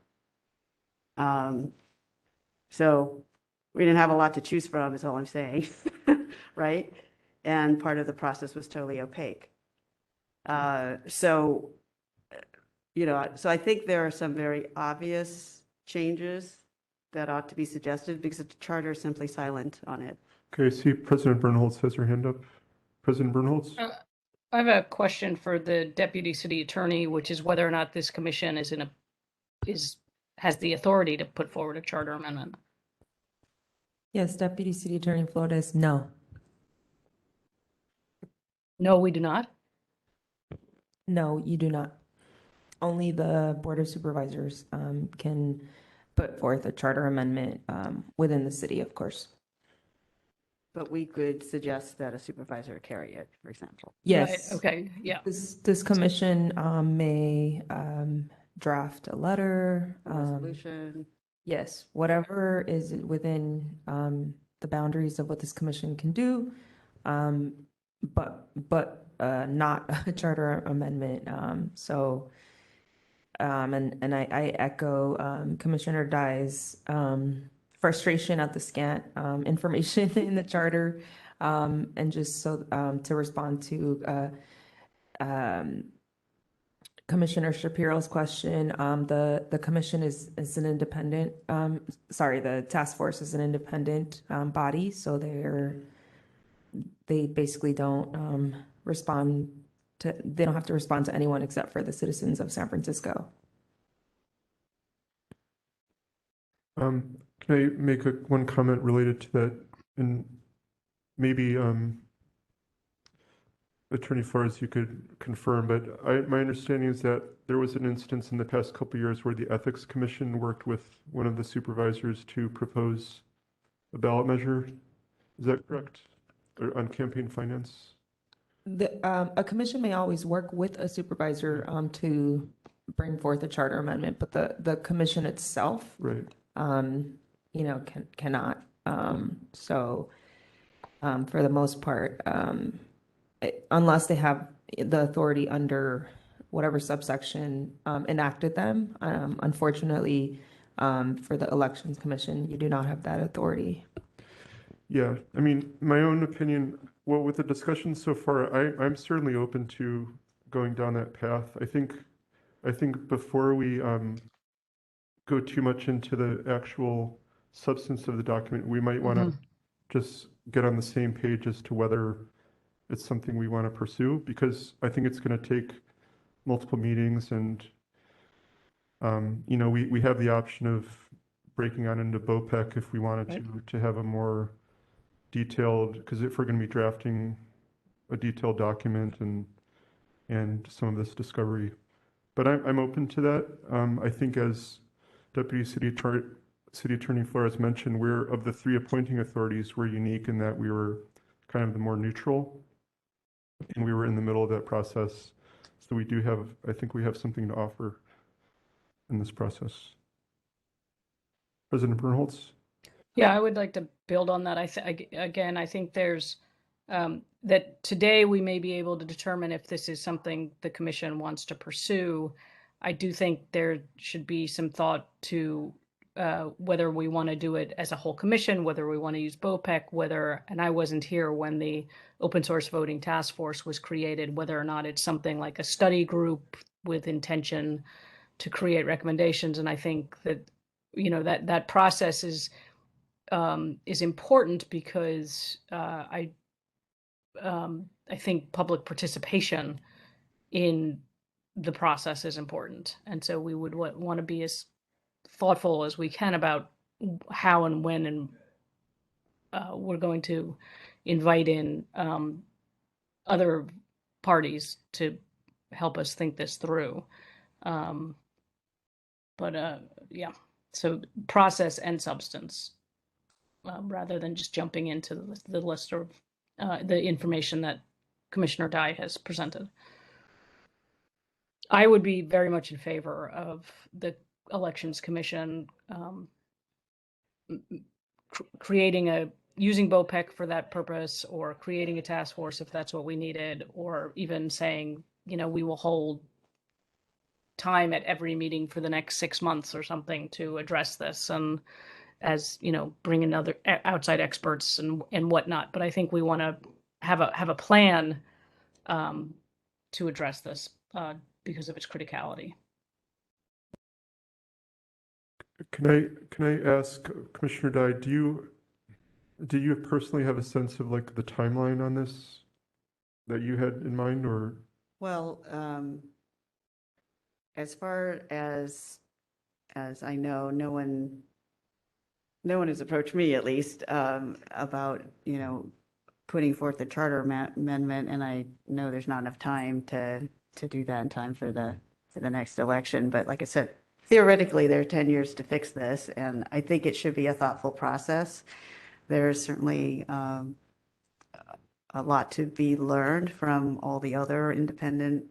So we didn't have a lot to choose from, is all I'm saying, right? And part of the process was totally opaque. So I think there are some very obvious changes that ought to be suggested because the charter is simply silent on it. Okay, I see President Bernholz has her hand up. President Bernholz? I have a question for the deputy city attorney, which is whether or not this commission has the authority to put forward a charter amendment. Yes, Deputy City Attorney Flores, no. No, we do not. No, you do not. Only the Board of Supervisors can put forth a charter amendment within the city, of course. But we could suggest that a supervisor carry it, for example. Yes. Right, okay, yeah. This commission may draft a letter. Resolution. Yes, whatever is within the boundaries of what this commission can do, but not a charter amendment. And I echo Commissioner Dai's frustration at the scant information in the charter, and just so to respond to Commissioner Shapiro's question, the commission is an independent, the task force is an independent body, so they basically don't they don't have to respond to anyone except for the citizens of San Francisco. Can I make one comment related to that? And maybe Attorney Flores, you could confirm, but my understanding is that there was an instance in the past couple of years where the Ethics Commission worked with one of the supervisors to propose a ballot measure. Is that correct? Or on campaign finance? A commission may always work with a supervisor to bring forth a charter amendment, but the commission itself, right, cannot. So for the most part, unless they have the authority under whatever subsection enacted them, unfortunately, for the Elections Commission, you do not have that authority. Yeah, I mean, my own opinion, Well, with the discussion so far, I'm certainly open to going down that path. I think before we go too much into the actual substance of the document, we might want to just get on the same page as to whether it's something we want to pursue, because I think it's going to take multiple meetings, and you know, we have the option of breaking out into BOPEC if we wanted to have a more detailed, because if we're going to be drafting a detailed document and some of this discovery. But I'm open to that. I think, as Deputy City Attorney Flores mentioned, we're, of the three appointing authorities, we're unique in that we were kind of the more neutral, and we were in the middle of that process. So we do have, I think we have something to offer in this process. President Bernholz? Yeah, I would like to build on that. Again, I think there's that today we may be able to determine if this is something the commission wants to pursue. I do think there should be some thought to whether we want to do it as a whole commission, whether we want to use BOPEC, and I wasn't here when the open source voting task force was created, whether or not it's something like a study group with intention to create recommendations. And I think that, you know, that process is important because I think public participation in the process is important. And so we would want to be as thoughtful as we can about how and when and we're going to invite in other parties to help us think this through. Yeah, so process and substance, rather than just jumping into the list of the information that Commissioner Dye has presented. I would be very much in favor of the Elections Commission using BOPEC for that purpose, or creating a task force if that's what we needed, or even saying, you know, we will hold time at every meeting for the next 6 months or something to address this, and as you know, bring in other outside experts and whatnot. But I think we want to have a plan to address this because of its criticality. Can I ask Commissioner Dye, do you personally have a sense of like the timeline on this that you had in mind, or? Well, as far as I know, no one has approached me, at least, about, you know, putting forth the charter amendment, and I know there's not enough time to do that in time for the next election. But like I said, theoretically, there are 10 years to fix this, and I think it should be a thoughtful process. There's certainly a lot to be learned from all the other independent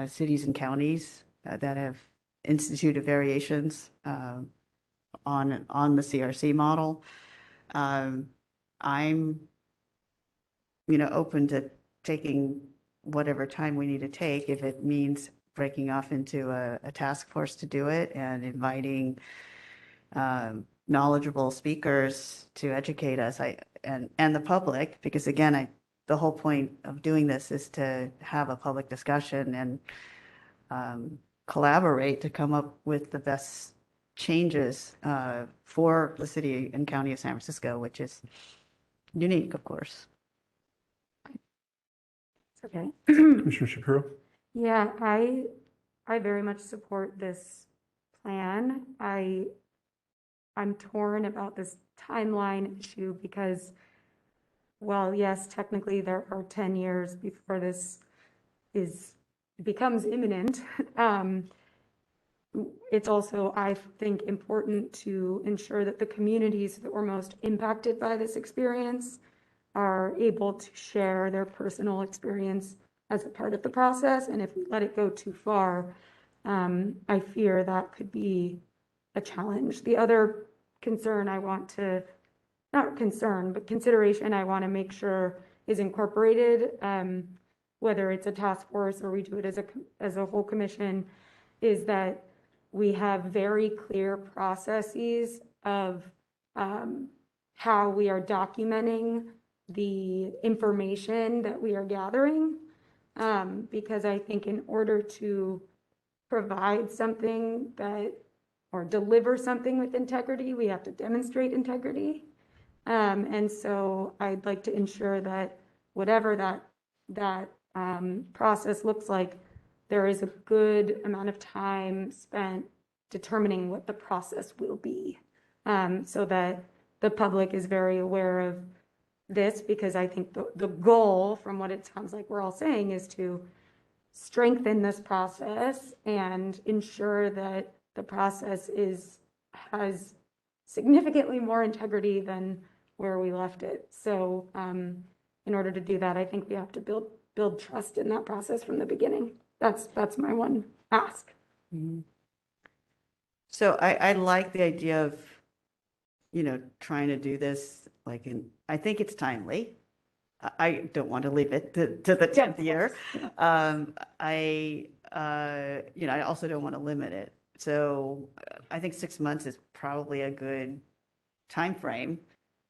cities and counties that have instituted variations on the CRC model. I'm, you know, open to taking whatever time we need to take, if it means breaking off into a task force to do it and inviting knowledgeable speakers to educate us and the public, because again, the whole point of doing this is to have a public discussion and collaborate to come up with the best changes for the city and county of San Francisco, which is unique, of course. Okay. Commissioner Shapiro? Yeah, I very much support this plan. I'm torn about this timeline issue because, well, yes, technically there are 10 years before this becomes imminent. It's also, I think, important to ensure that the communities that were most impacted by this experience are able to share their personal experience as a part of the process. And if we let it go too far, I fear that could be a challenge. The other concern I want to, not concern, but consideration I want to make sure is incorporated, whether it's a task force or we do it as a whole commission, is that we have very clear processes of how we are documenting the information that we are gathering. Because I think in order to provide something that, or deliver something with integrity, we have to demonstrate integrity. And so I'd like to ensure that whatever that process looks like, there is a good amount of time spent determining what the process will be, so that the public is very aware of this, because I think the goal, from what it sounds like we're all saying, is to strengthen this process and ensure that the process has significantly more integrity than where we left it. So in order to do that, I think we have to build trust in that process from the beginning. That's my one ask. Mhm. So I like the idea of, trying to do this, I think it's timely. I don't want to leave it to the 10th year. I also don't want to limit it. So I think 6 months is probably a good time frame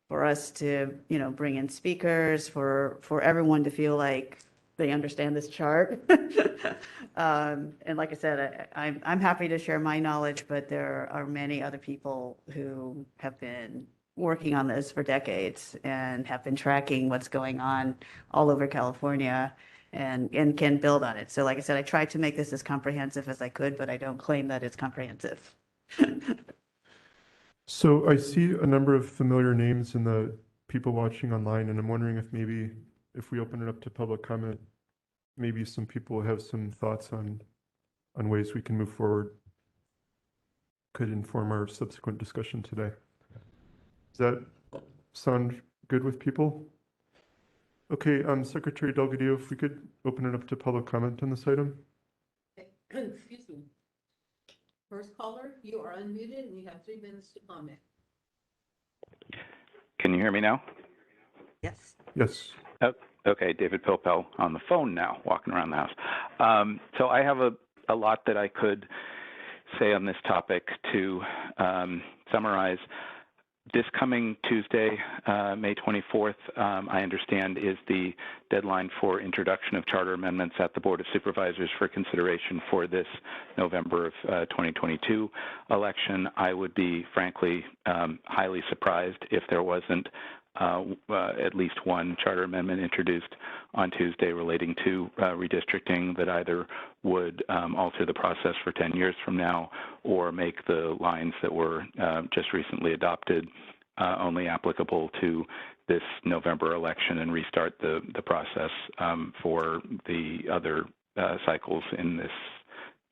for us to, bring in speakers, for everyone to feel like they understand this chart. And like I said, I'm happy to share my knowledge, but there are many other people who have been working on this for decades and have been tracking what's going on all over California and can build on it. So like I said, I tried to make this as comprehensive as I could, but I don't claim that it's comprehensive. So I see a number of familiar names in the people watching online, and I'm wondering if maybe if we open it up to public comment, maybe some people have some thoughts on ways we can move forward, could inform our subsequent discussion today. Does that sound good with people? Okay, Secretary Delgadillo, if we could open it up to public comment on this item. Excuse me. First caller, you are unmuted and you have 3 minutes to comment. Can you hear me now? Yes. Yes. Oh, okay, David Pilpel on the phone now, walking around the house. So I have a lot that I could say on this topic. To summarize, this coming Tuesday, May 24th, I understand, is the deadline for introduction of charter amendments at the Board of Supervisors for consideration for this November of 2022 election. I would be, frankly, highly surprised if there wasn't at least one charter amendment introduced on Tuesday relating to redistricting that either would alter the process for 10 years from now or make the lines that were just recently adopted only applicable to this November election and restart the process for the other cycles in this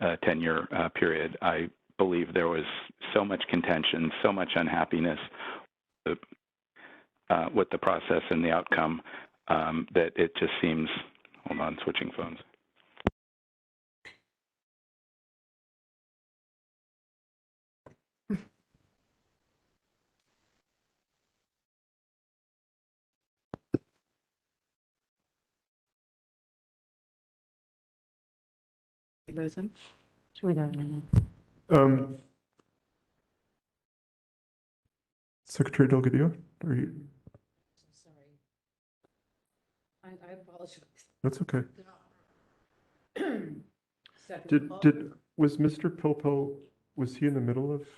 10-year period. I believe there was so much contention, so much unhappiness with the process and the outcome that it just seems, hold on, switching phones. Lose him? Secretary Delgadillo, are you? Sorry. I apologize. That's okay. Second caller. Was Mr. Pilpel, was he in the middle of?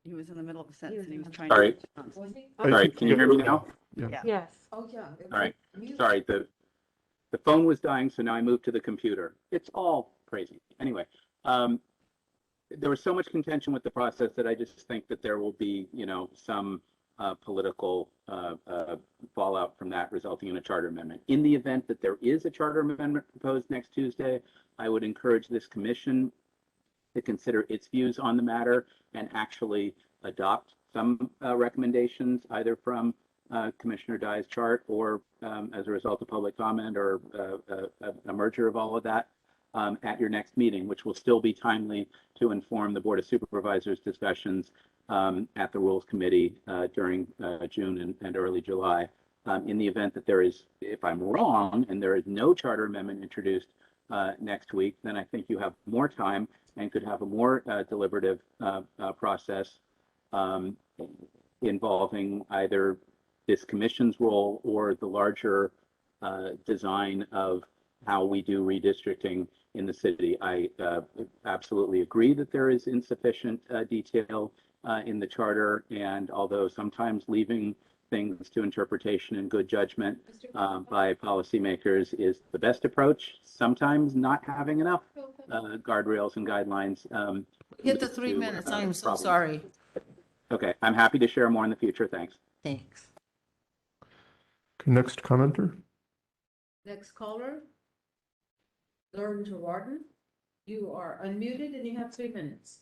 He was in the middle of a sentence and he was trying Sorry. to. Was he? I Sorry, think can you hear me now? Yeah. Yes. Oh, yeah. All right. Sorry, the phone was dying, so now I moved to the computer. It's all crazy. Anyway, there was so much contention with the process that I just think that there will be, some political fallout from that, resulting in a charter amendment. In the event that there is a charter amendment proposed next Tuesday, I would encourage this commission to consider its views on the matter and actually adopt some recommendations, either from Commissioner Dye's chart or as a result of public comment or a merger of all of that at your next meeting, which will still be timely to inform the Board of Supervisors discussions at the Rules Committee during June and early July. In the event that there is, if I'm wrong, and there is no charter amendment introduced next week, then I think you have more time and could have a more deliberative process involving either this commission's role or the larger design of how we do redistricting in the city. I absolutely agree that there is insufficient detail in the charter, and although sometimes leaving things to interpretation and good judgment by policymakers is the best approach, sometimes not having enough guardrails and guidelines. Hit the 3 minutes. I am so problems. sorry. Okay, I'm happy to share more in the future. Thanks. Thanks. Okay, next commenter. Next caller, Lauren Gerardin. You are unmuted and you have 3 minutes.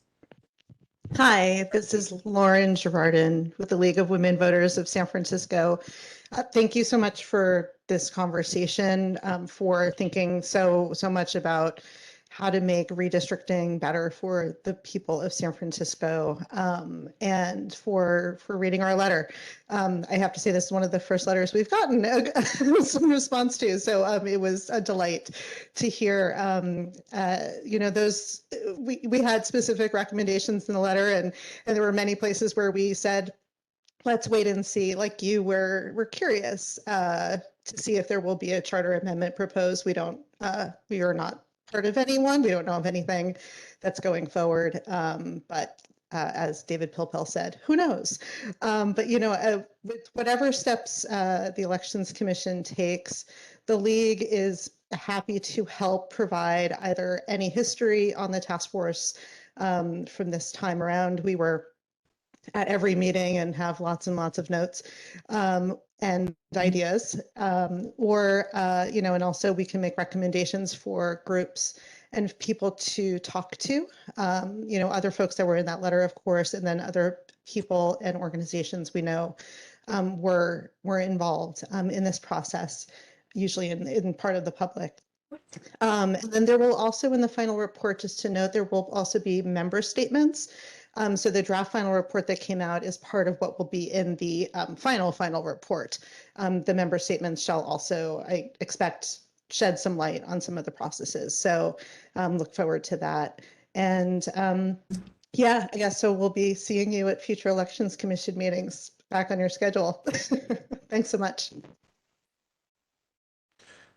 Hi, this is Lauren Gerardin with the League of Women Voters of San Francisco. Thank you so much for this conversation, for thinking so much about how to make redistricting better for the people of San Francisco, and for reading our letter. I have to say this is one of the first letters we've gotten some response to, so it was a delight to hear. Those we had specific recommendations in the letter, and there were many places where we said, let's wait and see. Like you, we're curious to see if there will be a charter amendment proposed. We are not part of anyone. We don't know of anything that's going forward. But as David Pilpel said, who knows? With whatever steps the Elections Commission takes, the League is happy to help provide either any history on the task force from this time around. We were at every meeting and have lots and lots of notes and ideas, and also we can make recommendations for groups and people to talk to, other folks that were in that letter, of course, and then other people and organizations we know were involved in this process, usually in part of the public. And then there will also, in the final report, just to note, there will also be member statements. So the draft final report that came out is part of what will be in the final report. The member statements shall also, I expect, shed some light on some of the processes. So look forward to that. And yeah, I guess so we'll be seeing you at future Elections Commission meetings back on your schedule. Thanks so much.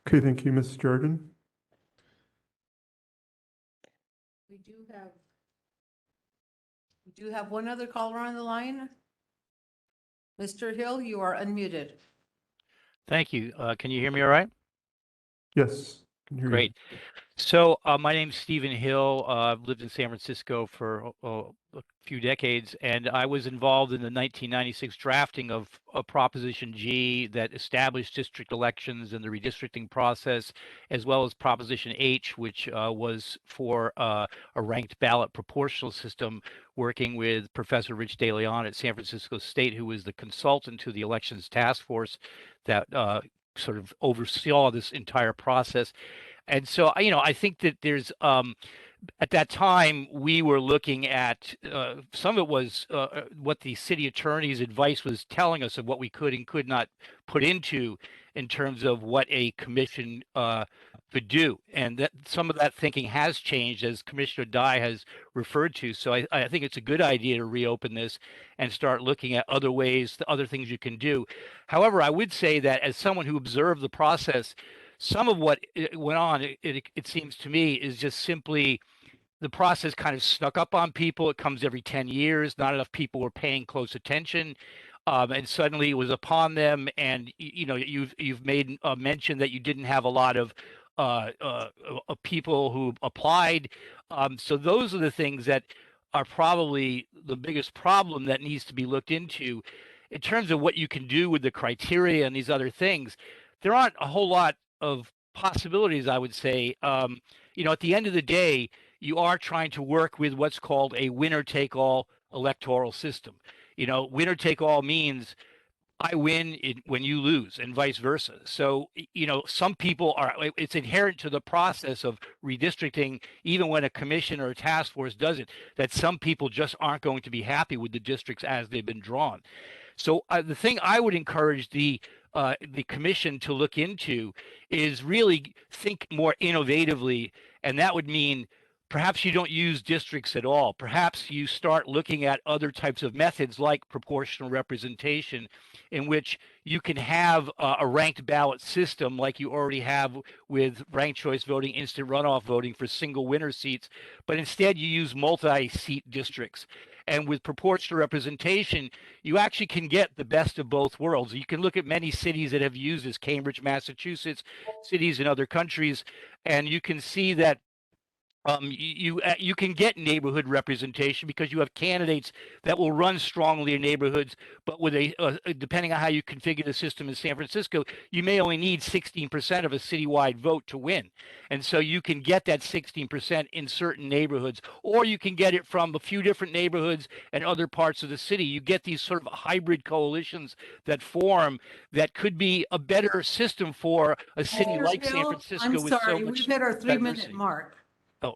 Okay, thank you, Ms. Jordan. We do have one other caller on the line. Mr. Hill, you are unmuted. Thank you. Can you hear me all right? Yes, can hear you. Great. So my name's Stephen Hill. I've lived in San Francisco for a few decades, and I was involved in the 1996 drafting of Proposition G that established district elections and the redistricting process, as well as Proposition H, which was for a ranked ballot proportional system, working with Professor Rich DeLeon at San Francisco State, who was the consultant to the elections task force that sort of oversaw this entire process. And so, I think that there's, at that time, we were looking at, some of it was what the city attorney's advice was telling us of what we could and could not put into in terms of what a commission could do. And that some of that thinking has changed, as Commissioner Dye has referred to. So I think it's a good idea to reopen this and start looking at other ways, the other things you can do. However, I would say that as someone who observed the process, some of what went on, it seems to me, is just simply the process kind of snuck up on people. It comes every 10 years. Not enough people were paying close attention. And suddenly it was upon them. And, you've made a mention that you didn't have a lot of people who applied. So those are the things that are probably the biggest problem that needs to be looked into. In terms of what you can do with the criteria and these other things, there aren't a whole lot of possibilities, I would say. At the end of the day, you are trying to work with what's called a winner-take-all electoral system. Winner-take-all means I win when you lose, and vice versa. So, some people it's inherent to the process of redistricting, even when a commission or a task force does it, that some people just aren't going to be happy with the districts as they've been drawn. So the thing I would encourage the commission to look into is really think more innovatively, and that would mean perhaps you don't use districts at all. Perhaps you start looking at other types of methods like proportional representation, in which you can have a ranked ballot system like you already have with ranked choice voting, instant runoff voting for single winner seats, but instead you use multi-seat districts. And with proportional representation, you actually can get the best of both worlds. You can look at many cities that have used this, Cambridge, Massachusetts, cities in other countries, and you can see that you can get neighborhood representation because you have candidates that will run strongly in neighborhoods, but with depending on how you configure the system in San Francisco, you may only need 16% of a citywide vote to win. And so you can get that 16% in certain neighborhoods, or you can get it from a few different neighborhoods and other parts of the city. You get these sort of hybrid coalitions that form that could be a better system for a city like San Francisco I'm with so sorry, much we've hit our 3-minute diversity. mark. Oh,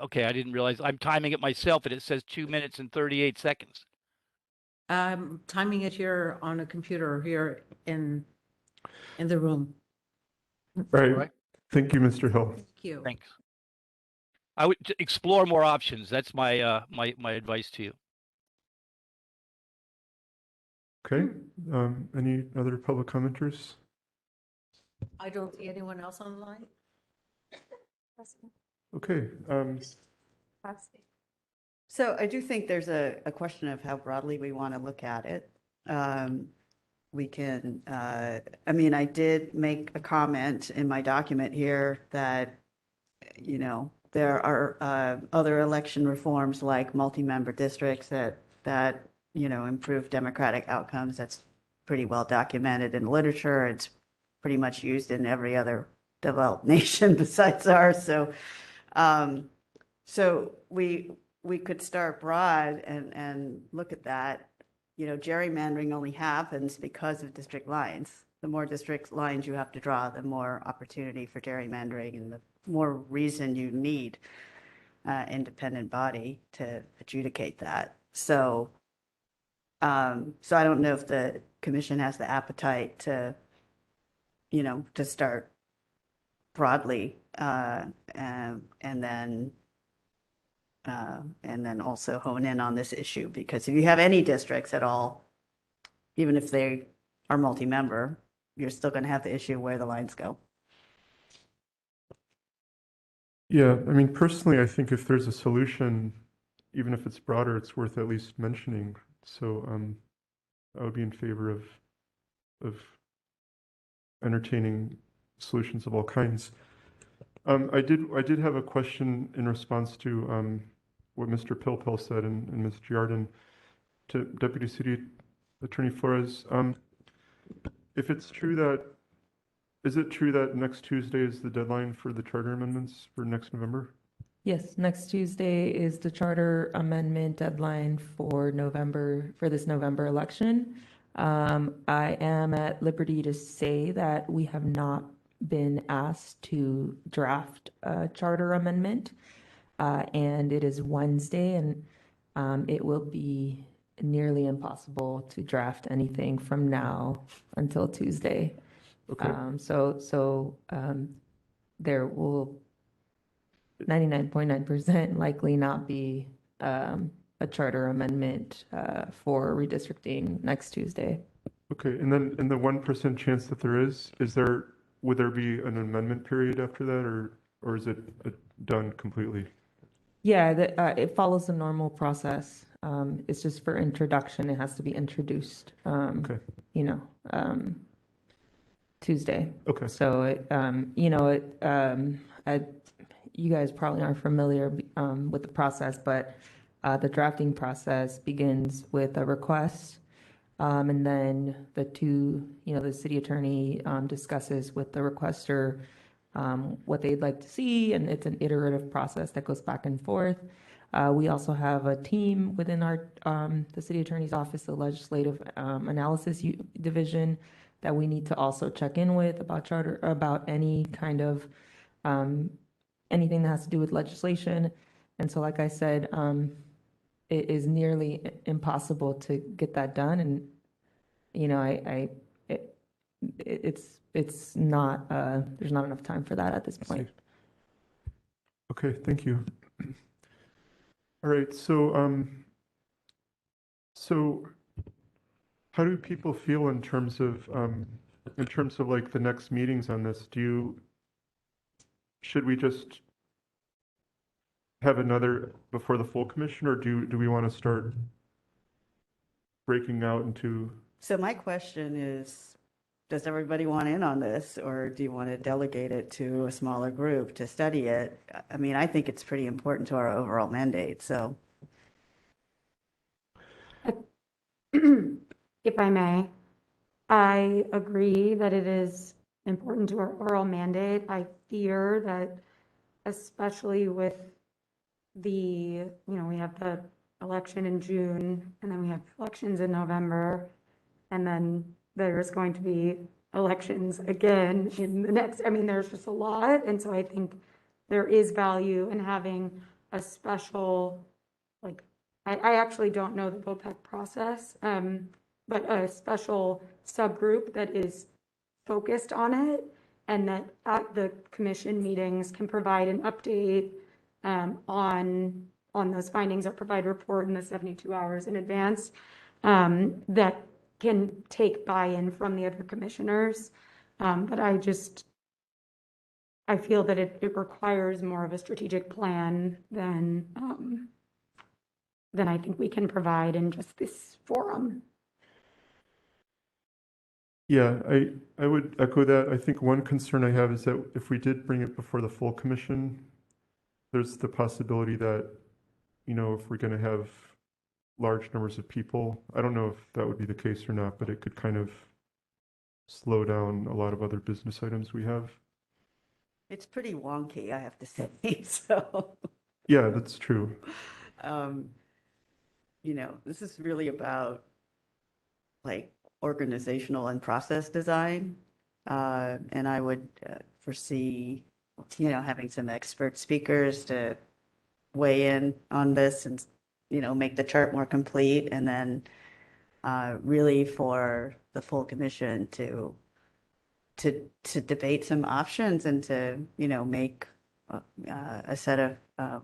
okay, I didn't realize. I'm timing it myself and it says 2 minutes and 38 seconds. I'm timing it here on a computer here in the room. Right. Thank you, Mr. Hill. Thank you. Thanks. I would explore more options. That's my my advice to you. Okay. Any other public commenters? I don't see anyone else on the line. Okay. So I do think there's a question of how broadly we want to look at it. We can, I mean, I did make a comment in my document here that, you know, there are other election reforms like multi-member districts that, you know, improve democratic outcomes. That's pretty well documented in literature. It's pretty much used in every other developed nation besides ours. So we could start broad and look at that. You know, gerrymandering only happens because of district lines. The more district lines you have to draw, the more opportunity for gerrymandering and the more reason you need independent body to adjudicate that. So I don't know if the commission has the appetite to, you know, to start broadly and then also hone in on this issue, because if you have any districts at all, even if they are multi-member, you're still going to have the issue where the lines go. Yeah, I mean, personally, I think if there's a solution, even if it's broader, it's worth at least mentioning. So I would be in favor of entertaining solutions of all kinds. I did have a question in response to what Mr. Pilpel said and Ms. Giardin to Deputy City Attorney Flores. If it's true that, is it true that next Tuesday is the deadline for the charter amendments for next November? Yes, next Tuesday is the charter amendment deadline for this November election. I am at liberty to say that we have not been asked to draft a charter amendment, and it is Wednesday, and it will be nearly impossible to draft anything from now until Tuesday. Okay. There will 99.9% likely not be a charter amendment for redistricting next Tuesday. Okay, and then in the 1% chance that there is would there be an amendment period after that, or is it done completely? Yeah, it follows the normal process. It's just for introduction. It has to be introduced. Okay. You know, Tuesday. Okay. So you guys probably aren't familiar with the process, but the drafting process begins with a request, and then the city attorney discusses with the requester what they'd like to see, and it's an iterative process that goes back and forth. We also have a team within the city attorney's office, the legislative analysis division, that we need to also check in with about any kind of anything that has to do with legislation. And so, like I said, it is nearly impossible to get that done. And, you know, it's not, there's not enough time for that at this point. Okay, thank you. All right, so how do people feel in terms of like the next meetings on this? Should we just have another before the full commission, or do we want to start breaking out into? So my question is, does everybody want in on this, or do you want to delegate it to a smaller group to study it? I mean, I think it's pretty important to our overall mandate, so. If I may, I agree that it is important to our oral mandate. I fear that, especially with we have the election in June, and then we have elections in November, and then there's going to be elections again in the next, there's just a lot. And so I think there is value in having a special, I actually don't know the VOPEC process, but a special subgroup that is focused on it, and that at the commission meetings can provide an update on those findings, or provide a report in the 72 hours in advance, that can take buy-in from the other commissioners. But I feel that it requires more of a strategic plan than I think we can provide in just this forum. Yeah, I would echo that. I think one concern I have is that if we did bring it before the full commission, there's the possibility that, if we're going to have large numbers of people, I don't know if that would be the case or not, but it could kind of slow down a lot of other business items we have. It's pretty wonky, I have to say, so. Yeah, that's true. This is really about organizational and process design. And I would foresee, having some expert speakers to weigh in on this and, make the chart more complete. And then really for the full commission to debate some options and to, make a set of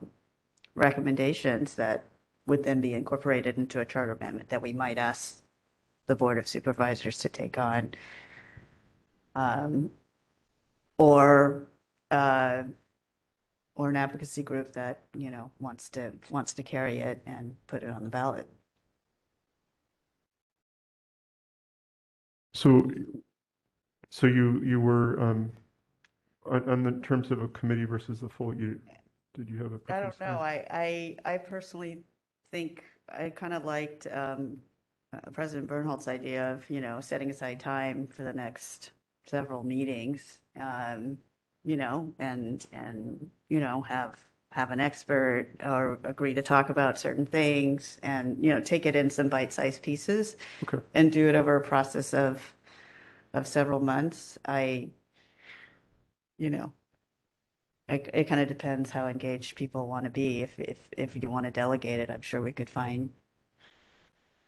recommendations that would then be incorporated into a charter amendment that we might ask the Board of Supervisors to take on. Or an advocacy group that, wants to carry it and put it on the ballot. So you were on the terms of a committee versus the full. Did you have a I preference? don't know. I personally think I kind of liked President Bernhold's idea of setting aside time for the next several meetings, and have an expert or agree to talk about certain things, and take it in some bite-sized pieces. Okay. And do it over a process of several months. It kind of depends how engaged people want to be. If you want to delegate it, I'm sure we could find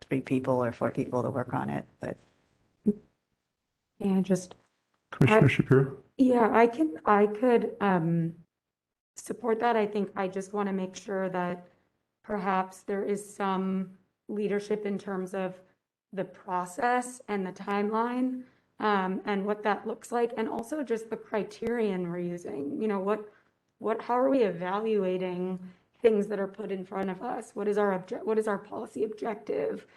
3 people or 4 people to work on it, but. Yeah, Commissioner Shapiro? Yeah, I could support that. I think I just want to make sure that perhaps there is some leadership in terms of the process and the timeline, and what that looks like, and also just the criterion we're using. How are we evaluating things that are put in front of us? What is our policy objective?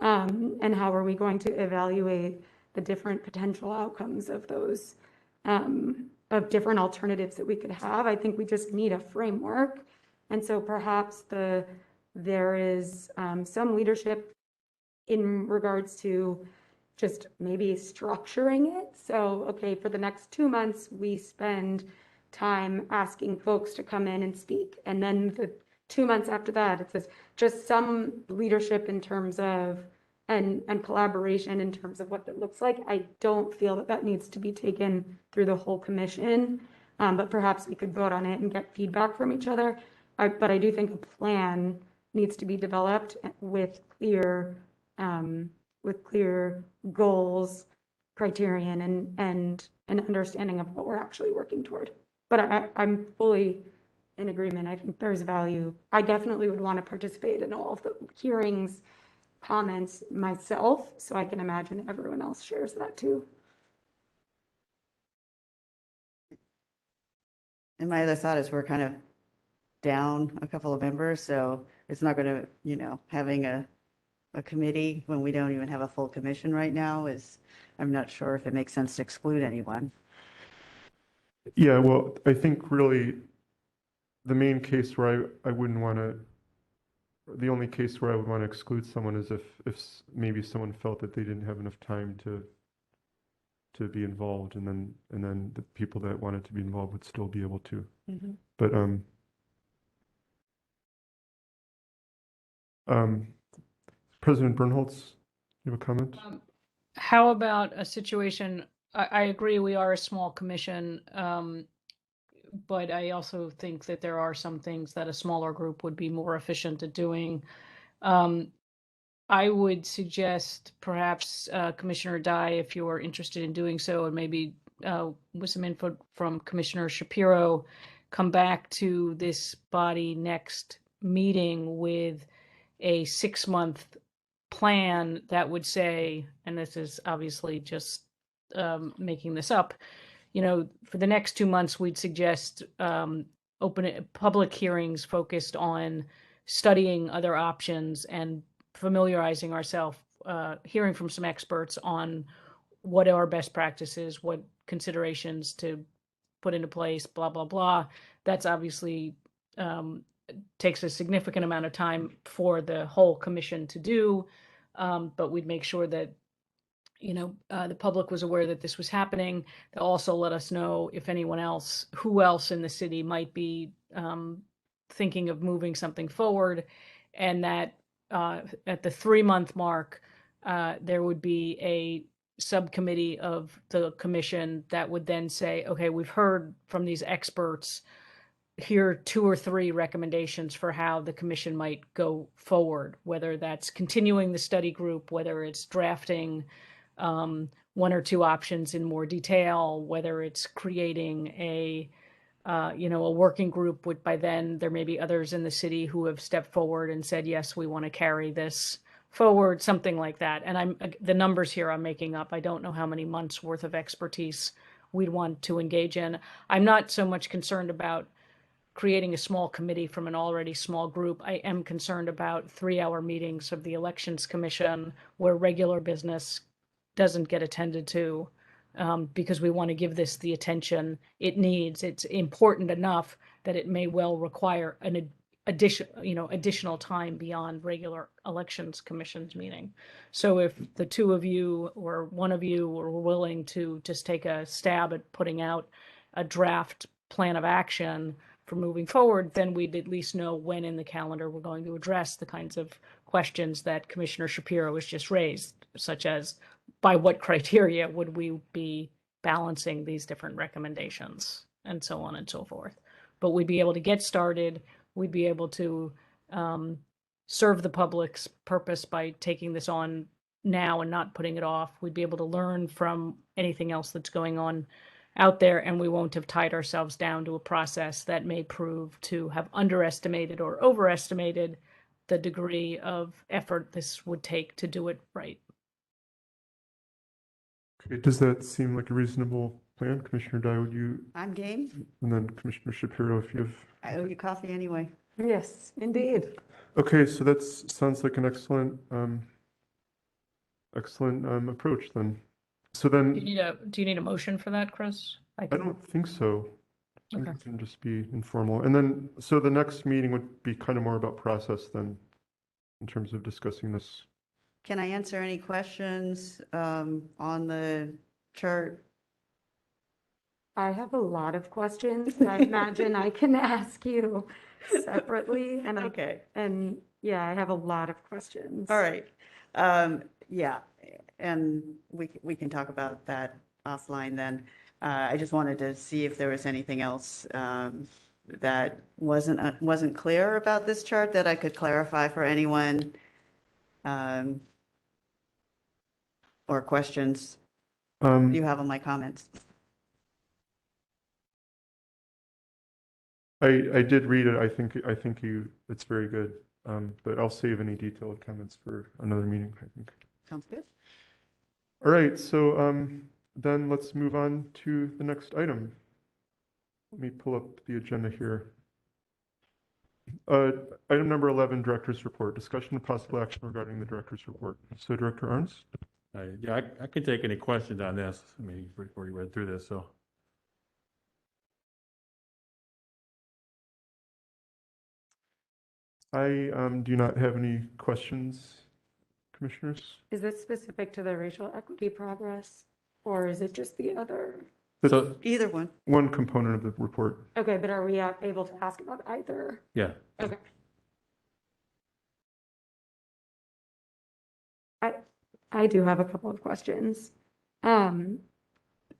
And how are we going to evaluate the different potential outcomes of those, of different alternatives that we could have? I think we just need a framework. And so perhaps there is some leadership in regards to just maybe structuring it. So, okay, for the next 2 months, we spend time asking folks to come in and speak. And then the 2 months after that, it says just some leadership in terms of, and collaboration in terms of what that looks like. I don't feel that needs to be taken through the whole commission, but perhaps we could vote on it and get feedback from each other. But I do think a plan needs to be developed with clear goals, criterion, and an understanding of what we're actually working toward. But I'm fully in agreement. I think there's value. I definitely would want to participate in all of the hearings, comments myself, so I can imagine everyone else shares that too. And my other thought is we're kind of down a couple of members, so it's not going to, having a committee when we don't even have a full commission right now I'm not sure if it makes sense to exclude anyone. Yeah, well, I think really the main case where I wouldn't want to, the only case where I would want to exclude someone is if maybe someone felt that they didn't have enough time to be involved, and then the people that wanted to be involved would still be able to. Mm-hmm. But President Bernholz, you have a comment? How about a situation, I agree we are a small commission, but I also think that there are some things that a smaller group would be more efficient at doing. I would suggest perhaps Commissioner Dye, if you're interested in doing so, and maybe with some input from Commissioner Shapiro, come back to this body next meeting with a 6-month plan that would say, and this is obviously just making this up, for the next 2 months, we'd suggest open public hearings focused on studying other options and familiarizing ourselves, hearing from some experts on what are best practices, what considerations to put into place, blah, blah, blah. That's obviously takes a significant amount of time for the whole commission to do, but we'd make sure that the public was aware that this was happening. They'll also let us know if who else in the city might be thinking of moving something forward, and that at the 3-month mark, there would be a subcommittee of the commission that would then say, okay, we've heard from these experts, here are 2 or 3 recommendations for how the commission might go forward, whether that's continuing the study group, whether it's drafting 1 or 2 options in more detail, whether it's creating a working group. By then there may be others in the city who have stepped forward and said, yes, we want to carry this forward, something like that. And the numbers here I'm making up. I don't know how many months worth of expertise we'd want to engage in. I'm not so much concerned about creating a small committee from an already small group. I am concerned about 3-hour meetings of the Elections Commission where regular business doesn't get attended to, because we want to give this the attention it needs. It's important enough that it may well require an additional time beyond regular Elections Commission's meeting. So if the 2 of you or 1 of you were willing to just take a stab at putting out a draft plan of action for moving forward, then we'd at least know when in the calendar we're going to address the kinds of questions that Commissioner Shapiro has just raised, such as by what criteria would we be balancing these different recommendations, and so on and so forth. But we'd be able to get started. We'd be able to serve the public's purpose by taking this on now and not putting it off. We'd be able to learn from anything else that's going on out there, and we won't have tied ourselves down to a process that may prove to have underestimated or overestimated the degree of effort this would take to do it right. Okay, does that seem like a reasonable plan? Commissioner Dye, would you? I'm game. And then Commissioner Shapiro, if you have. I owe you coffee anyway. Yes, indeed. Okay, so that sounds like an excellent approach then. So then. Do you need a motion for that, Chris? I don't think so. I think Okay. it can just be informal. And then, so the next meeting would be kind of more about process then, in terms of discussing this. Can I answer any questions on the chart? I have a lot of questions. I imagine I can ask you separately. And Okay. And yeah, I have a lot of questions. All right. Yeah, and we can talk about that offline then. I just wanted to see if there was anything else that wasn't clear about this chart that I could clarify for anyone, or questions you have on my comments. I did read it. I think it's very good. But I'll save any detailed comments for another meeting, I think. Sounds good. All right, so then let's move on to the next item. Let me pull up the agenda here. Item number 11, Director's Report. Discussion of possible action regarding the Director's Report. So Director Arns? Yeah, I can take any questions on this. I mean, before you read through this, so. I do not have any questions, Commissioners. Is this specific to the racial equity progress, or is it just the other? So either one. One component of the report. Okay, but are we able to ask about either? Yeah. Okay. I do have a couple of questions. I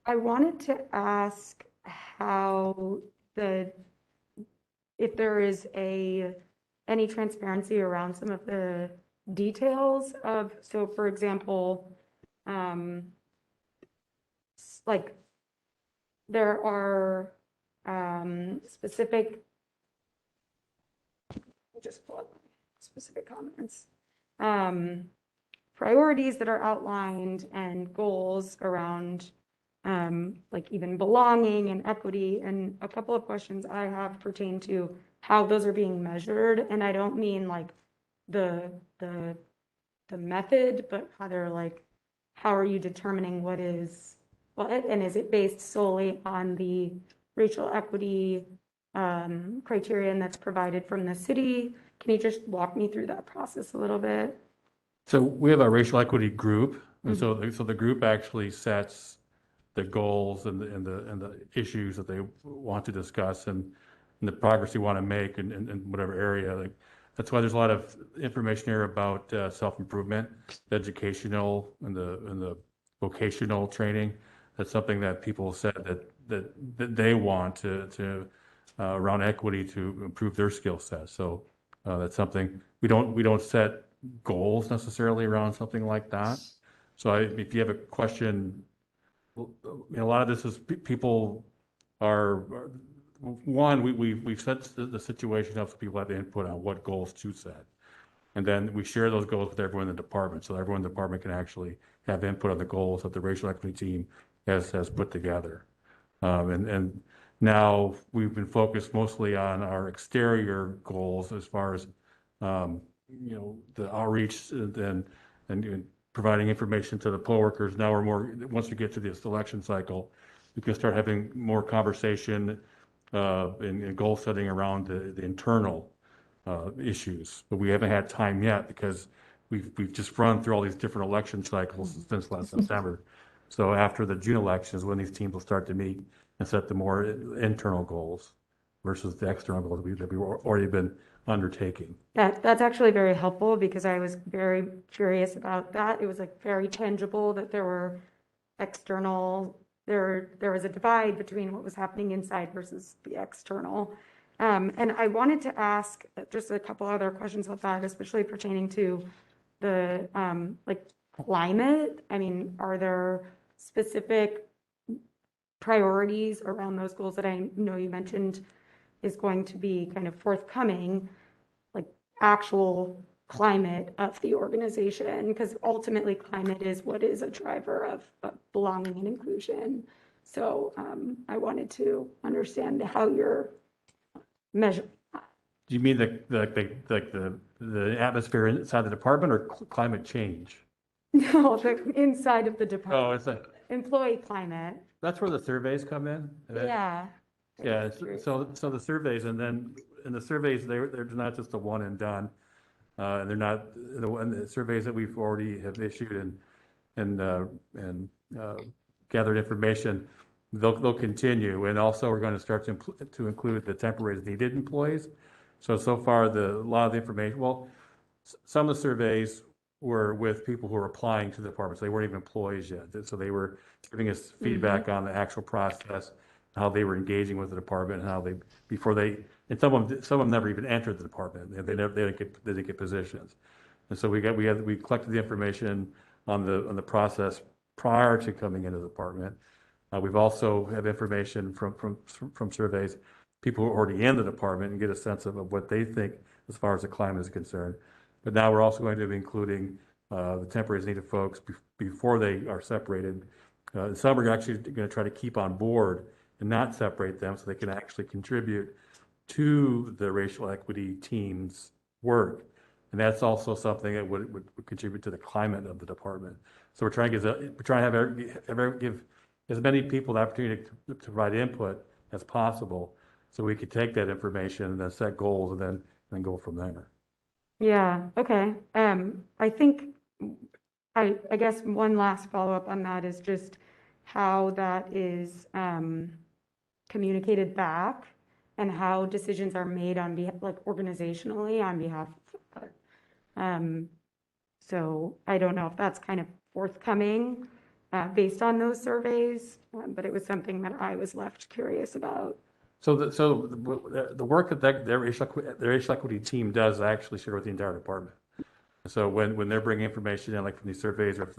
wanted to ask how if there is any transparency around some of the details of, so for example, like there are specific, just pull up specific comments, priorities that are outlined and goals around like even belonging and equity. And a couple of questions I have pertain to how those are being measured. And I don't mean like the method, but rather like, how are you determining what is what, and is it based solely on the racial equity criterion that's provided from the city? Can you just walk me through that process a little bit? So we have a racial equity group, and so the group actually sets the goals and the issues that they want to discuss and the progress you want to make in whatever area. Like, that's why there's a lot of information here about self-improvement, the educational and the vocational training. That's something that people said that they want to around equity to improve their skill set. So that's something we don't set goals necessarily around something like that. So if you have a question, a lot of this is people are one, we've set the situation up so people have input on what goals to set. And then we share those goals with everyone in the department, so everyone in the department can actually have input on the goals that the racial equity team has put together. And now we've been focused mostly on our exterior goals as far as the outreach and providing information to the poll workers. Now we're more, once we get to the selection cycle, we can start having more conversation and goal setting around the internal issues. But we haven't had time yet because we've just run through all these different election cycles since last September. So after the June elections, when these teams will start to meet and set the more internal goals versus the external goals that we've already been undertaking. That's actually very helpful because I was very curious about that. It was like very tangible that there were external, there was a divide between what was happening inside versus the external. And I wanted to ask just a couple other questions about that, especially pertaining to the like climate. I mean, are there specific priorities around those goals that I know you mentioned is going to be kind of forthcoming, like actual climate of the organization? Because ultimately climate is what is a driver of belonging and inclusion. So I wanted to understand how you're measuring that. Do you mean the atmosphere inside the department or climate change? No, the inside of the department. Oh, it's like Employee climate. that's where the surveys come in. Yeah. Yeah. So the surveys, and then in the surveys, they're not just a one and done. And they're not the surveys that we've already have issued and gathered information. They'll continue, and also we're going to start to include the temporary needed employees. So far, a lot of the information. Well, some of the surveys were with people who were applying to the department, so they weren't even employees yet. So they were giving us feedback on the actual process, how they were engaging with the department, and how they and some of them never even entered the department. They didn't get positions, and so we collected the information on the process prior to coming into the department. We've also have information from surveys, people who are already in the department and get a sense of what they think as far as the climate is concerned. But now we're also going to be including the temporary as needed folks before they are separated. Some are actually going to try to keep on board and not separate them so they can actually contribute to the racial equity team's work. And that's also something that would contribute to the climate of the department. So we're trying to give as many people the opportunity to provide input as possible, so we could take that information and then set goals and then go from there. Yeah, okay. I think, I guess one last follow-up on that is just how that is communicated back and how decisions are made on behalf, like organizationally on behalf of, so I don't know if that's kind of forthcoming based on those surveys, but it was something that I was left curious about. So the work that their racial equity team does actually share with the entire department. So when they're bringing information in, like from these surveys, or if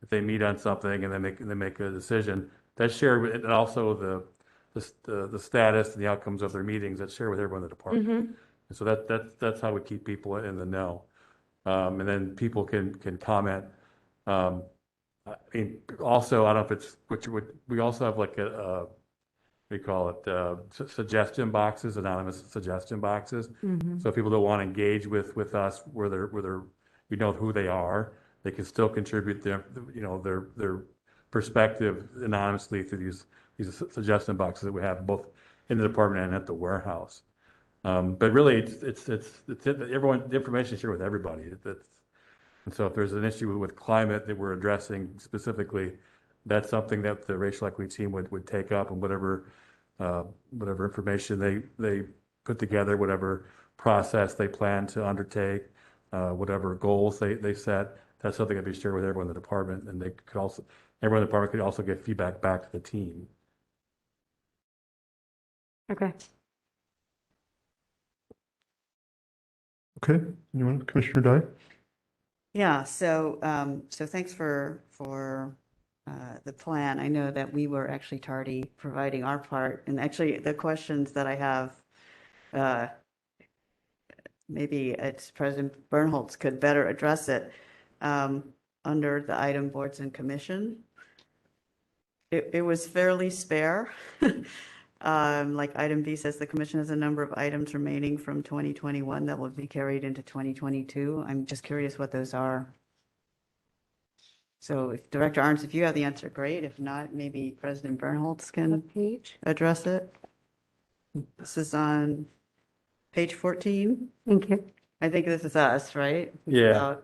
they meet on something and they make a decision, that's shared with, and also the status and the outcomes of their meetings, that's shared with everyone in the department. Mm-hmm. And so that's how we keep people in the know. And then people can comment. I mean, also, I don't know if it's, we also have like we call it suggestion boxes, anonymous suggestion boxes. Mm-hmm. So if people don't want to engage with us, where we know who they are, they can still contribute their perspective anonymously through these suggestion boxes that we have both in the department and at the warehouse. But really, it's everyone, the information is shared with everybody. And so if there's an issue with climate that we're addressing specifically, that's something that the racial equity team would take up, and whatever information they put together, whatever process they plan to undertake, whatever goals they set, that's something that be shared with everyone in the department, and everyone in the department could also get feedback back to the team. Okay. Okay, anyone? Commissioner Dye? Yeah, so thanks for the plan. I know that we were actually tardy providing our part, and actually the questions that I have, maybe it's President Bernholz could better address it under the item boards and commission. It was fairly spare. Like item B says, the commission has a number of items remaining from 2021 that will be carried into 2022. I'm just curious what those are. So if Director Arns, if you have the answer, great. If not, maybe President Bernholz can address it. This is on page 14. Thank you. I think this is us, right? Yeah.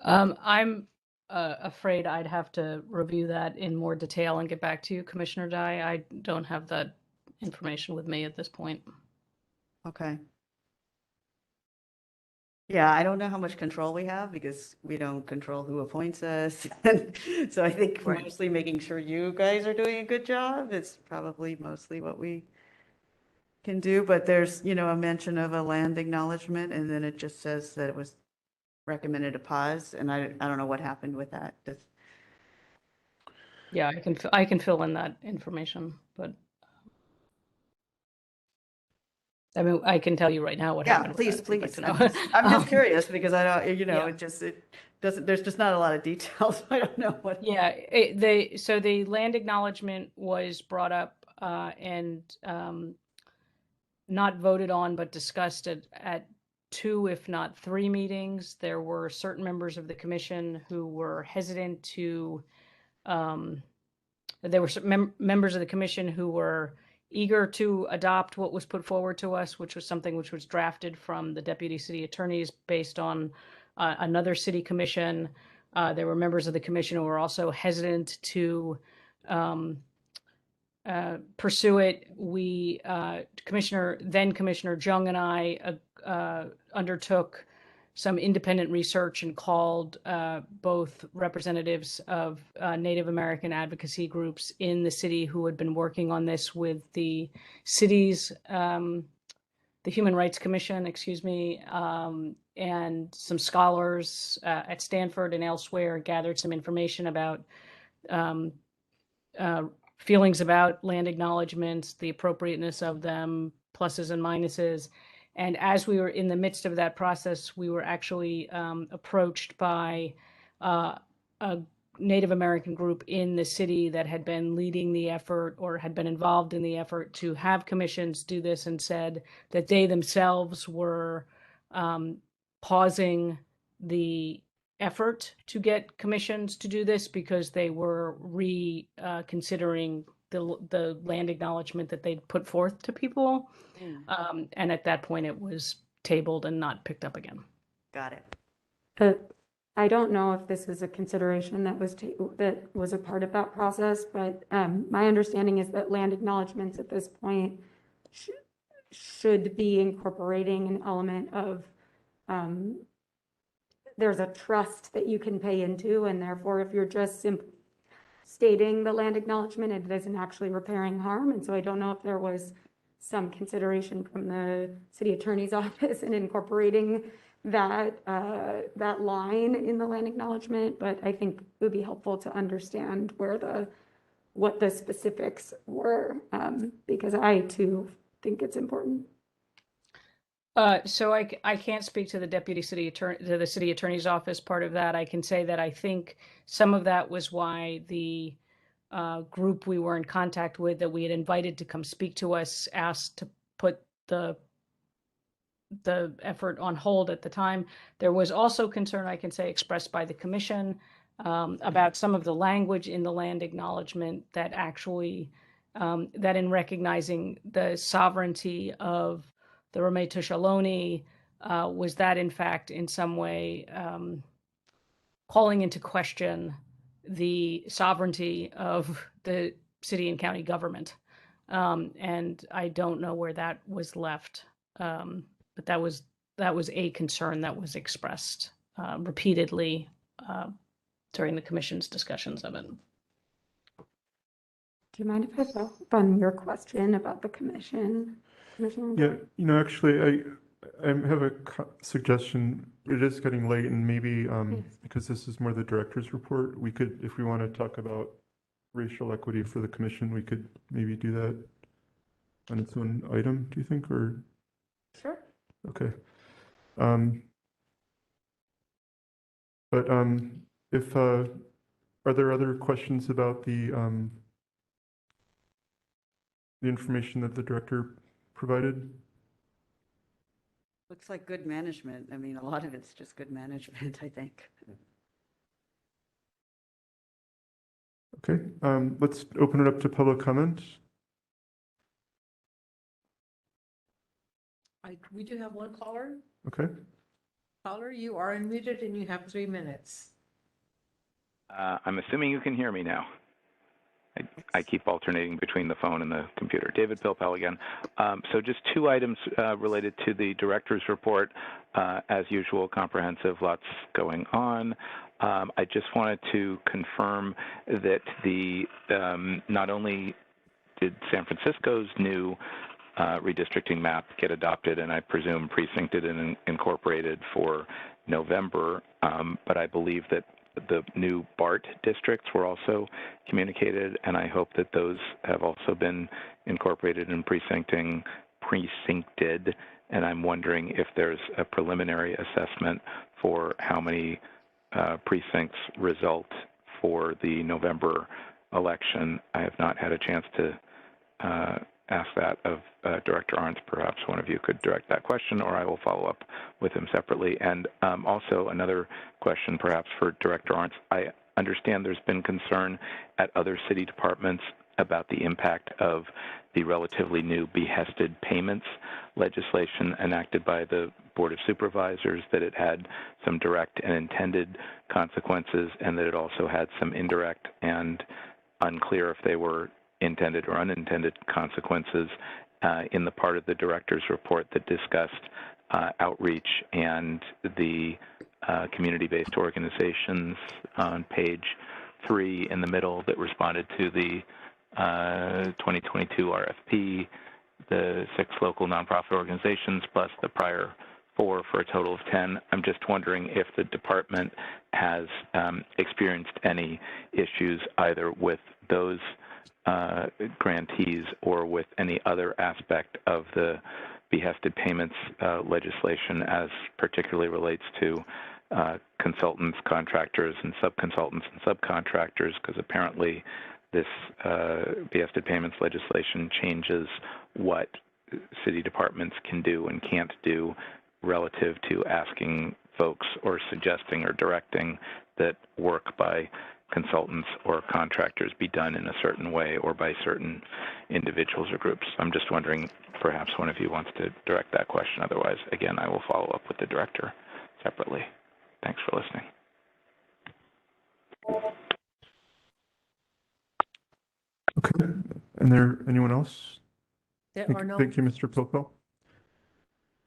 I'm afraid I'd have to review that in more detail and get back to you, Commissioner Dye. I don't have that information with me at this point. Okay. Yeah, I don't know how much control we have because we don't control who appoints us. So I think we're mostly making sure you guys are doing a good job. It's probably mostly what we can do, but there's, a mention of a land acknowledgement, and then it just says that it was recommended a pause, and I don't know what happened with that. Yeah, I can fill in that information, but I mean, I can tell you right now what happened. Please. If you'd like to know. I'm just curious because I don't, Yeah. it doesn't, there's just not a lot of details. I don't know what. Yeah, so the land acknowledgement was brought up and not voted on, but discussed at 2, if not 3 meetings. There were certain members of the commission who were hesitant to, there were some members of the commission who were eager to adopt what was put forward to us, which was something which was drafted from the deputy city attorneys based on another city commission. There were members of the commission who were also hesitant to pursue it. We, Commissioner Jung and I undertook some independent research and called both representatives of Native American advocacy groups in the city who had been working on this with the city's, the Human Rights Commission, and some scholars at Stanford and elsewhere, gathered some information about feelings about land acknowledgements, the appropriateness of them, pluses and minuses. And as we were in the midst of that process, we were actually approached by a Native American group in the city that had been leading the effort or had been involved in the effort to have commissions do this, and said that they themselves were pausing the effort to get commissions to do this because they were reconsidering the land acknowledgement that they'd put forth to people. And at that point, it was tabled and not picked up again. Got it. I don't know if this is a consideration that was a part of that process, but my understanding is that land acknowledgements at this point should be incorporating an element of there's a trust that you can pay into, and therefore if you're just simply stating the land acknowledgement, it isn't actually repairing harm. And so I don't know if there was some consideration from the city attorney's office in incorporating that that line in the land acknowledgement, but I think it would be helpful to understand what the specifics were, because I too think it's important. So I can't speak to the to the city attorney's office part of that. I can say that I think some of that was why the group we were in contact with that we had invited to come speak to us asked to put the effort on hold at the time. There was also concern, I can say, expressed by the commission about some of the language in the land acknowledgement that actually, that in recognizing the sovereignty of the Ramaytush Ohlone, was that in fact in some way calling into question the sovereignty of the city and county government. And I don't know where that was left. But that was a concern that was expressed repeatedly during the commission's discussions of it. Do you mind if I follow up on your question about the commission? Yeah, actually, I have a suggestion. It is getting late, and maybe because this is more the director's report, we could, if we want to talk about racial equity for the commission, we could maybe do that on its own item, do you think, or? Sure. Okay. But if are there other questions about the information that the director provided? Looks like good management. I mean, a lot of it's just good management, I think. Okay, let's open it up to public comment. We do have one caller. Okay. Caller, you are unmuted and you have 3 minutes. I'm assuming you can hear me now. I keep alternating between the phone and the computer. David Pilpel again. So just 2 items related to the director's report. As usual, comprehensive, lots going on. I just wanted to confirm that not only did San Francisco's new redistricting map get adopted, and I presume precincted and incorporated for November, but I believe that the new BART districts were also communicated, and I hope that those have also been incorporated and precincted, and I'm wondering if there's a preliminary assessment for how many precincts result for the November election. I have not had a chance to ask that of Director Arntz. Perhaps one of you could direct that question, or I will follow up with him separately. And also another question perhaps for Director Arntz. I understand there's been concern at other city departments about the impact of the relatively new behested payments legislation enacted by the Board of Supervisors, that it had some direct and intended consequences, and that it also had some indirect and unclear if they were intended or unintended consequences in the part of the director's report that discussed outreach and the community-based organizations on page 3 in the middle that responded to the 2022 RFP, the 6 local nonprofit organizations plus the prior 4 for a total of 10. I'm just wondering if the department has experienced any issues either with those grantees or with any other aspect of the behested payments legislation as particularly relates to consultants, contractors, and subcontractors, because apparently this behested payments legislation changes what city departments can do and can't do relative to asking folks or suggesting or directing that work by consultants or contractors be done in a certain way or by certain individuals or groups. I'm just wondering, perhaps one of you wants to direct that question. Otherwise, again, I will follow up with the director separately. Thanks for listening. Okay. And there anyone else? There Thank, are no. thank you, Mr. Pilpel.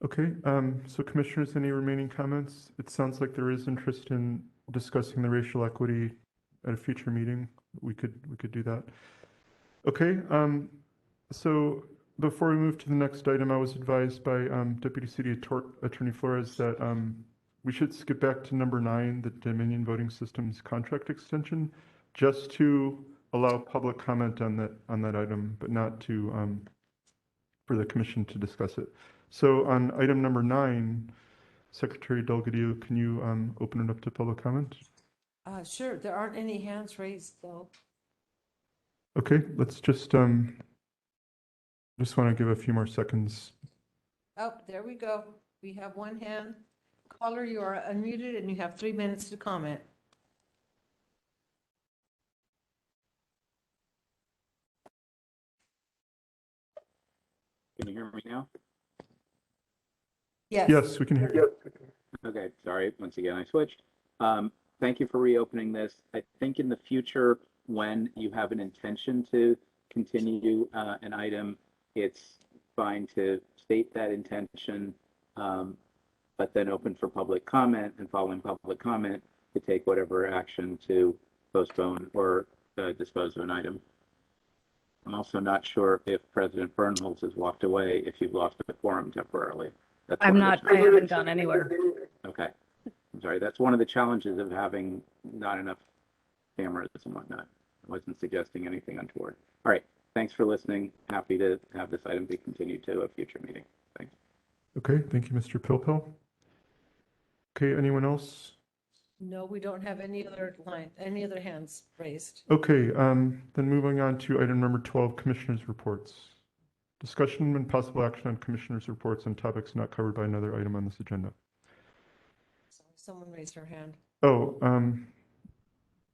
Okay, so commissioners, any remaining comments? It sounds like there is interest in discussing the racial equity at a future meeting. We could do that. Okay, so before we move to the next item, I was advised by Deputy City Attorney Flores that we should skip back to number 9, the Dominion Voting Systems contract extension, just to allow public comment on that item, but not to for the commission to discuss it. So on item number 9, Secretary Delgadillo, can you open it up to public comment? Sure, there aren't any hands raised though. Okay, let's just want to give a few more seconds. Oh, there we go. We have one hand. Caller, you are unmuted and you have 3 minutes to comment. Can you hear me now? Yes. Yes, we can hear you. Okay, sorry, once again, I switched. Thank you for reopening this. I think in the future, when you have an intention to continue an item, it's fine to state that intention, but then open for public comment, and following public comment, to take whatever action to postpone or dispose of an item. I'm also not sure if President Bernholz has walked away, if you've lost the quorum temporarily. That's I'm not, I haven't gone anywhere. Okay. I'm sorry. That's one of the challenges of having not enough cameras and whatnot. I wasn't suggesting anything untoward. All right. Thanks for listening. Happy to have this item be continued to a future meeting. Thanks. Okay, thank you, Mr. Pilpel. Okay, anyone else? No, we don't have any other hands raised. Okay, then moving on to item number 12, Commissioners' Reports. Discussion and possible action on Commissioners' Reports on topics not covered by another item on this agenda. Someone raised their hand. Oh,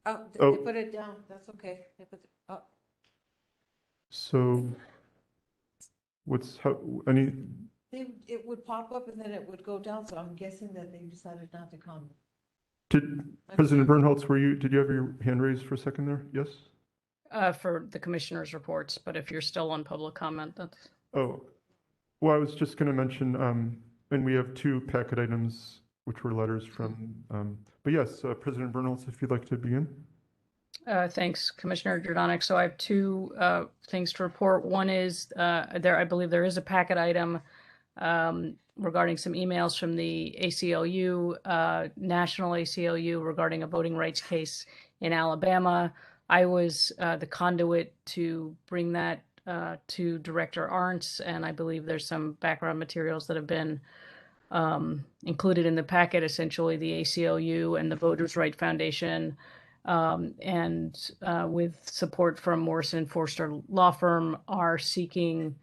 They put it down. That's okay. They put it up. So It would pop up and then it would go down, so I'm guessing that they decided not to comment. Did President Bernholz, did you have your hand raised for a second there? Yes? For the commissioners' reports, but if you're still on public comment, that's. Oh, well, I was just going to mention, and we have 2 packet items, which were letters from, but yes, President Bernholz, if you'd like to begin. Thanks, Commissioner Jordanek. So I have 2 things to report. One is I believe there is a packet item regarding some emails from the ACLU, National ACLU, regarding a voting rights case in Alabama. I was the conduit to bring that to Director Arntz, and I believe there's some background materials that have been included in the packet. Essentially, the ACLU and the Voters' Right Foundation, and with support from Morrison & Forster Law Firm, are seeking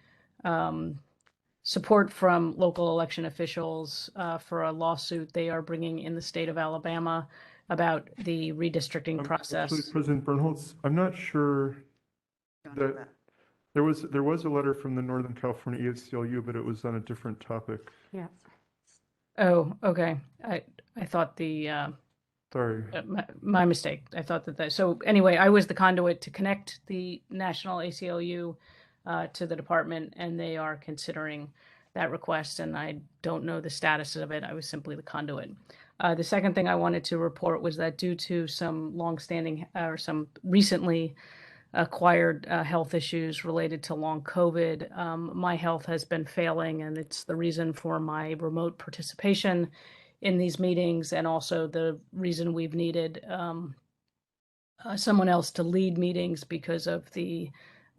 support from local election officials for a lawsuit they are bringing in the state of Alabama about the redistricting process. Actually, President Bernholz, I'm not sure that there was a letter from the Northern California ACLU, but it was on a different topic. Yeah. Oh, okay. I thought the Sorry. my mistake. I thought that so anyway, I was the conduit to connect the National ACLU to the department, and they are considering that request, and I don't know the status of it. I was simply the conduit. The second thing I wanted to report was that due to some longstanding or some recently acquired health issues related to long COVID, my health has been failing, and it's the reason for my remote participation in these meetings, and also the reason we've needed someone else to lead meetings because of the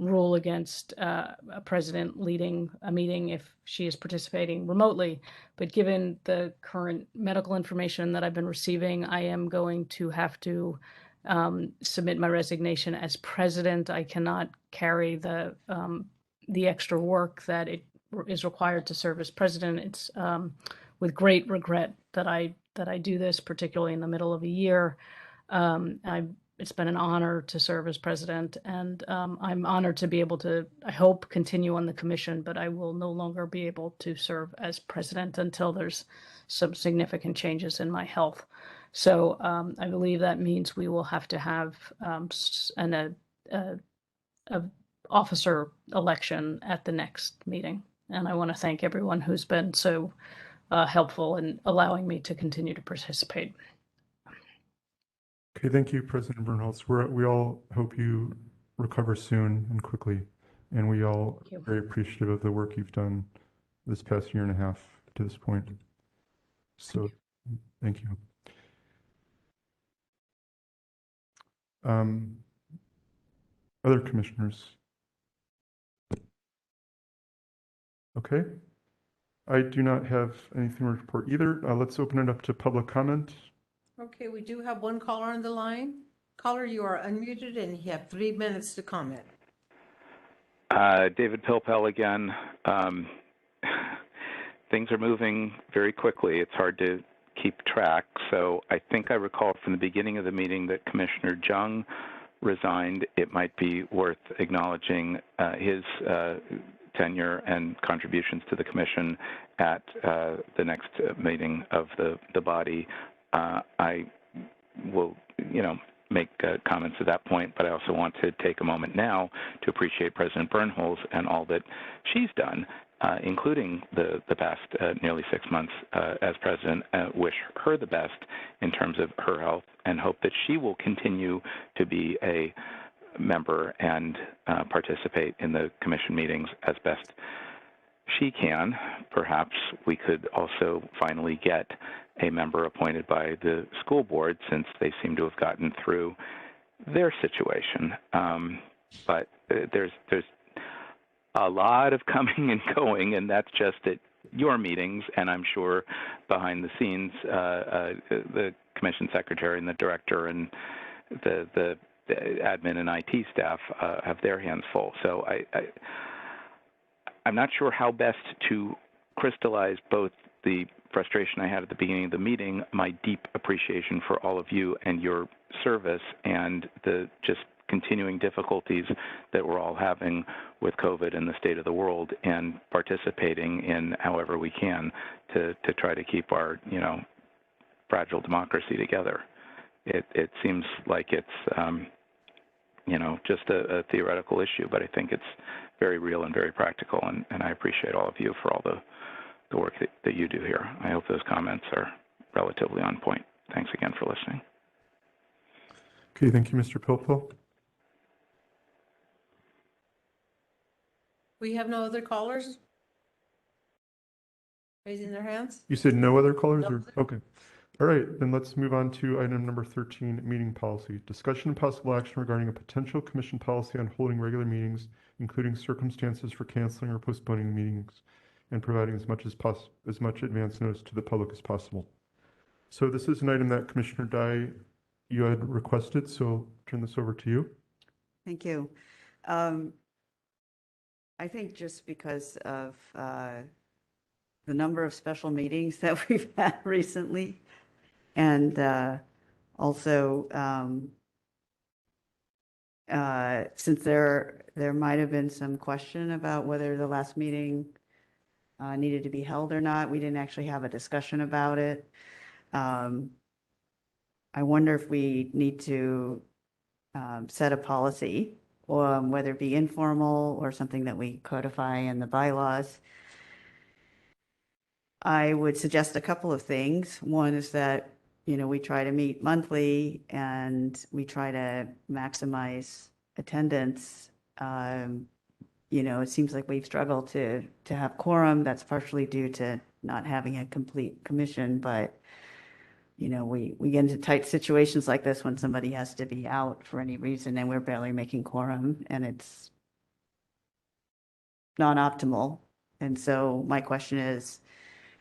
rule against a president leading a meeting if she is participating remotely. But given the current medical information that I've been receiving, I am going to have to submit my resignation as president. I cannot carry the extra work that it is required to serve as president. It's with great regret that I do this, particularly in the middle of a year. It's been an honor to serve as president, and I'm honored to be able to, I hope, continue on the commission, but I will no longer be able to serve as president until there's some significant changes in my health. So I believe that means we will have to have an officer election at the next meeting. And I want to thank everyone who's been so helpful in allowing me to continue to participate. Okay, thank you, President Bernholz. We all hope you recover soon and quickly, and we all are very appreciative of the work you've done this past year and a half to this point. So, thank you. Other commissioners? Okay. I do not have anything to report either. Let's open it up to public comment. Okay, we do have one caller on the line. Caller, you are unmuted and you have 3 minutes to comment. David Pilpel again. Things are moving very quickly. It's hard to keep track. So I think I recall from the beginning of the meeting that Commissioner Jung resigned. It might be worth acknowledging his tenure and contributions to the commission at the next meeting of the body. I will, make comments at that point, but I also want to take a moment now to appreciate President Bernholz and all that she's done, including the past nearly 6 months as president. Wish her the best in terms of her health and hope that she will continue to be a member and participate in the commission meetings as best she can. Perhaps we could also finally get a member appointed by the school board, since they seem to have gotten through their situation. But there's a lot of coming and going, and that's just at your meetings, and I'm sure behind the scenes, the commission secretary and the director and the admin and IT staff have their hands full. So I'm not sure how best to crystallize both the frustration I had at the beginning of the meeting, my deep appreciation for all of you and your service, and the just continuing difficulties that we're all having with COVID and the state of the world, and participating in however we can to try to keep our, fragile democracy together. It seems like it's, just a theoretical issue, but I think it's very real and very practical, and I appreciate all of you for all the work that you do here. I hope those comments are relatively on point. Thanks again for listening. Okay, thank you, Mr. Pilpel. We have no other callers raising their hands? You said no other callers? No. Or okay. All right, then let's move on to item number 13, meeting policy. Discussion and possible action regarding a potential commission policy on holding regular meetings, including circumstances for canceling or postponing meetings, and providing as much advance notice to the public as possible. So this is an item that Commissioner Dye, you had requested, so I'll turn this over to you. Thank you. I think just because of the number of special meetings that we've had recently, and also since there might have been some question about whether the last meeting needed to be held or not. We didn't actually have a discussion about it. I wonder if we need to set a policy, or whether it be informal or something that we codify in the bylaws. I would suggest a couple of things. One is that, we try to meet monthly and we try to maximize attendance. It seems like we've struggled to have quorum. That's partially due to not having a complete commission, but we get into tight situations like this when somebody has to be out for any reason and we're barely making quorum and it's not optimal. And so my question is,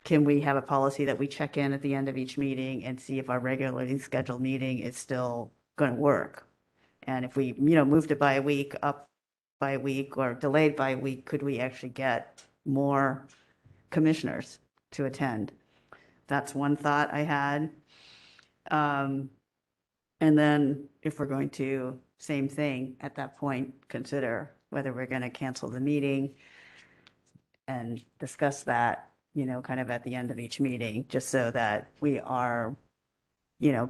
can we have a policy that we check in at the end of each meeting and see if our regularly scheduled meeting is still going to work? And if we, moved it by a week, up by a week, or delayed by a week, could we actually get more commissioners to attend? That's one thought I had. And then if we're going to, same thing, at that point, consider whether we're going to cancel the meeting and discuss that, kind of at the end of each meeting, just so that we are,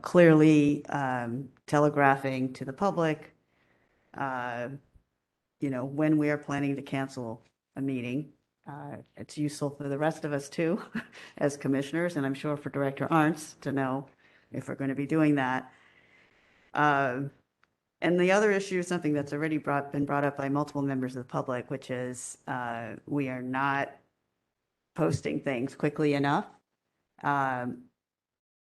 clearly telegraphing to the public, when we are planning to cancel a meeting. It's useful for the rest of us too, as commissioners, and I'm sure for Director Arntz to know if we're going to be doing that. And the other issue is something that's already been brought up by multiple members of the public, which is we are not posting things quickly enough.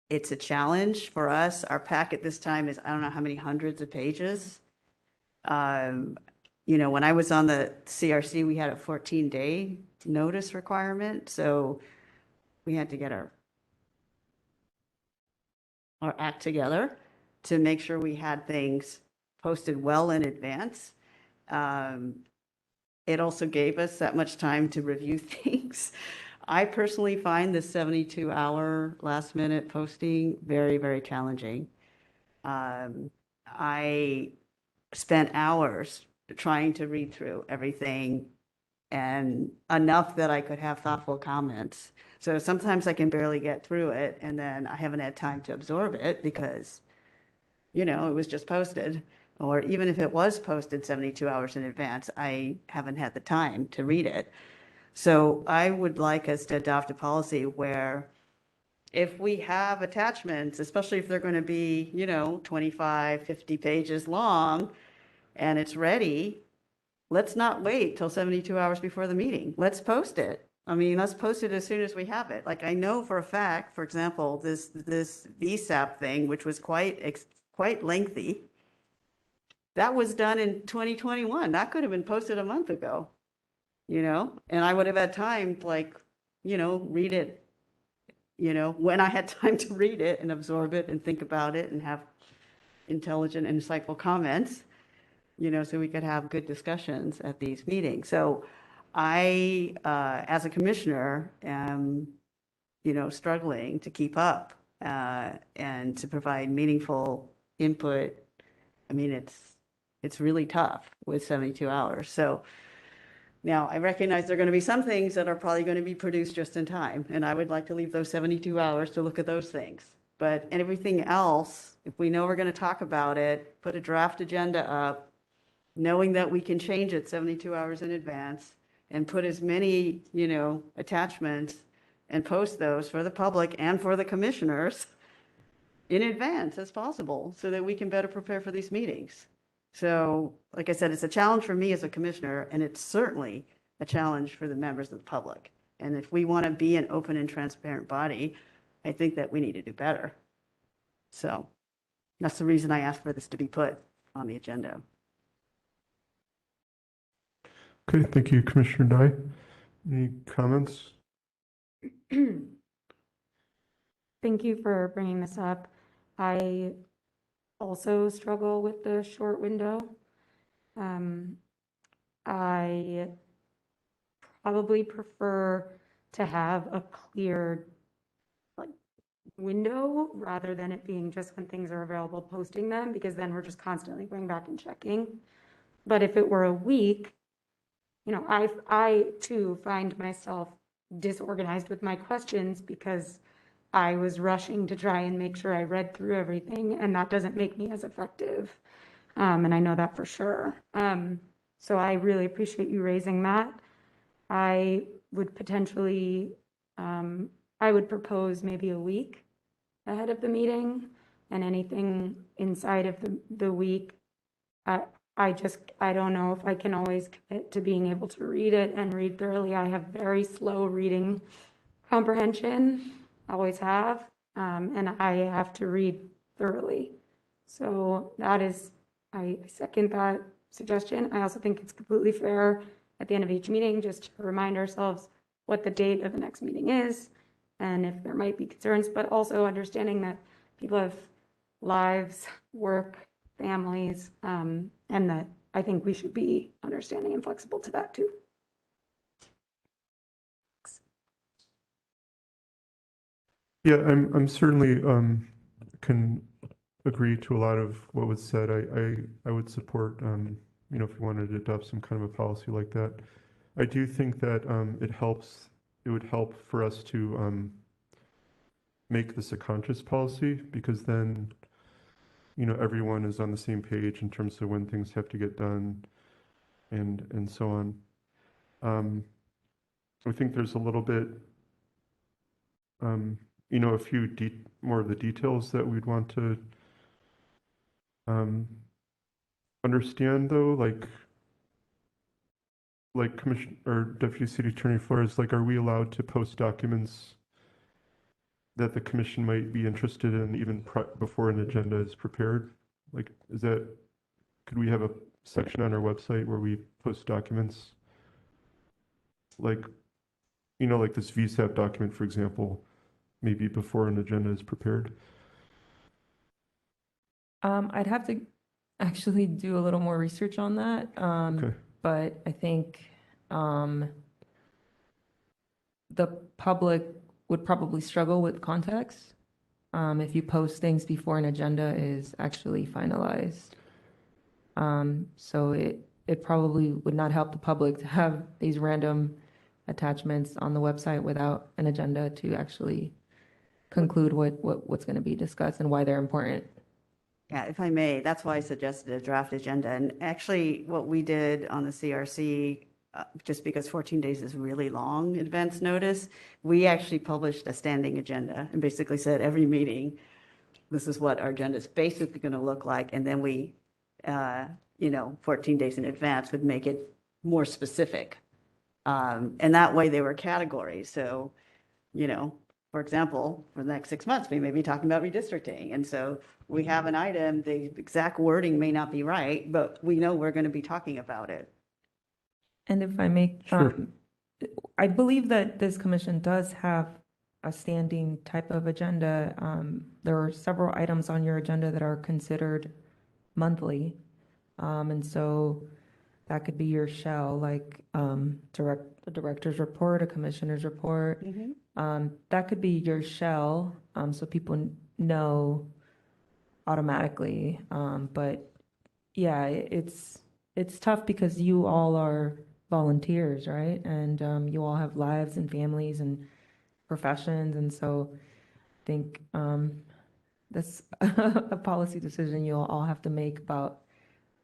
It's a challenge for us. Our packet this time is, I don't know how many hundreds of pages. When I was on the CRC, we had a 14-day notice requirement. So we had to get our act together to make sure we had things posted well in advance. It also gave us that much time to review things. I personally find the 72-hour last-minute posting very, very challenging. I spent hours trying to read through everything and enough that I could have thoughtful comments. So sometimes I can barely get through it, and then I haven't had time to absorb it because, it was just posted. Or even if it was posted 72 hours in advance, I haven't had the time to read it. So I would like us to adopt a policy where if we have attachments, especially if they're going to be, 25, 50 pages long, and it's ready, let's not wait till 72 hours before the meeting. Let's post it. Let's post it as soon as we have it. Like I know for a fact, for example, this VSAP thing, which was quite lengthy, that was done in 2021. That could have been posted a month ago, and I would have had time to read it, when I had time to read it and absorb it and think about it and have intelligent and insightful comments, so we could have good discussions at these meetings. So I, as a commissioner, am, struggling to keep up and to provide meaningful input. It's really tough with 72 hours. So now I recognize there are going to be some things that are probably going to be produced just in time. And I would like to leave those 72 hours to look at those things. But everything else, if we know we're going to talk about it, put a draft agenda up, knowing that we can change it 72 hours in advance and put as many, attachments and post those for the public and for the commissioners in advance as possible so that we can better prepare for these meetings. So, like I said, it's a challenge for me as a commissioner, and it's certainly a challenge for the members of the public. And if we want to be an open and transparent body, I think that we need to do better. So that's the reason I asked for this to be put on the agenda. Okay, thank you, Commissioner Dye. Any comments? Thank you for bringing this up. I also struggle with the short window. I probably prefer to have a clear window rather than it being just when things are available, posting them, because then we're just constantly going back and checking. But if it were a week, I too find myself disorganized with my questions because I was rushing to try and make sure I read through everything, and that doesn't make me as effective. And I know that for sure. So I really appreciate you raising that. I would potentially, I would propose maybe a week ahead of the meeting, and anything inside of the week, I don't know if I can always commit to being able to read it and read thoroughly. I have very slow reading comprehension, always have. and I have to read thoroughly. So that is, I second that suggestion. I also think it's completely fair at the end of each meeting, just to remind ourselves what the date of the next meeting is, and if there might be concerns, but also understanding that people have lives, work, families, and that I think we should be understanding and flexible to that too. Yeah, I'm certainly can agree to a lot of what was said. I would support if we wanted to adopt some kind of a policy like that. I do think that it would help for us to make this a conscious policy, because then everyone is on the same page in terms of when things have to get done and so on. I think there's a little bit a few more of the details that we'd want to understand, though, like Commissioner or Deputy City Attorney Flores, like, are we allowed to post documents that the commission might be interested in even before an agenda is prepared? Like, could we have a section on our website where we post documents? Like, like this VSAP document, for example, maybe before an agenda is prepared? I'd have to actually do a little more research on that. Okay. But I think the public would probably struggle with context if you post things before an agenda is actually finalized. So it probably would not help the public to have these random attachments on the website without an agenda to actually conclude what's going to be discussed and why they're important. Yeah, if I may, that's why I suggested a draft agenda. And actually, what we did on the CRC, just because 14 days is really long advance notice, we actually published a standing agenda and basically said every meeting, this is what our agenda is basically going to look like. And then we, 14 days in advance would make it more specific. And that way they were categories. So, for example, for the next 6 months, we may be talking about redistricting. And so we have an item, the exact wording may not be right, but we know we're going to be talking about it. And if I may, I believe that this commission does have a standing type of agenda. There are several items on your agenda that are considered monthly. And so that could be your shell, like the director's report, a commissioner's report. That could be your shell, so people know automatically. But yeah, it's tough because you all are volunteers, right? And you all have lives and families and professions. And so I think that's a policy decision you'll all have to make about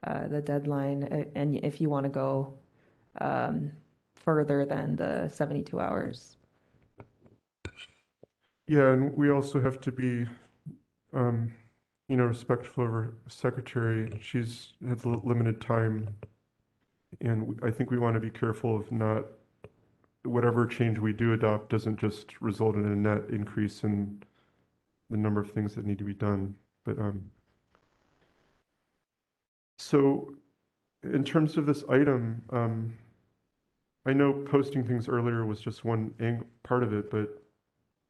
the deadline, and if you want to go further than the 72 hours. Yeah, and we also have to be, respectful of our secretary. She's had limited time, and I think we want to be careful of not, whatever change we do adopt doesn't just result in a net increase in the number of things that need to be done. But so in terms of this item, I know posting things earlier was just one part of it, but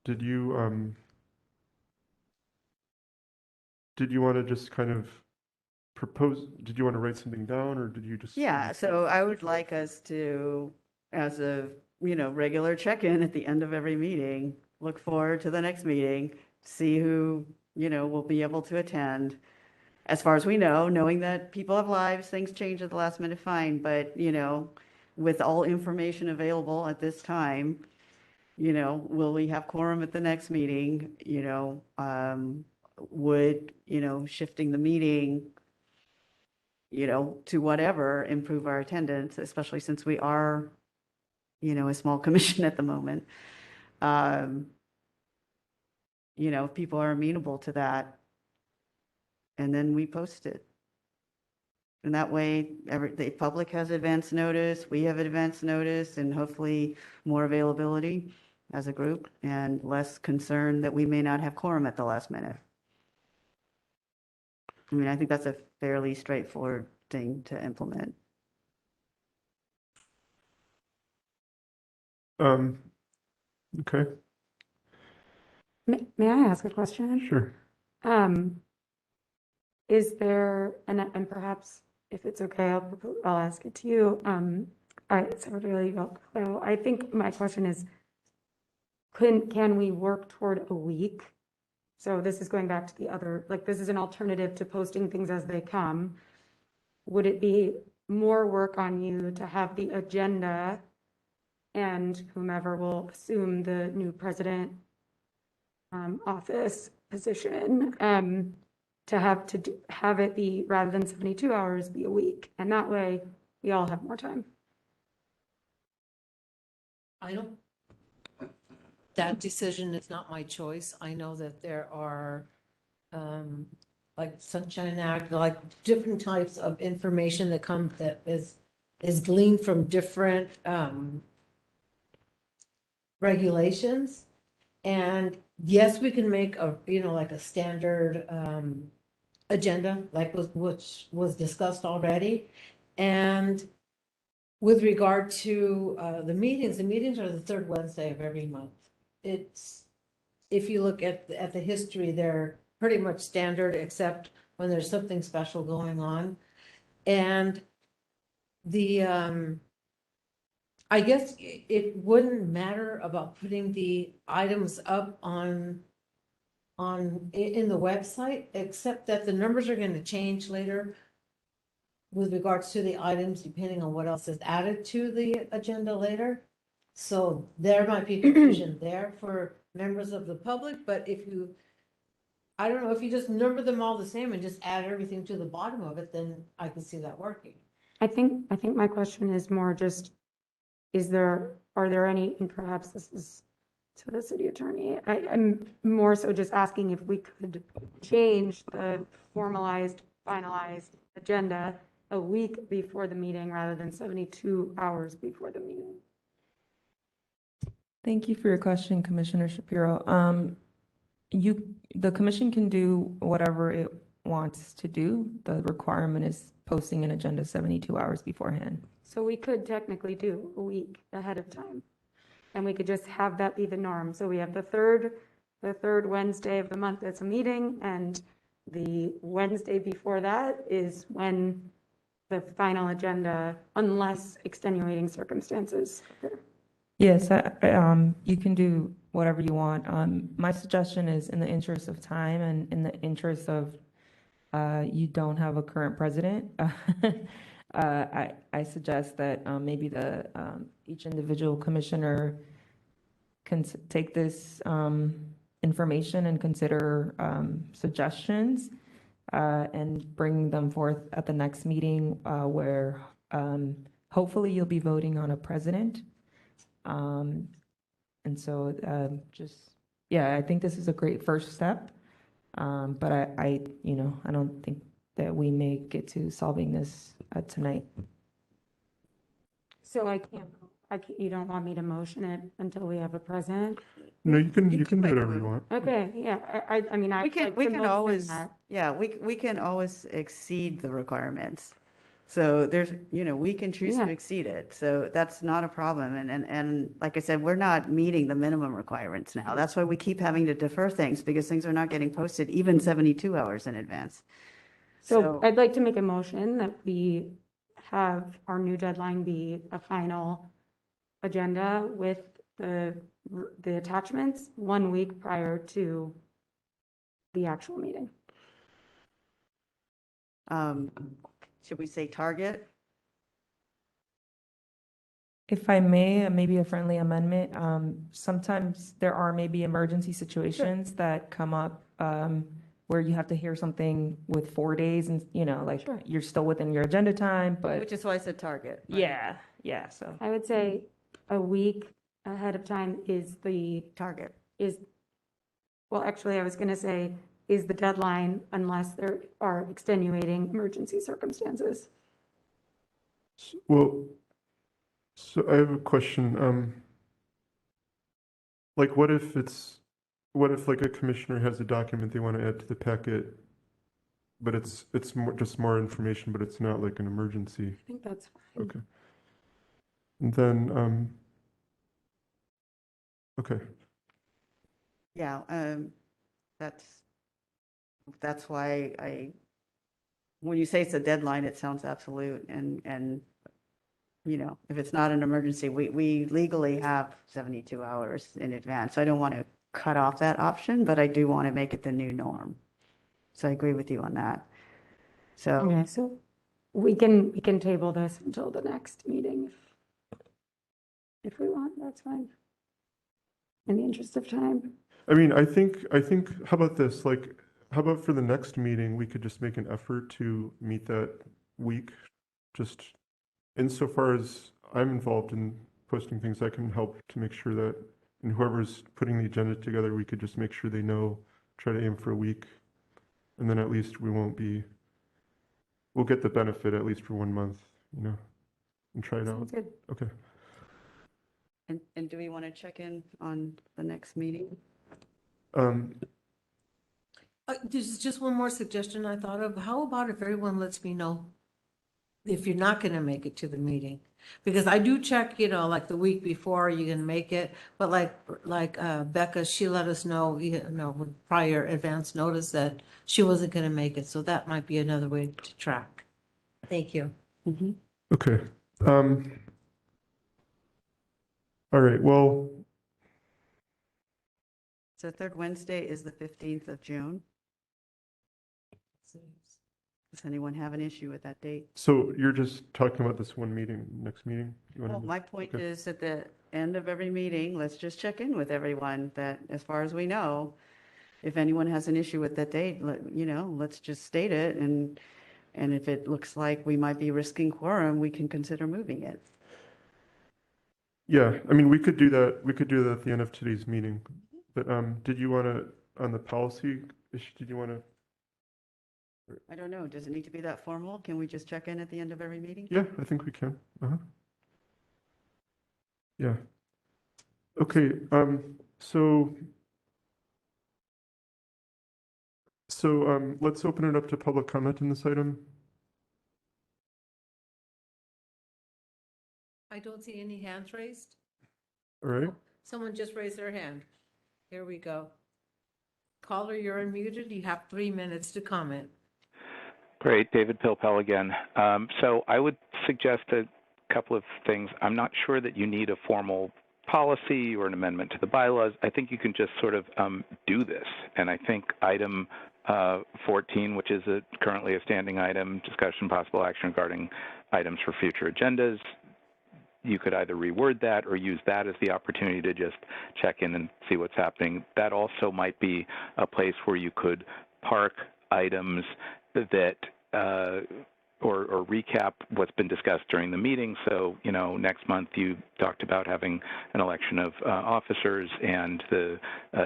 did you want to just kind of propose, did you want to write something down, or did you just? Yeah, so I would like us to, as a, regular check-in at the end of every meeting, look forward to the next meeting, see who, will be able to attend. As far as we know, knowing that people have lives, things change at the last minute, fine, but, with all information available at this time, will we have quorum at the next meeting? Would, shifting the meeting, to whatever, improve our attendance, especially since we are, a small commission at the moment. If people are amenable to that, and then we post it. And that way, the public has advance notice, we have advance notice, and hopefully more availability. as a group and less concerned that we may not have quorum at the last minute. I mean, I think that's a fairly straightforward thing to implement. Okay, May I ask a question? sure. Is there, and perhaps if it's okay, I'll ask it to you. I think my question is, can we work toward a week? So this is going back to the other, like, this is an alternative to posting things as they come. Would it be more work on you to have the agenda and whomever will assume the new president office position, to have it be, rather than 72 hours, be a week? And that way we all have more time. That decision is not my choice. I know that there are, like Sunshine Act, like different types of information that is gleaned from different, regulations. And yes, we can make a, like a standard, agenda, like which was discussed already. And with regard to, the meetings are the third Wednesday of every month. It's, if you look at the history, they're pretty much standard, except when there's something special going on. And the, I guess it wouldn't matter about putting the items up in the website, except that the numbers are going to change later with regards to the items, depending on what else is added to the agenda later. So there might be confusion there for members of the public, but I don't know, if you just number them all the same and just add everything to the bottom of it, then I can see that working. I think my question is more just, are there any, and perhaps this is to the city attorney, I'm more so just asking if we could change the formalized, finalized agenda a week before the meeting rather than 72 hours before the meeting. Thank you for your question, Commissioner Shapiro. The commission can do whatever it wants to do. The requirement is posting an agenda 72 hours beforehand. So we could technically do a week ahead of time, and we could just have that be the norm. So we have the third Wednesday of the month that's a meeting, and the Wednesday before that is when the final agenda, unless extenuating circumstances occur. Yes, you can do whatever you want. My suggestion is, in the interest of time and in the interest of you don't have a current president, I suggest that maybe each individual commissioner can take this information and consider suggestions and bring them forth at the next meeting, where hopefully you'll be voting on a president. And so I think this is a great first step. But I don't think that we may get to solving this tonight. So you don't want me to motion it until we have a president? No, you can do whatever you want. Okay, yeah, I mean, We can always, we can always exceed the requirements. So we can choose to exceed it. So that's not a problem. And like I said, we're not meeting the minimum requirements now. That's why we keep having to defer things, because things are not getting posted even 72 hours in advance. So I'd like to make a motion that we have our new deadline be a final agenda with the attachments 1 week prior to the actual meeting. Should we say target? If I may, maybe a friendly amendment. Sometimes there are maybe emergency situations that come up where you have to hear something with 4 days, and you're still within your agenda time, but Which is why I said target. Right? yeah. So I would say a week ahead of time is the target. Well, actually, I was going to say is the deadline unless there are extenuating emergency circumstances. Well, so I have a question. Like, what if like a commissioner has a document they want to add to the packet, but it's more, just more information, but it's not like an emergency? I think that's fine. Okay. And then, okay. Yeah, that's why when you say it's a deadline, it sounds absolute, and you know, if it's not an emergency, we legally have 72 hours in advance. I don't want to cut off that option, but I do want to make it the new norm. So I agree with you on that. So, Okay, so we can table this until the next meeting if we want, that's fine. In the interest of time. I mean, I think, how about this? Like, how about for the next meeting, we could just make an effort to meet that week? Just insofar as I'm involved in posting things, I can help to make sure that, and whoever's putting the agenda together, we could just make sure they know, try to aim for a week. And then at least we'll get the benefit at least for 1 month, you know, and try it out. Sounds good. Okay. and do we want to check in on the next meeting? There's just one more suggestion I thought of. How about if everyone lets me know if you're not gonna make it to the meeting? Because I do check, you know, like the week before you can make it, but like Becca, she let us know, you know, with prior advance notice that she wasn't gonna make it, so that might be another way to track. Thank you. Okay. All right, well, So third Wednesday is the 15th of June. Does anyone have an issue with that date? so you're just talking about this one meeting, next meeting? You wanna Well, do- my point okay. is at the end of every meeting, let's just check in with everyone that, as far as we know, if anyone has an issue with that date, you know, let's just state it, and if it looks like we might be risking quorum, we can consider moving it. Yeah, I mean, we could do that at the end of today's meeting. But did you want to, on the policy issue, did you want to? I don't know, does it need to be that formal? Can we just check in at the end of every meeting? Yeah, I think we can. Yeah. Okay, so let's open it up to public comment in this item. I don't see any hands raised. All right. Someone just raised their hand. Here we go. Caller, you're unmuted. You have 3 minutes to comment. Great, David Pilpel again. So I would suggest a couple of things. I'm not sure that you need a formal policy or an amendment to the bylaws. I think you can just sort of do this. And I think item 14, which is currently a standing item, discussion possible action regarding items for future agendas, you could either reword that or use that as the opportunity to just check in and see what's happening. That also might be a place where you could park items that or recap what's been discussed during the meeting. So, you know, next month you talked about having an election of officers and the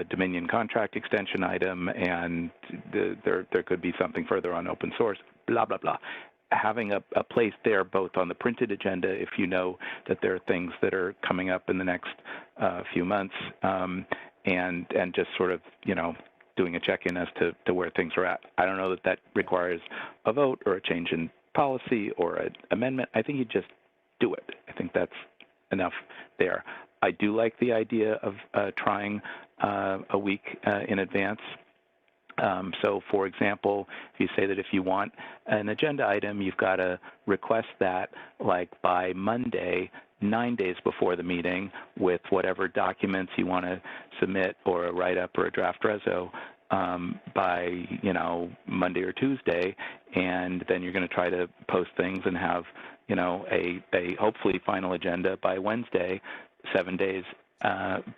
Dominion contract extension item, and there could be something further on open source, blah, blah, blah. Having a place there both on the printed agenda if you know that there are things that are coming up in the next few months, and just sort of, you know, doing a check-in as to where things are at. I don't know that that requires a vote or a change in policy or an amendment. I think you just do it. I think that's enough there. I do like the idea of trying a week in advance. So, for example, if you say that if you want an agenda item, you've got to request that like by Monday, 9 days before the meeting, with whatever documents you want to submit or a write-up or a draft reso by, you know, Monday or Tuesday, and then you're going to try to post things and have, you know, a hopefully final agenda by Wednesday, 7 days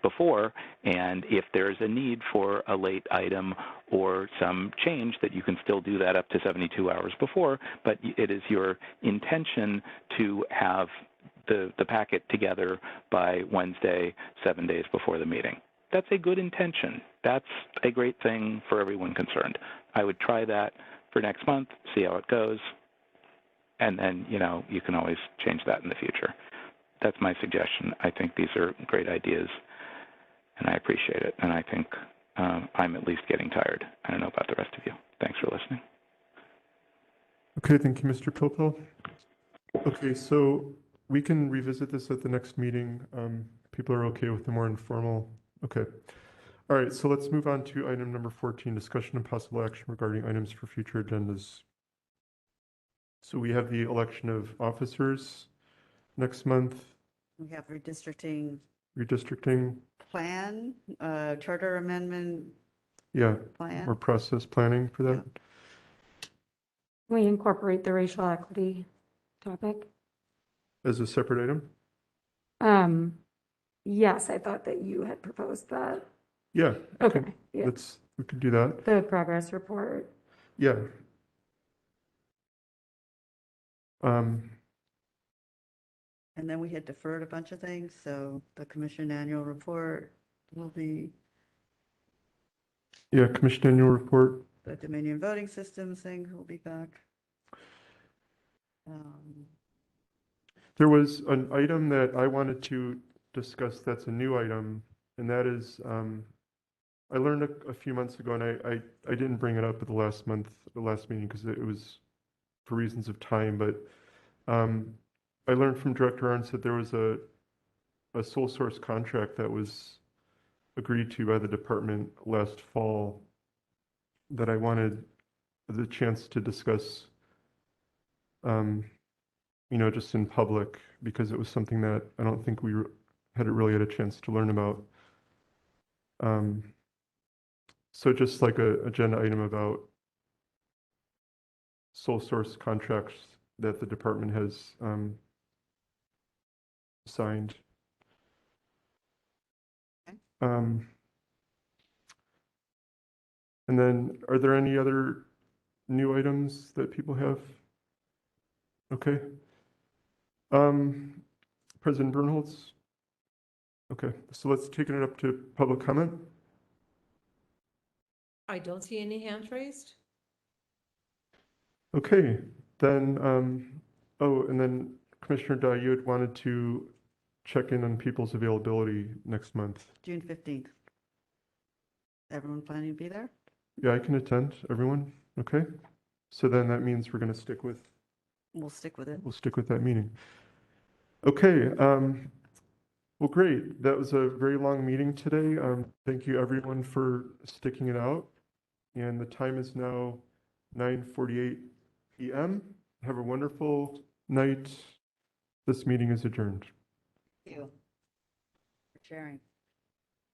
before, and if there's a need for a late item or some change, that you can still do that up to 72 hours before, but it is your intention to have the packet together by Wednesday, 7 days before the meeting. That's a good intention. That's a great thing for everyone concerned. I would try that for next month, see how it goes, and then, you know, you can always change that in the future. That's my suggestion. I think these are great ideas. and I appreciate it. And I think I'm at least getting tired. I don't know about the rest of you. Thanks for listening. Okay, thank you, Mr. Pilpel. Okay, so we can revisit this at the next meeting. People are okay with the more informal. Okay. All right, so let's move on to item number 14, discussion and possible action regarding items for future agendas. So we have the election of officers next month, We have redistricting redistricting, plan, charter amendment yeah, plan. or process planning for that. We incorporate the racial equity topic. As a separate item? Yes, I thought that you had proposed that. Yeah. Okay, yeah. We could do that. The progress report. Yeah. And then we had deferred a bunch of things, so the commission annual report will be, Yeah, commission annual report. the Dominion voting system thing will be back. There was an item that I wanted to discuss that's a new item, and that is, I learned a few months ago, and I didn't bring it up at the last meeting, because it was for reasons of time, but I learned from Director Arns that there was a sole source contract that was agreed to by the department last fall that I wanted the chance to discuss, just in public, because it was something that I don't think we really had a chance to learn about. So just like a agenda item about sole source contracts that the department has signed. And then, are there any other new items that people have? Okay. President Bernholz? Okay, so let's take it up to public comment. I don't see any hands raised. Okay, then, and then Commissioner Dye, you had wanted to check in on people's availability next month. June 15th. Everyone planning to be there? Yeah, I can attend, everyone, okay? So then that means we're gonna stick with We'll stick with it. We'll stick with that meeting. Okay, well, great. That was a very long meeting today. Thank you everyone for sticking it out. And the time is now 9:48 p.m. Have a wonderful night. This meeting is adjourned. Thank you for sharing.